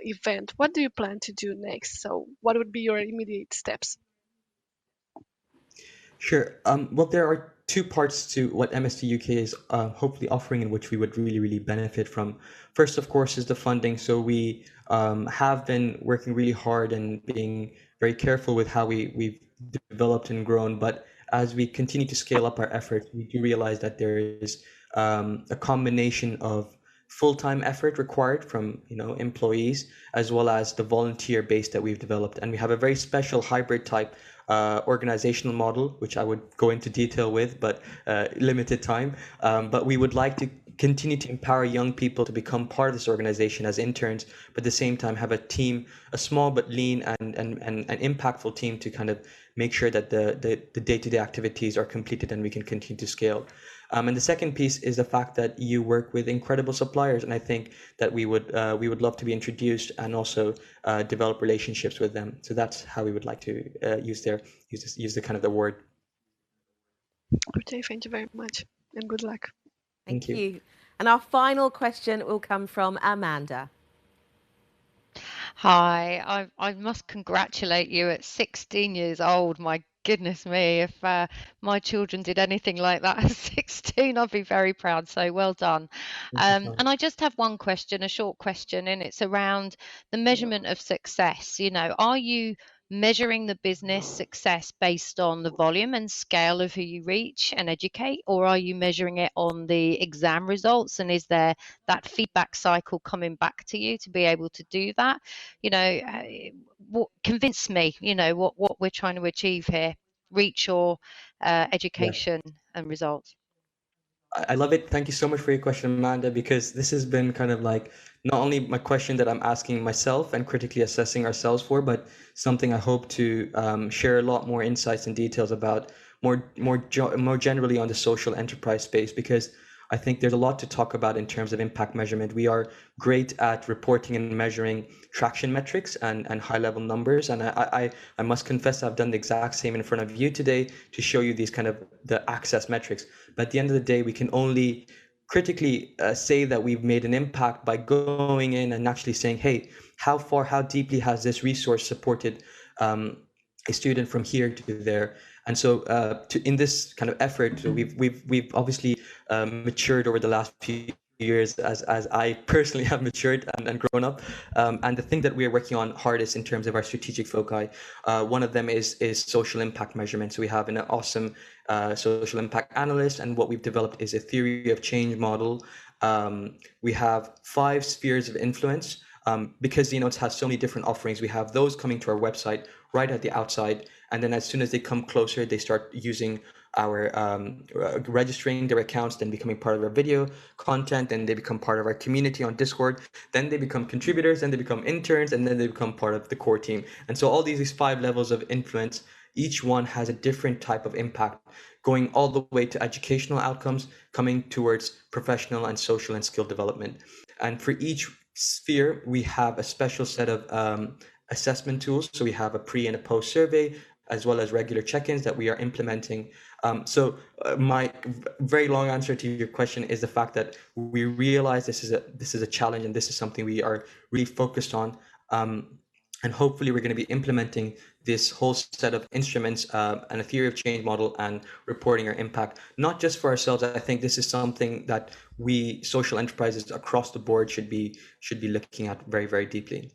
event, what do you plan to do next? So what would be your immediate steps? Sure. Well, there are 2 parts to what MSD UK is hopefully offering, in which we would really benefit from. First, of course, is the funding. So we have been working really hard and being very careful with how we've developed and grown. But as we continue to scale up our efforts, we do realize that there is a combination of full-time effort required from employees, as well as the volunteer base that we've developed. And we have a very special hybrid type organizational model, which I would go into detail with, but limited time. But we would like to continue to empower young people to become part of this organization as interns, but at the same time have a team, a small but lean and an impactful team to kind of make sure that the day-to-day activities are completed and we can continue to scale. And the second piece is the fact that you work with incredible suppliers, and I think that we would love to be introduced and also develop relationships with them. So that's how we would like to use the kind of the word. Okay, thank you very much, and good luck. Thank you. And our final question will come from Amanda. Hi, I must congratulate you at 16 years old. My goodness me, if my children did anything like that at 16, I'd be very proud. So well done. And I just have one question, a short question, and it's around the measurement of success. Are you measuring the business success based on the volume and scale of who you reach and educate, or are you measuring it on the exam results? And is there that feedback cycle coming back to you to be able to do that? Convince me, what we're trying to achieve here, reach or education and results. I love it. Thank you so much for your question, Amanda, because this has been kind of like not only my question that I'm asking myself and critically assessing ourselves for, but something I hope to share a lot more insights and details about more generally on the social enterprise space, because I think there's a lot to talk about in terms of impact measurement. We are great at reporting and measuring traction metrics and high-level numbers. And I must confess I've done the exact same in front of you today to show you these kind of the access metrics. But at the end of the day, we can only critically say that we've made an impact by going in and actually saying, hey, how deeply has this resource supported a student from here to there? And so in this kind of effort, we've obviously matured over the last few years as I personally have matured and grown up. And the thing that we are working on hardest in terms of our strategic foci, one of them is social impact measurement. So we have an awesome social impact analyst, and what we've developed is a theory of change model. We have 5 spheres of influence. Because Zenotes has so many different offerings, we have those coming to our website right at the outside, and then as soon as they come closer, they start using our registering their accounts, then becoming part of our video content, and they become part of our community on Discord. Then they become contributors, then they become interns, and then they become part of the core team. And so all these 5 levels of influence, each one has a different type of impact, going all the way to educational outcomes, coming towards professional and social and skill development. And for each sphere, we have a special set of assessment tools. So we have a pre and a post survey, as well as regular check-ins that we are implementing. So my very long answer to your question is the fact that we realize this is a challenge, and this is something we are really focused on. And hopefully we're going to be implementing this whole set of instruments and a theory of change model and reporting our impact, not just for ourselves. I think this is something that we social enterprises across the board should be looking at very, very deeply.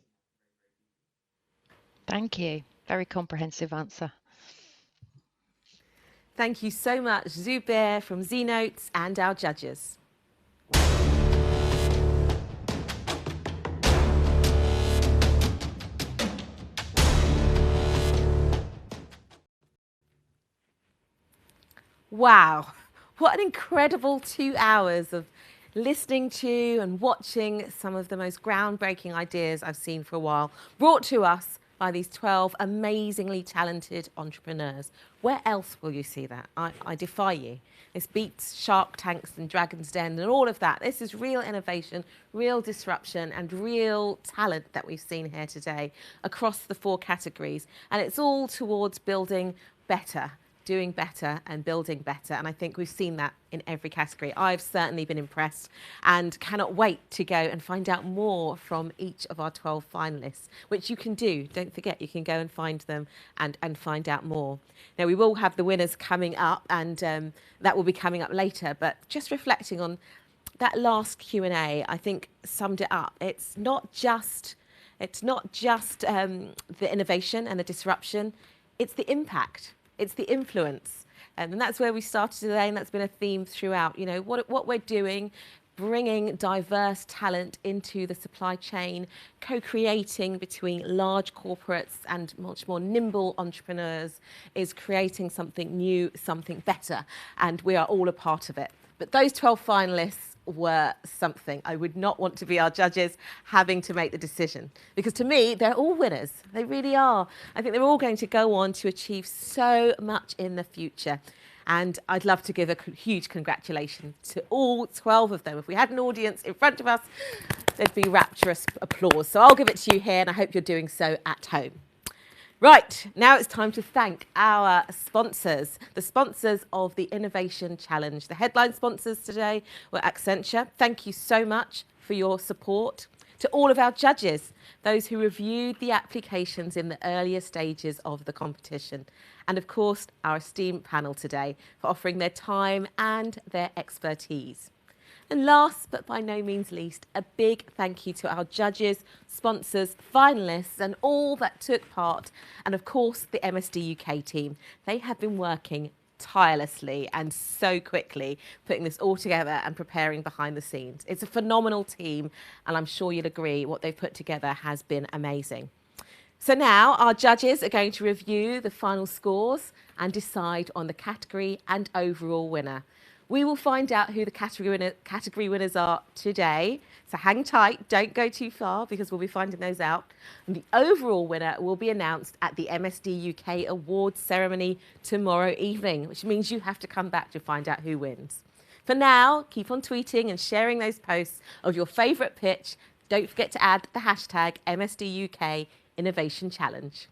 Thank you. Very comprehensive answer. Thank you so much, Zubair from Zenotes, and our judges. Wow, what an incredible 2 hours of listening to and watching some of the most groundbreaking ideas I've seen for a while, brought to us by these 12 amazingly talented entrepreneurs. Where else will you see that? I defy you. This beats Shark Tanks and Dragon's Den and all of that. This is real innovation, real disruption, and real talent that we've seen here today across the 4 categories. And it's all towards building better, doing better and building better. And I think we've seen that in every category. I've certainly been impressed and cannot wait to go and find out more from each of our 12 finalists, which you can do. Don't forget, you can go and find them and find out more. Now, we will have the winners coming up, and that will be coming up later. But just reflecting on that last Q&A, I think summed it up. It's not just the innovation and the disruption, it's the impact. It's the influence. And that's where we started today, and that's been a theme throughout. You know, what we're doing, bringing diverse talent into the supply chain, co-creating between large corporates and much more nimble entrepreneurs is creating something new, something better, and we are all a part of it. But those 12 finalists were something. I would not want to be our judges having to make the decision, because to me, they're all winners. They really are. I think they're all going to go on to achieve so much in the future. And I'd love to give a huge congratulations to all 12 of them. If we had an audience in front of us, there'd be rapturous applause. So I'll give it to you here, and I hope you're doing so at home. Right, now it's time to thank our sponsors, the sponsors of the Innovation Challenge. The headline sponsors today were Accenture. Thank you so much for your support. To all of our judges, those who reviewed the applications in the earlier stages of the competition. And of course, our esteemed panel today for offering their time and their expertise. And last, but by no means least, a big thank you to our judges, sponsors, finalists, and all that took part. And of course, the MSD UK team. They have been working tirelessly and so quickly, putting this all together and preparing behind the scenes. It's a phenomenal team, and I'm sure you'll agree what they've put together has been amazing. So now our judges are going to review the final scores and decide on the category and overall winner. We will find out who the category winners are today. So hang tight, don't go too far, because we'll be finding those out. And the overall winner will be announced at the MSD UK Awards ceremony tomorrow evening, which means you have to come back to find out who wins. For now, keep on tweeting and sharing those posts of your favourite pitch. Don't forget to add the hashtag MSD UK Innovation Challenge.